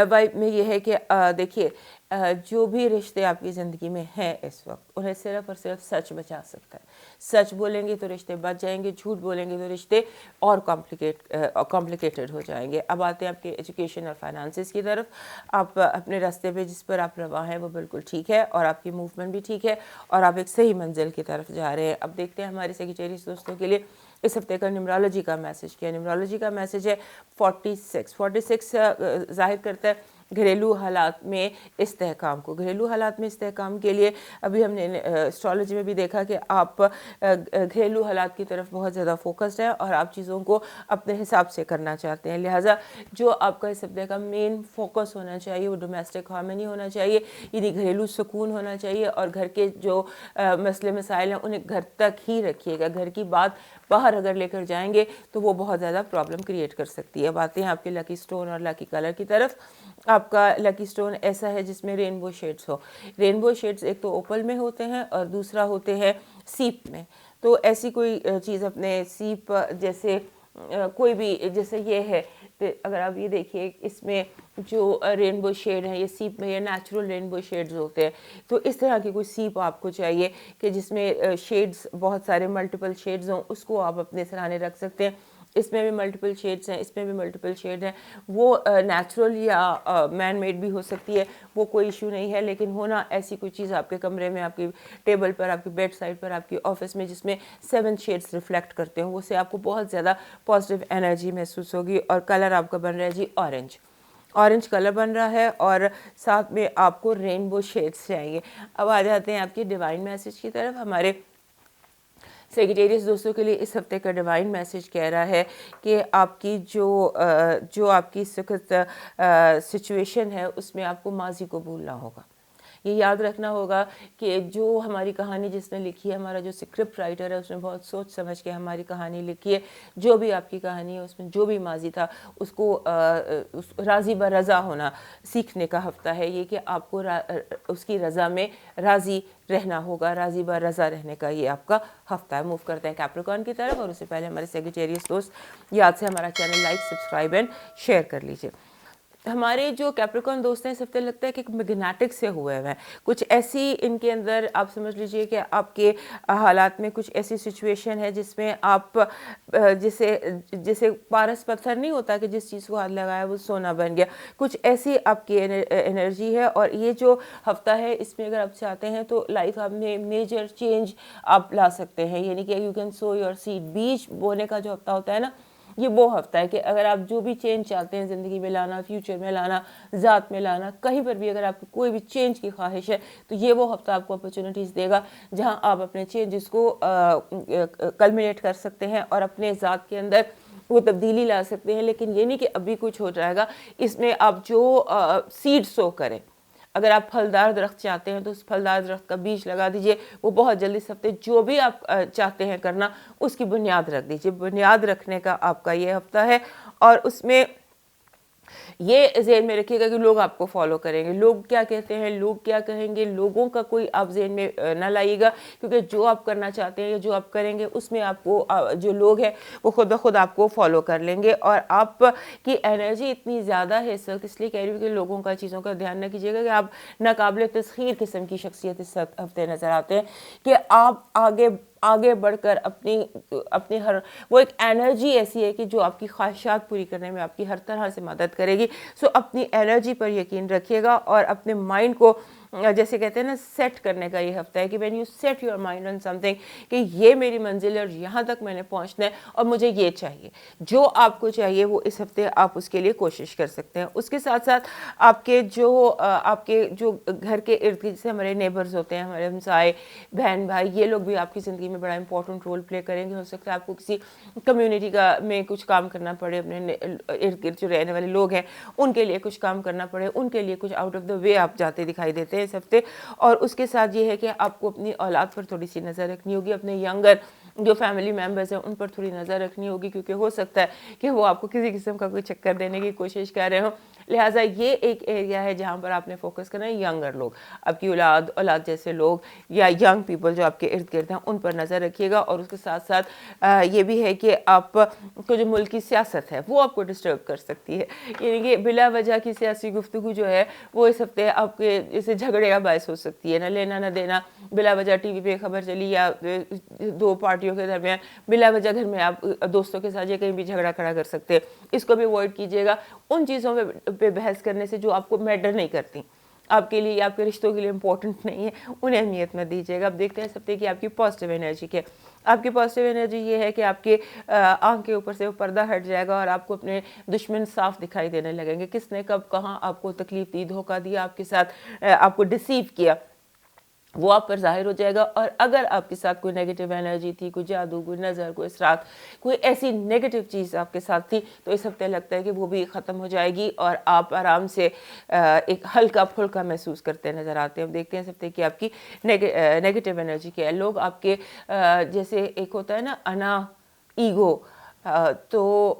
A: वाइब में ये है कि देखिए जो भी रिश्ते आपकी ज़िंदगी में हैं इस वक्त, उन्हें सिर्फ़ और सिर्फ सच बचा सकता है। सच बोलेंगे तो रिश्ते बच जाएंगे, झूठ बोलेंगे तो रिश्ते और कॉम्प्लिकेटेड हो जाएंगे। अब आते हैं आपके एजुकेशन और फाइनेंसिस की तरफ। आप अपने रास्ते पे जिस पर आप रवा हैं वो बिल्कुल ठीक है और आपकी मूवमेंट भी ठीक है और आप एक सही मंजिल की तरफ जा रहे हैं। अब देखते हैं हमारे सेजिटेरियस दोस्तों के लिए इस हफ्ते का न्यूमरोलॉजी का मैसेज क्या है। न्यूमरोलॉजी का मैसेज है 46 जाहिर करता है घरेलू हालात में इस्तेहकाम को। घरेलू हालात में इस्तेहकाम के लिए अभी हमने एस्ट्रोलॉजी में भी देखा कि आप घरेलू हालात की तरफ बहुत ज़्यादा फोकस्ड है और आप चीज़ों को अपने हिसाब से करना चाहते हैं। लिहाजा जो आपका इस हफ्ते का मेन फोकस होना चाहिए वो डोमेस्टिक हार्मनी होना चाहिए, यानी घरेलू सुकून होना चाहिए और घर के जो मसले मसाइल हैं उन्हें घर तक ही रखिएगा। घर की बात बाहर अगर लेकर जाएंगे तो वो बहुत ज़्यादा प्रॉब्लम क्रिएट कर सकती है। बातें हैं आपके लकी स्टोन और लकी कलर की तरफ। आपका लकी स्टोन ऐसा है जिसमें रेनबो शेड्स हो। रेनबो शेड्स एक तो ओपल में होते हैं और दूसरा होते हैं सीप में। तो ऐसी कोई चीज़ अपने सीप जैसे कोई भी, जैसे ये है, अगर आप ये देखिए इसमें जो रेनबो शेड है ये सीप में ये नेचुरल रेनबो शेड्स होते हैं। तो इस तरह की कोई सीप आपको चाहिए कि जिसमें शेड्स बहुत सारे मल्टीपल शेड्स हों, उसको आप अपने सराहने रख सकते हैं। इसमें भी मल्टीपल शेड्स हैं, इसमें भी मल्टीपल शेड हैं। वो नेचुरल या मैन मेड भी हो सकती है, वो कोई इशू नहीं है, लेकिन होना ऐसी कोई चीज़ आपके कमरे में, आपकी टेबल पर, आपकी बेड साइड पर, आपकी ऑफिस में जिसमें 7 शेड्स रिफ्लेक्ट करते हो, उससे आपको बहुत ज़्यादा पॉजिटिव एनर्जी महसूस होगी। और कलर आपका बन रहा है जी ऑरेंज कलर बन रहा है और साथ में आपको रेनबो शेड्स चाहिए। अब आ जाते हैं आपकी डिवाइन मैसेज की तरफ। हमारे सेजिटेरियस दोस्तों के लिए इस हफ्ते का डिवाइन मैसेज कह रहा है कि आपकी जो आपकी सुखद सिचुएशन है उसमें आपको माजी को भूलना होगा। ये याद रखना होगा कि जो हमारी कहानी जिसने लिखी है, हमारा जो स्क्रिप्ट राइटर है, उसने बहुत सोच समझ के हमारी कहानी लिखी है। जो भी आपकी कहानी है उसमें जो भी माजी था उसको राज़ी ब रज़ा होना सीखने का हफ्ता है ये, कि आपको उसकी रज़ा में राज़ी रहना होगा। राज़ी ब रज़ा रहने का ये आपका हफ्ता है। मूव करते हैं कैप्रिकॉर्न की तरफ और उससे पहले हमारे सेजिटेरियस दोस्त याद से हमारा channel like, subscribe and share कर लीजिए। हमारे जो कैप्रिकॉर्न दोस्त हैं इस हफ्ते लगता है कि मैग्नेटिक से हुए हुए हैं। कुछ ऐसी इनके अंदर आप समझ लीजिए कि आपके हालात में कुछ ऐसी सिचुएशन है जिसमें आप जैसे पारस पत्थर नहीं होता कि जिस चीज़ को हाथ लगाया वो सोना बन गया, कुछ ऐसी आपकी एनर्जी है। और ये जो हफ्ता है इसमें अगर आप चाहते हैं तो लाइफ आप में मेजर चेंज आप ला सकते हैं, यानी कि you can so your seed. बीज बोने का जो हफ्ता होता है ना, ये वो हफ्ता है कि अगर आप जो भी चेंज चाहते हैं ज़िंदगी में लाना, फ्यूचर में लाना, ज़ात में लाना, कहीं पर भी अगर आपको कोई भी चेंज की ख्वाहिश है तो ये वो हफ्ता आपको अपॉर्चुनिटीज़ देगा जहां आप अपने चेंजेस को कल्मिनेट कर सकते हैं और अपने ज़ात के अंदर वो तब्दीली ला सकते हैं। लेकिन ये नहीं कि अभी कुछ हो जाएगा, इसमें आप जो सीड सो करें। अगर आप फलदार दरख्त चाहते हैं तो उस फलदार दरख्त का बीज लगा दीजिए, वो बहुत जल्दी इस हफ्ते जो भी आप चाहते हैं करना उसकी बुनियाद रख दीजिए। बुनियाद रखने का आपका ये हफ्ता है और उसमें ये ज़हन में रखिएगा कि लोग आपको फॉलो करेंगे। लोग क्या कहते हैं, लोग क्या कहेंगे, लोगों का कोई आप ज़हन में ना लाइएगा, क्योंकि जो आप करना चाहते हैं या जो आप करेंगे उसमें आपको जो लोग हैं वो खुद ब खुद आपको फॉलो कर लेंगे। और आपकी एनर्जी इतनी ज़्यादा है इस वक्त, इसलिए कह रही हूँ कि लोगों का चीज़ों का ध्यान न कीजिएगा कि आप नाकाबिल तस्खीर किस्म की शख्सियत इस हफ्ते नज़र आते हैं कि आप आगे बढ़कर अपनी हर वो एक एनर्जी ऐसी है कि जो आपकी ख्वाहिशात पूरी करने में आपकी हर तरह से मदद करेगी। सो अपनी एनर्जी पर यकीन रखिएगा और अपने माइंड को जैसे कहते हैं ना सेट करने का ये हफ्ता है कि when you set your mind on something कि ये मेरी मंजिल है और यहाँ तक मैंने पहुँचना है और मुझे ये चाहिए, जो आपको चाहिए वो इस हफ्ते आप उसके लिए कोशिश कर सकते हैं। उसके साथ साथ आपके जो घर के इर्द गिर्द जैसे हमारे नेबर्स होते हैं, हमारे हमसाए, बहन भाई, ये लोग भी आपकी ज़िंदगी में बड़ा इंपॉर्टेंट रोल प्ले करेंगे। हो सकता है आपको किसी कम्युनिटी में कुछ काम करना पड़े, अपने इर्द गिर्द जो रहने वाले लोग हैं उनके लिए कुछ काम करना पड़े, उनके लिए कुछ आउट ऑफ द वे आप जाते दिखाई देते हैं इस हफ्ते। और उसके साथ ये है कि आपको अपनी औलाद पर थोड़ी सी नज़र रखनी होगी, अपने यंगर जो फैमिली मेम्बर्स हैं उन पर थोड़ी नज़र रखनी होगी, क्योंकि हो सकता है कि वो आपको किसी किस्म का कोई चक्कर देने की कोशिश कर रहे हो। लिहाजा ये एक एरिया है जहाँ पर आपने फोकस करना है। यंगर लोग, आपकी औलाद जैसे लोग या यंग पीपल जो आपके इर्द गिर्द हैं, उन पर नज़र रखिएगा। और उसके साथ साथ ये भी है कि आप को जो मुल्क की सियासत है वो आपको डिस्टर्ब कर सकती है, यानी कि बिला वजह की सियासी गुफ्तगू जो है वो इस हफ्ते आपके जैसे झगड़े का बायस हो सकती है। ना लेना ना देना, बिला वजह टीवी पे खबर चली या दो पार्टियों के दरमियान बिला वजह घर में आप दोस्तों के साथ या कहीं भी झगड़ा खड़ा कर सकते हैं, इसको भी अवॉइड कीजिएगा। उन चीज़ों पे बहस करने से जो आपको मैटर नहीं करती, आपके लिए, आपके रिश्तों के लिए इंपॉर्टेंट नहीं है, उन्हें अहमियत में दीजिएगा। अब देखते हैं इस हफ्ते की आपकी पॉजिटिव एनर्जी क्या। आपकी पॉजिटिव एनर्जी ये है कि आपके आंख के ऊपर से वो पर्दा हट जाएगा और आपको अपने दुश्मन साफ दिखाई देने लगेंगे। किसने कब कहाँ आपको तकलीफ दी, धोखा दिया, आपके साथ आपको डिसीव किया, वो आप पर जाहिर हो जाएगा। और अगर आपके साथ कोई नेगेटिव एनर्जी थी, कोई जादू, कोई नज़र, कोई इसरात, कोई ऐसी नेगेटिव चीज़ आपके साथ थी, तो इस हफ्ते लगता है कि वो भी ख़त्म हो जाएगी और आप आराम से एक हल्का फुल्का महसूस करते नज़र आते हैं। देखते हैं इस हफ्ते की आपकी नेगेटिव एनर्जी क्या है। लोग आपके जैसे एक होता है ना अना, ईगो, तो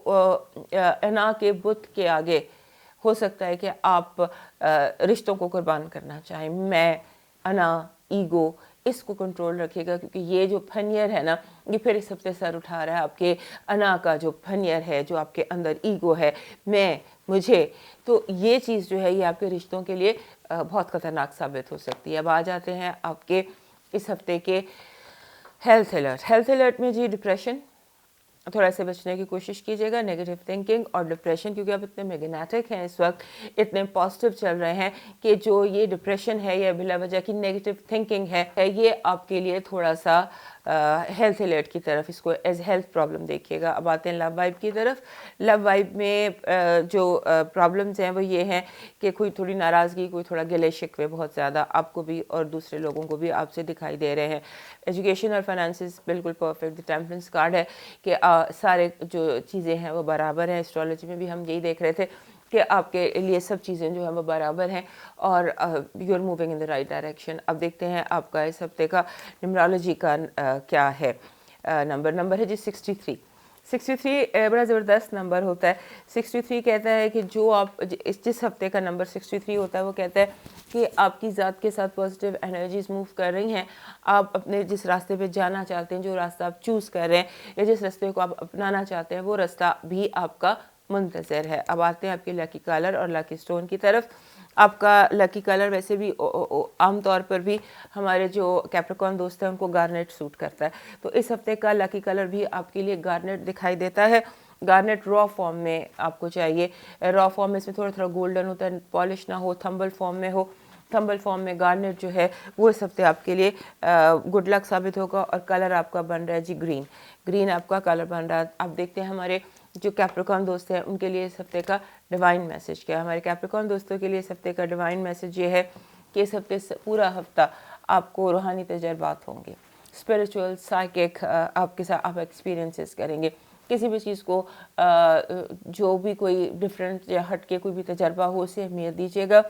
A: अना के बुत के आगे हो सकता है कि आप रिश्तों को कुर्बान करना चाहें। मैं, अना, ईगो, इसको कंट्रोल रखिएगा, क्योंकि ये जो फनियर है ना, ये फिर इस हफ्ते सर उठा रहा है। आपके अना का जो फनियर है, जो आपके अंदर ईगो है, मैं, मुझे, तो ये चीज़ जो है ये आपके रिश्तों के लिए बहुत ख़तरनाक साबित हो सकती है। अब आ जाते हैं आपके इस हफ्ते के हेल्थ अलर्ट। हेल्थ अलर्ट में जी डिप्रेशन, थोड़ा से बचने की कोशिश कीजिएगा, नेगेटिव थिंकिंग और डिप्रेशन, क्योंकि आप इतने मैग्नेटिक हैं इस वक्त, इतने पॉजिटिव चल रहे हैं कि जो ये डिप्रेशन है या बिला वजह की नेगेटिव थिंकिंग है, ये आपके लिए थोड़ा सा हेल्थ अलर्ट की तरफ, इसको एज हेल्थ प्रॉब्लम देखिएगा। अब आते हैं लव वाइब की तरफ। लव वाइब में जो प्रॉब्लम्स हैं वो ये हैं कि कोई थोड़ी नाराज़गी, कोई थोड़ा गिले शिकवे बहुत ज़्यादा आपको भी और दूसरे लोगों को भी आपसे दिखाई दे रहे हैं। एजुकेशन और फाइनेंसिस बिल्कुल परफेक्ट, द टेम्परेंस कार्ड है कि सारे जो चीज़ें हैं वो बराबर हैं। एस्ट्रोलॉजी में भी हम यही देख रहे थे कि आपके लिए सब चीज़ें जो है वो बराबर हैं और you are moving in the right direction. अब देखते हैं आपका इस हफ्ते का न्यूमरोलॉजी का क्या है। नंबर है जी 63। 63 बड़ा ज़बरदस्त नंबर होता है। 63 कहता है कि जो आप जिस हफ्ते का नंबर 63 होता है वो कहता है कि आपकी ज़ात के साथ पॉजिटिव एनर्जीज मूव कर रही हैं। आप अपने जिस रास्ते पे जाना चाहते हैं, जो रास्ता आप चूज़ कर रहे हैं या जिस रास्ते को आप अपनाना चाहते हैं, वो रास्ता भी आपका मुंतज़र है। अब आते हैं आपके लकी कलर और लकी स्टोन की तरफ। आपका लकी कलर वैसे भी आमतौर पर भी हमारे जो कैप्रिकॉर्न दोस्त हैं उनको गार्नेट सूट करता है, तो इस हफ्ते का लकी कलर भी आपके लिए गार्नेट दिखाई देता है। गार्नेट रॉ फॉर्म में आपको चाहिए। रॉ फॉर्म में इसमें थोड़ा थोड़ा गोल्डन होता है, पॉलिश ना हो, थंबल फॉर्म में हो। थंबल फॉर्म में गार्नेट जो है वो इस हफ्ते आपके लिए गुड लक साबित होगा। और कलर आपका बन रहा है जी ग्रीन। ग्रीन आपका कलर बन रहा है। आप देखते हैं हमारे जो कैप्रिकॉर्न दोस्त हैं उनके लिए इस हफ्ते का डिवाइन मैसेज क्या है। हमारे कैप्रिकॉर्न दोस्तों के लिए इस हफ्ते का डिवाइन मैसेज ये है कि इस हफ्ते पूरा हफ्ता आपको रूहानी तजर्बात होंगे, स्पिरिचुअल, साइकिक, आपके साथ आप एक्सपीरियंसेस करेंगे। किसी भी चीज़ को जो भी कोई डिफरेंट या हट के कोई भी तजर्बा हो उसे अहमियत दीजिएगा,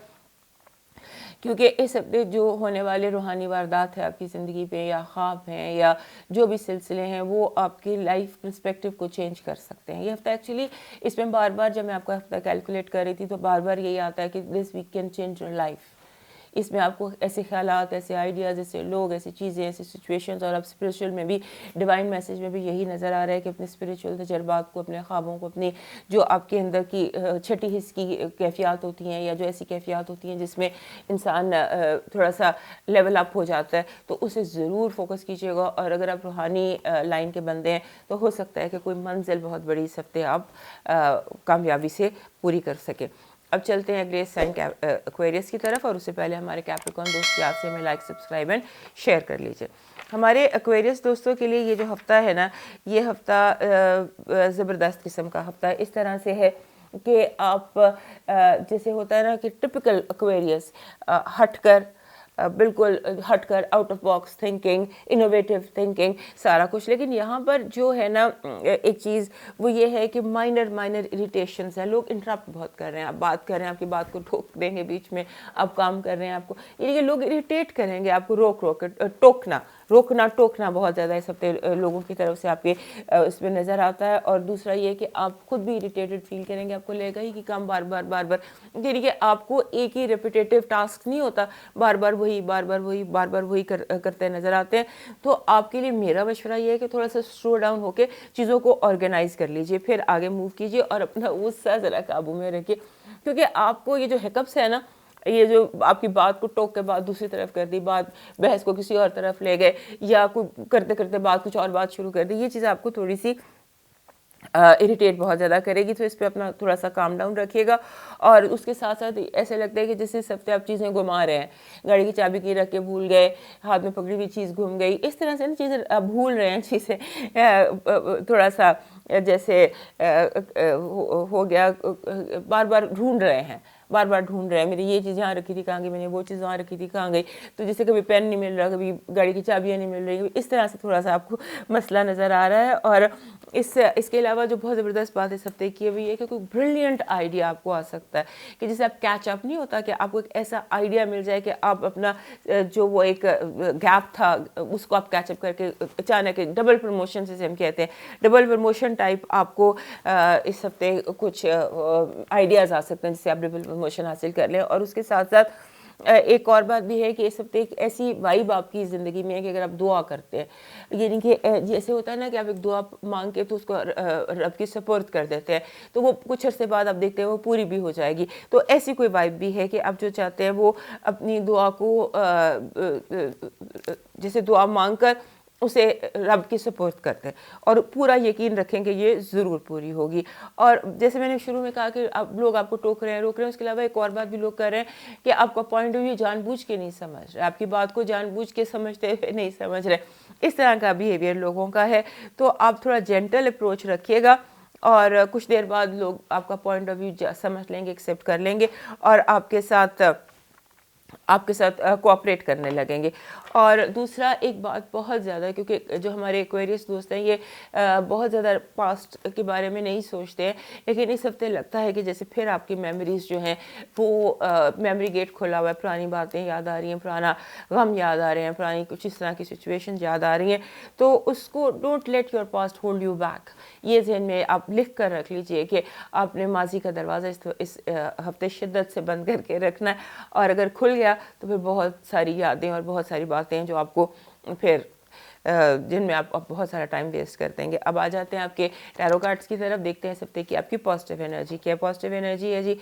A: क्योंकि इस हफ्ते जो होने वाले रूहानी वारदात है आपकी ज़िंदगी पे या ख्वाब हैं या जो भी सिलसिले हैं वो आपकी लाइफ पर्सपेक्टिव को चेंज कर सकते हैं। ये हफ्ता एक्चुअली इसमें बार बार जब मैं आपका हफ्ता कैलकुलेट कर रही थी तो बार बार यही आता है कि this week can change your life. इसमें आपको ऐसे ख्यालात, ऐसे आइडियाज़, ऐसे लोग, ऐसी चीज़ें, ऐसी सिचुएशंस, और अब स्पिरिचुअल में भी, डिवाइन मैसेज में भी यही नज़र आ रहा है कि अपने स्पिरिचुअल तजर्बात को, अपने ख्वाबों को, अपनी जो आपके अंदर की छठी हिस्स की कैफियत होती हैं या जो ऐसी कैफियत होती हैं जिसमें इंसान थोड़ा सा लेवल अप हो जाता है, तो उसे ज़रूर फोकस कीजिएगा। और अगर आप रूहानी लाइन के बंदे हैं तो हो सकता है कि कोई मंजिल बहुत बड़ी इस हफ्ते आप कामयाबी से पूरी कर सकें। अब चलते हैं अगले साइन एक्वेरियस की तरफ, और उससे पहले हमारे कैप्रिकॉर्न दोस्त याद से हमें लाइक, सब्सक्राइब एंड शेयर कर लीजिए। हमारे एक्वेरियस दोस्तों के लिए ये जो हफ्ता है ना, ये हफ्ता ज़बरदस्त किस्म का हफ्ता इस तरह से है कि आप जैसे होता है ना कि टिपिकल एक्वेरियस हटकर, बिल्कुल हटकर, out of box thinking, innovative thinking, सारा कुछ। लेकिन यहाँ पर जो है ना एक चीज़ वो ये है कि माइनर इरिटेशंस हैं। लोग इंटरप्ट बहुत कर रहे हैं, आप बात कर रहे हैं, आपकी बात को ठोक देंगे बीच में, आप काम कर रहे हैं, आपको यानी कि लोग इरिटेट करेंगे, आपको रोक टोकना, रोकना टोकना बहुत ज़्यादा इस हफ्ते लोगों की तरफ से आपके इसमें नज़र आता है। और दूसरा ये कि आप खुद भी इरिटेटेड फील करेंगे, आपको लगेगा ही कि काम बार बार यानी कि आपको एक ही रिपीटेटिव टास्क नहीं होता, बार बार वही करते नज़र आते हैं। तो आपके लिए मेरा मशवरा ये है कि थोड़ा सा स्लो डाउन होकर चीज़ों को ऑर्गेनाइज कर लीजिए, फिर आगे मूव कीजिए और अपना गुस्सा ज़रा काबू में रखिए। क्योंकि आपको ये जो हिकअप्स है ना, ये जो आपकी बात को टोक के बात दूसरी तरफ कर दी, बात बहस को किसी और तरफ ले गए, या कोई करते करते बात कुछ और बात शुरू कर दी, ये चीज़ आपको थोड़ी सी इरिटेट बहुत ज़्यादा करेगी। तो इस पर अपना थोड़ा सा काम डाउन रखिएगा। और उसके साथ साथ ऐसे लगता है कि जैसे इस हफ्ते आप चीज़ें घुमा रहे हैं, गाड़ी की चाबी की रख के भूल गए, हाथ में पकड़ी हुई चीज़ घूम गई, इस तरह से ना चीज़ें आप भूल रहे हैं चीज़ें, थोड़ा सा जैसे हो गया, बार बार ढूंढ रहे हैं, मेरी ये चीज़ यहाँ रखी थी कहाँ गई, मैंने वो चीज़ वहाँ रखी थी कहाँ गई। तो जैसे कभी पेन नहीं मिल रहा, कभी गाड़ी की चाबियाँ नहीं मिल रही, इस तरह से थोड़ा सा आपको मसला नज़र आ रहा है। और इसके अलावा जो बहुत ज़बरदस्त बात इस हफ्ते की है वो ये कि कोई ब्रिलियंट आइडिया आपको आ सकता है, कि जैसे आप कैच अप नहीं होता, कि आपको एक ऐसा आइडिया मिल जाए कि आप अपना जो वो एक गैप था उसको आप कैचअप करके अचानक डबल प्रमोशन से हम कहते हैं, डबल प्रमोशन टाइप आपको इस हफ्ते कुछ आइडियाज़ आ सकते हैं जिससे आप डबल प्रमोशन हासिल कर लें। और उसके साथ साथ एक और बात भी है कि इस हफ्ते एक ऐसी वाइब आपकी ज़िंदगी में है कि अगर आप दुआ करते हैं, यानी कि जैसे होता है ना कि आप एक दुआ मांग के तो उसको रब की सपोर्ट कर देते हैं, तो वो कुछ अर्से बाद आप देखते हैं वो पूरी भी हो जाएगी। तो ऐसी कोई वाइब भी है कि आप जो चाहते हैं वो अपनी दुआ को जैसे दुआ मांग कर उसे रब की सपोर्ट करते हैं और पूरा यकीन रखें कि ये ज़रूर पूरी होगी। और जैसे मैंने शुरू में कहा कि अब लोग आपको टोक रहे हैं, रोक रहे हैं, उसके अलावा एक और बात भी लोग कर रहे हैं कि आपका पॉइंट ऑफ व्यू जानबूझ के नहीं समझ रहे, आपकी बात को जानबूझ के समझते हुए नहीं समझ रहे, इस तरह का बिहेवियर लोगों का है। तो आप थोड़ा जेंटल अप्रोच रखिएगा और कुछ देर बाद लोग आपका पॉइंट ऑफ व्यू समझ लेंगे, एक्सेप्ट कर लेंगे और आपके साथ कोऑपरेट करने लगेंगे। और दूसरा एक बात बहुत ज़्यादा, क्योंकि जो हमारे एक्वेरियस दोस्त हैं ये बहुत ज़्यादा पास्ट के बारे में नहीं सोचते हैं, लेकिन इस हफ्ते लगता है कि जैसे फिर आपकी मेमोरीज़ जो हैं वो मेमोरी गेट खुला हुआ है, पुरानी बातें याद आ रही हैं, पुराना गम याद आ रहे हैं, पुरानी कुछ इस तरह की सिचुएशन याद आ रही हैं। तो उसको don't let your past hold you back, ये जहन में आप लिख कर रख लीजिए कि आपने माजी का दरवाज़ा इस हफ्ते शिद्दत से बंद करके रखना है। और अगर खुल गया तो फिर बहुत सारी यादें और बहुत सारी बातें हैं जो आपको फिर जिनमें आप बहुत सारा टाइम वेस्ट कर देंगे। अब आ जाते हैं आपके टैरो कार्ड्स की तरफ, देखते हैं इस हफ्ते की आपकी पॉजिटिव एनर्जी क्या है। पॉजिटिव एनर्जी है जी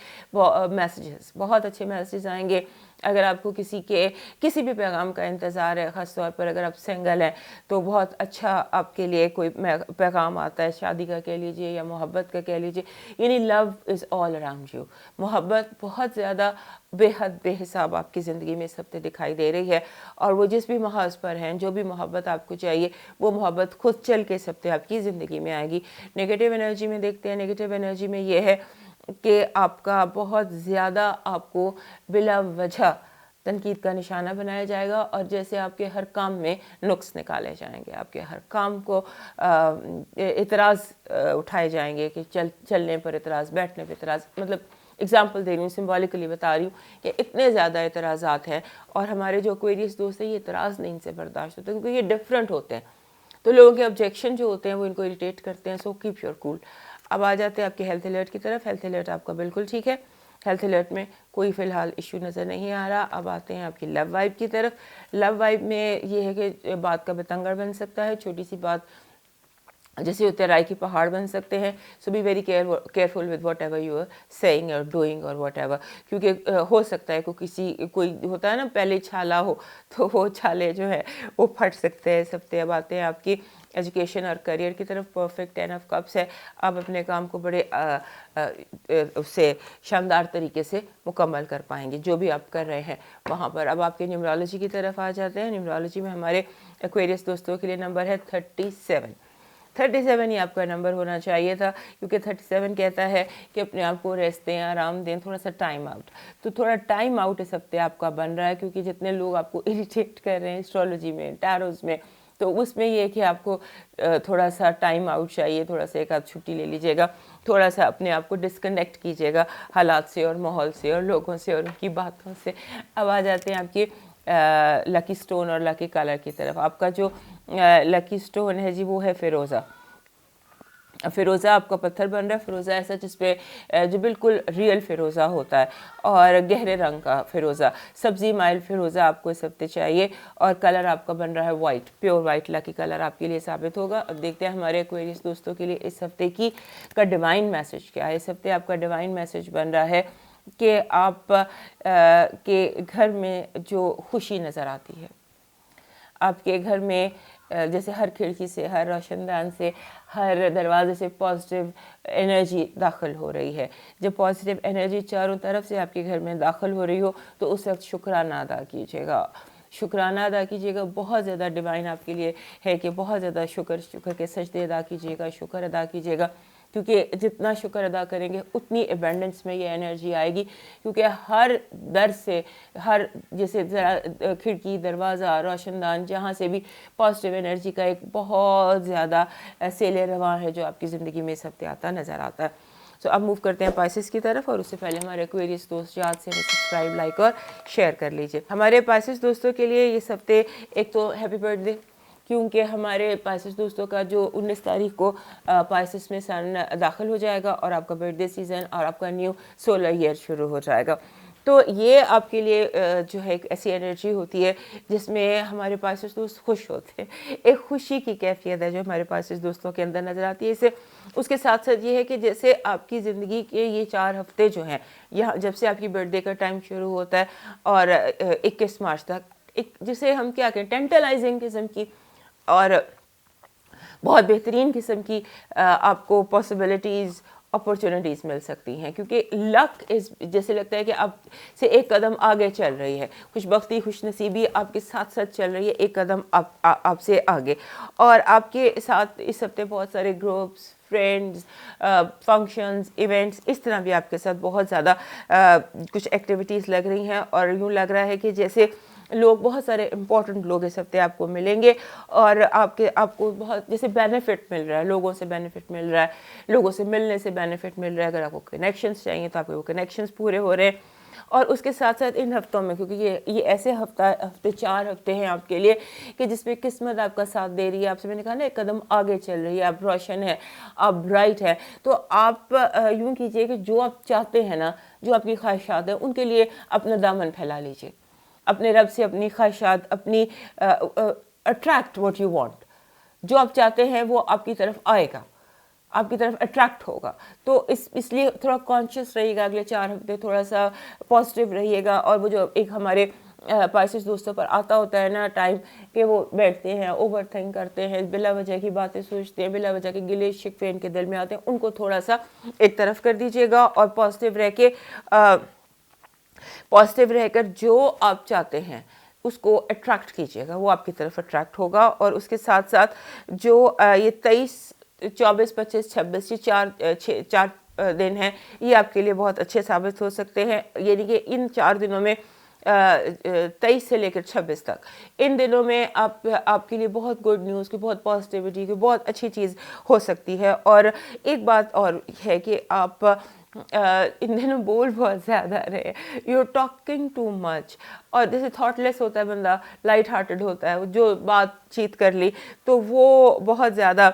A: मैसेजेस, बहुत अच्छे मैसेजेस आएंगे। अगर आपको किसी भी पैगाम का इंतज़ार है, ख़ास तौर पर अगर आप सिंगल हैं तो बहुत अच्छा आपके लिए कोई पैगाम आता है, शादी का कह लीजिए या मोहब्बत का कह लीजिए, यानी love is all around you. मोहब्बत बहुत ज़्यादा बेहद बेहिसाब आपकी ज़िंदगी में इस हफ्ते दिखाई दे रही है और वो जिस भी महाज पर हैं, जो भी मोहब्बत आपको चाहिए वो मोहब्बत खुद चल के इस हफ्ते आपकी ज़िंदगी में आएगी। नेगेटिव एनर्जी में देखते हैं, नेगेटिव एनर्जी में ये है कि आपका बहुत ज़्यादा आपको बिला वजह तनकीद का निशाना बनाया जाएगा और जैसे आपके हर काम में नुक्स निकाले जाएंगे, आपके हर काम को इतराज़ उठाए जाएंगे कि चलने पर इतराज़, बैठने पर इतराज़। मतलब एग्जाम्पल दे रही हूँ, सिम्बॉलिकली बता रही हूँ कि इतने ज़्यादा इतराज़ात हैं और हमारे जो एक्वेरियस दोस्त हैं ये इतराज़ नहीं इनसे बर्दाश्त होते क्योंकि ये डिफरेंट होते हैं। तो लोगों के ऑब्जेक्शन जो होते हैं वो इनको इरिटेट करते हैं। So keep your cool. अब आ जाते हैं आपके हेल्थ अलर्ट की तरफ। हेल्थ अलर्ट आपका बिल्कुल ठीक है, हेल्थ अलर्ट में कोई फ़िलहाल इशू नज़र नहीं आ रहा। अब आते हैं आपकी लव वाइब की तरफ। लव वाइब में ये है कि बात का बतंगड़ बन सकता है, छोटी सी बात जैसे होते हैं राई की पहाड़ बन सकते हैं। So be very careful with whatever you are saying और डूइंग और वॉट एवर, क्योंकि हो सकता है कोई होता है ना पहले छाला हो तो वो छाले जो है वो फट सकते हैं। सब अब आते हैं आपकी एजुकेशन और करियर की तरफ। परफेक्ट 10 ऑफ कप्स है। आप अपने काम को बड़े उससे शानदार तरीके से मुकम्मल कर पाएंगे जो भी आप कर रहे हैं वहाँ पर। अब आपके न्यूमरोलॉजी की तरफ आ जाते हैं। न्यूमरोलॉजी में हमारे एक्वेरियस दोस्तों के लिए नंबर है 37 ही आपका नंबर होना चाहिए था, क्योंकि 37 कहता है कि अपने आप को रेस्ट दें, आराम दें, थोड़ा सा टाइम आउट। तो थोड़ा टाइम आउट इस हफ्ते आपका बन रहा है, क्योंकि जितने लोग आपको इरिटेट कर रहे हैं एस्ट्रोलॉजी में, टैरोज में, तो उसमें ये है कि आपको थोड़ा सा टाइम आउट चाहिए, थोड़ा सा एक आध छुट्टी ले लीजिएगा, थोड़ा सा अपने आप को डिस्कनेक्ट कीजिएगा हालात से और माहौल से और लोगों से और उनकी बातों से। अब आ जाते हैं आपकी लकी स्टोन और लकी कलर की तरफ। आपका जो लकी स्टोन है जी वो है फ़िरोज़ा। फ़िरोज़ा आपका पत्थर बन रहा है, फ़िरोज़ा ऐसा जिसपे जो बिल्कुल रियल फ़िरोज़ा होता है और गहरे रंग का फ़िरोज़ा, सब्ज़ी माइल फ़िरोज़ा आपको इस हफ्ते चाहिए। और कलर आपका बन रहा है white, pure white lucky colour आपके लिए साबित होगा। अब देखते हैं हमारे एक्वेरियस दोस्तों के लिए इस हफ्ते का डिवाइन मैसेज क्या है। इस हफ्ते आपका डिवाइन मैसेज बन रहा है कि आप के घर में जो खुशी नज़र आती है, आपके घर में जैसे हर खिड़की से, हर रोशनदान से, हर दरवाजे से पॉजिटिव एनर्जी दाखिल हो रही है। जब पॉजिटिव एनर्जी चारों तरफ से आपके घर में दाखिल हो रही हो तो उस वक्त शुक्राना अदा कीजिएगा, शुक्राना अदा कीजिएगा। बहुत ज़्यादा डिवाइन आपके लिए है कि बहुत ज़्यादा शुक्र के सजदे अदा कीजिएगा, शुक्र अदा कीजिएगा, क्योंकि जितना शुक्र अदा करेंगे उतनी एबेंडेंस में ये एनर्जी आएगी। क्योंकि हर दर से, हर जैसे खिड़की, दरवाज़ा, रोशनदान, जहाँ से भी पॉजिटिव एनर्जी का एक बहुत ज़्यादा सेले रवां है जो आपकी ज़िंदगी में इस हफ्ते आता नज़र आता है। सो अब मूव करते हैं पाइसेस की तरफ, और उससे पहले हमारे एक्वेरियस दोस्त याद से सब्सक्राइब, लाइक और शेयर कर लीजिए। हमारे पाइसेस दोस्तों के लिए इस हफ्ते एक तो हैप्पी बर्थडे, क्योंकि हमारे पाइसेस दोस्तों का जो 19 तारीख को पाइसेस में सन दाखिल हो जाएगा और आपका बर्थडे सीज़न और आपका न्यू सोलर ईयर शुरू हो जाएगा। तो ये आपके लिए जो है एक ऐसी एनर्जी होती है जिसमें हमारे पाइसेस दोस्त खुश होते हैं। एक खुशी की कैफियत है जो हमारे पाइसेस दोस्तों के अंदर नज़र आती है। इसे उसके साथ साथ ये है कि जैसे आपकी ज़िंदगी के ये 4 हफ्ते जो हैं, यहाँ जब से आपकी बर्थडे का टाइम शुरू होता है और 21 मार्च तक, एक जिसे हम क्या कहें, टेंटलाइजिंग किस्म की और बहुत बेहतरीन किस्म की आपको पॉसिबिलिटीज़, अपॉर्चुनिटीज़ मिल सकती हैं। क्योंकि लक इस जैसे लगता है कि आप से एक कदम आगे चल रही है, खुशबख्ती, खुशनसीबी आपके साथ साथ चल रही है, एक कदम आपसे आगे। और आपके साथ इस हफ्ते बहुत सारे ग्रुप्स, फ्रेंड्स, फंक्शंस, इवेंट्स, इस तरह भी आपके साथ बहुत ज़्यादा कुछ एक्टिविटीज़ लग रही हैं। और यूँ लग रहा है कि जैसे लोग, बहुत सारे इंपॉर्टेंट लोग इस हफ्ते आपको मिलेंगे और आपको बहुत जैसे बेनिफिट मिल रहा है, लोगों से बेनिफिट मिल रहा है, लोगों से मिलने से बेनिफिट मिल रहा है। अगर आपको कनेक्शंस चाहिए तो आपके वो कनेक्शंस पूरे हो रहे हैं। और उसके साथ साथ इन हफ्तों में, क्योंकि ये ऐसे हफ्ते 4 हफ्ते हैं आपके लिए कि जिसमें किस्मत आपका साथ दे रही है, आपसे मैंने कहा ना, एक कदम आगे चल रही है, आप रोशन है, आप ब्राइट है। तो आप यूँ कीजिए कि जो आप चाहते हैं ना, जो आपकी ख्वाहिशात हैं, उनके लिए अपना दामन फैला लीजिए, अपने रब से अपनी ख्वाहिशात, अपनी अट्रैक्ट व्हाट यू वांट, जो आप चाहते हैं वो आपकी तरफ आएगा, आपकी तरफ अट्रैक्ट होगा। तो इसलिए थोड़ा कॉन्शियस रहिएगा अगले 4 हफ्ते, थोड़ा सा पॉजिटिव रहिएगा। और वो जो एक हमारे पाइसेस दोस्तों पर आता होता है ना टाइम, कि वो बैठते हैं, ओवर थिंक करते हैं, बिला वजह की बातें सोचते हैं, बिला वजह के गिले शिकवे इनके दिल में आते हैं, उनको थोड़ा सा एक तरफ कर दीजिएगा और पॉजिटिव रहकर जो आप चाहते हैं उसको अट्रैक्ट कीजिएगा, वो आपकी तरफ अट्रैक्ट होगा। और उसके साथ साथ जो ये 23, 24, 25, 26 ये चार दिन हैं, ये आपके लिए बहुत अच्छे साबित हो सकते हैं। यानी कि इन 4 दिनों में 23 से लेकर 26 तक, इन दिनों में आपके लिए बहुत गुड न्यूज़ की, बहुत पॉजिटिविटी की, बहुत अच्छी चीज़ हो सकती है। और एक बात और है कि आप इन दिनों बोल बहुत ज़्यादा रहे, you are talking too much. और जैसे थॉटलेस होता है बंदा, लाइट हार्टेड होता है, जो बातचीत कर ली तो वो बहुत ज़्यादा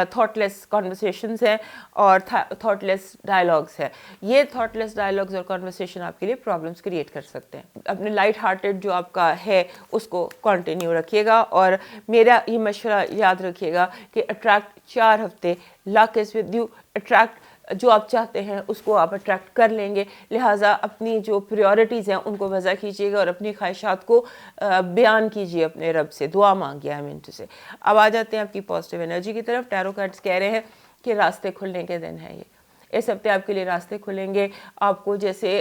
A: थॉटलेस कॉन्वर्सेशंस हैं और थॉटलेस डायलॉग्स है। ये थॉटलेस डायलॉग्स और कॉन्वर्सेशन आपके लिए प्रॉब्लम्स क्रिएट कर सकते हैं। अपने लाइट हार्टेड जो आपका है उसको कंटिन्यू रखिएगा। और मेरा ये मशवरा याद रखिएगा कि अट्रैक्ट 4 हफ्ते, luck is with you, attract जो आप चाहते हैं उसको आप अट्रैक्ट कर लेंगे। लिहाजा अपनी जो प्रायोरिटीज़ हैं उनको वज़ा कीजिएगा और अपनी ख्वाहिशात को बयान कीजिए, अपने रब से दुआ मांगिए आमीन से। अब आ जाते हैं आपकी पॉजिटिव एनर्जी की तरफ। टैरो कार्ड्स कह रहे हैं कि रास्ते खुलने के दिन है ये। इस हफ्ते आपके लिए रास्ते खुलेंगे। आपको जैसे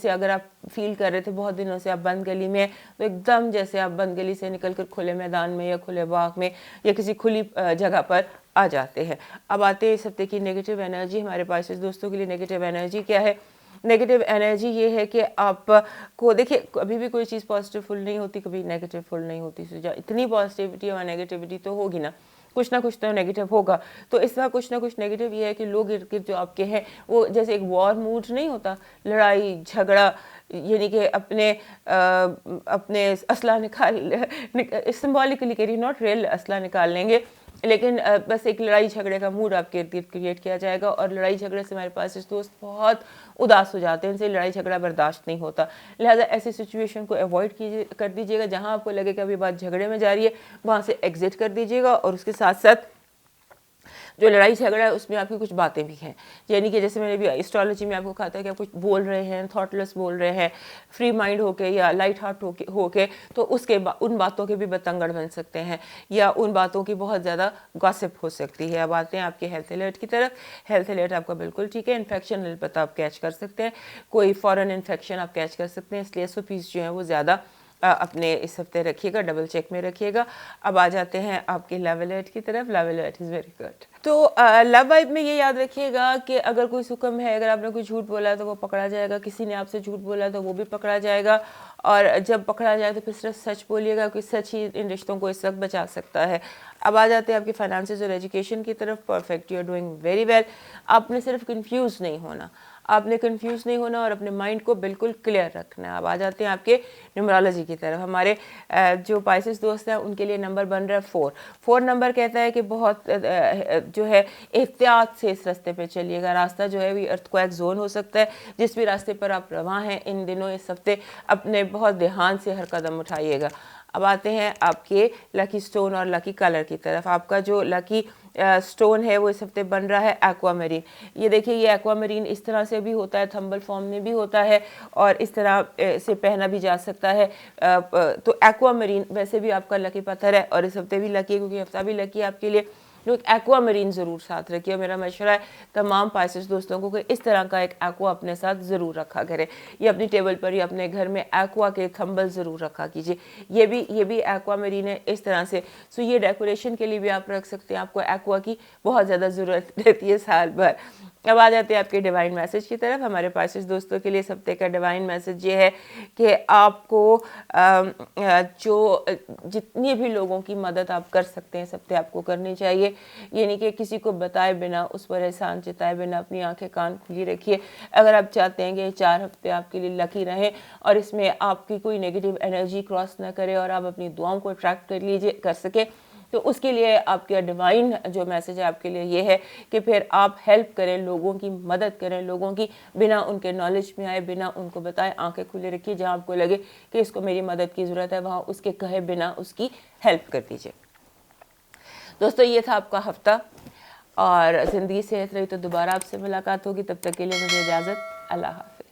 A: अगर आप फील कर रहे थे बहुत दिनों से आप बंद गली में, तो एकदम जैसे आप बंद गली से निकल कर खुले मैदान में या खुले बाग में या किसी खुली जगह पर आ जाते हैं। अब आते हैं इस हफ्ते की नेगेटिव एनर्जी। हमारे पास दोस्तों के लिए नेगेटिव एनर्जी क्या है? नेगेटिव एनर्जी ये है कि आपको देखिए, कभी भी कोई चीज़ पॉजिटिव फुल नहीं होती, कभी नेगेटिव फुल नहीं होती। इतनी पॉजिटिविटी और नेगेटिविटी तो होगी ना कुछ तो नेगेटिव होगा। तो इस तरह कुछ ना कुछ नेगेटिव ये है कि लोग इर्द गिर्द जो आपके हैं वो जैसे एक वॉर मूड नहीं होता, लड़ाई झगड़ा, यानी कि अपने असला सिंबॉलिकली कह रही, नॉट रियल असला निकाल लेंगे, लेकिन बस एक लड़ाई झगड़े का मूड आपके इर्द गिर्द क्रिएट किया जाएगा। और लड़ाई झगड़े से हमारे पास दोस्त बहुत उदास हो जाते हैं, इनसे लड़ाई झगड़ा बर्दाश्त नहीं होता। लिहाजा ऐसी सिचुएशन को अवॉइड कर दीजिएगा। जहां आपको लगे कि अभी बात झगड़े में जा रही है, वहां से एग्जिट कर दीजिएगा। और उसके साथ साथ जो लड़ाई झगड़ा है उसमें आपकी कुछ बातें भी हैं, यानी कि जैसे मैंने भी एस्ट्रोलॉजी में आपको कहा था कि आप कुछ बोल रहे हैं, थॉटलेस बोल रहे हैं, फ्री माइंड होके या लाइट हार्ट होके, तो उन बातों के भी बतंगड़ बन सकते हैं, या उन बातों की बहुत ज़्यादा गॉसिप हो सकती है। अब आते हैं आपके हेल्थ अलर्ट की तरफ। हेल्थ अलर्ट आपका बिल्कुल ठीक है। इन्फेक्शन पता आप कैच कर सकते हैं, कोई फॉरेन इन्फेक्शन आप कैच कर सकते हैं, इसलिए SOPs जो हैं वो ज़्यादा अपने इस हफ्ते रखिएगा, डबल चेक में रखिएगा। अब आ जाते हैं आपके लव अलर्ट की तरफ। Love alert is very good. तो लव वाइब में ये याद रखिएगा कि अगर कोई सुकम है, अगर आपने कोई झूठ बोला तो वो पकड़ा जाएगा, किसी ने आपसे झूठ बोला तो वो भी पकड़ा जाएगा। और जब पकड़ा जाए तो फिर सिर्फ सच बोलिएगा, क्योंकि सच ही इन रिश्तों को इस वक्त बचा सकता है। अब आ जाते हैं आपके फाइनेंसेस और एजुकेशन की तरफ। Perfect, you are doing very well. आपने सिर्फ कंफ्यूज नहीं होना, आपने कंफ्यूज नहीं होना और अपने माइंड को बिल्कुल क्लियर रखना है। अब आ जाते हैं आपके न्यूमरोलॉजी की तरफ। हमारे जो पाइसेस दोस्त हैं उनके लिए नंबर बन रहा है 4। 4 नंबर कहता है कि बहुत जो है एहतियात से इस रास्ते पे चलिएगा। रास्ता जो है वो अर्थक्वेक जोन हो सकता है। जिस भी रास्ते पर आप रवां हैं इन दिनों, इस हफ्ते, अपने बहुत ध्यान से हर कदम उठाइएगा। अब आते हैं आपके लकी स्टोन और लकी कलर की तरफ। आपका जो लकी स्टोन है वो इस हफ्ते बन रहा है एक्वामरीन। ये देखिए, ये एक्वामरीन इस तरह से भी होता है, थंबल फॉर्म में भी होता है और इस तरह से पहना भी जा सकता है। तो एक्वामरीन वैसे भी आपका लकी पत्थर है और इस हफ्ते भी लकी है, क्योंकि हफ्ता भी लकी है आपके लिए। लोग एक्वामरीन ज़रूर साथ रखिए। मेरा मशवरा है तमाम पाइसेस दोस्तों को कि इस तरह का एक एक्वा अपने साथ ज़रूर रखा करें, या अपनी टेबल पर या अपने घर में एक्वा के थंबल ज़रूर रखा कीजिए। ये भी एक्वामरीन है इस तरह से। सो ये डेकोरेशन के लिए भी आप रख सकते हैं। आपको एक्वा की बहुत ज़्यादा ज़रूरत रहती है साल भर। अब आ जाते हैं आपके डिवाइन मैसेज की तरफ। हमारे पाइसेस दोस्तों के लिए इस हफ्ते का डिवाइन मैसेज ये है कि आपको जो जितनी भी लोगों की मदद आप कर सकते हैं इस हफ्ते आपको करनी चाहिए, यानी कि किसी को बताए बिना, उस पर एहसान जताए बिना अपनी आंखें कान खुली रखिए। अगर आप चाहते हैं कि 4 हफ्ते आपके लिए लकी रहें और इसमें आपकी कोई नेगेटिव एनर्जी क्रॉस ना करे और आप अपनी दुआओं को अट्रैक्ट कर सके, तो उसके लिए आपका डिवाइन जो मैसेज है आपके लिए ये है कि फिर आप हेल्प करें, लोगों की मदद करें, लोगों की बिना उनके नॉलेज में आए, बिना उनको बताए आंखें खुले रखिए। जहां आपको लगे कि इसको मेरी मदद की ज़रूरत है, वहां उसके कहे बिना उसकी हेल्प कर दीजिए। दोस्तों, ये था आपका हफ्ता, और ज़िंदगी सेहत रही तो दोबारा आपसे मुलाकात होगी। तब तक के लिए मुझे इजाज़त। अल्लाह हाफ़िज़।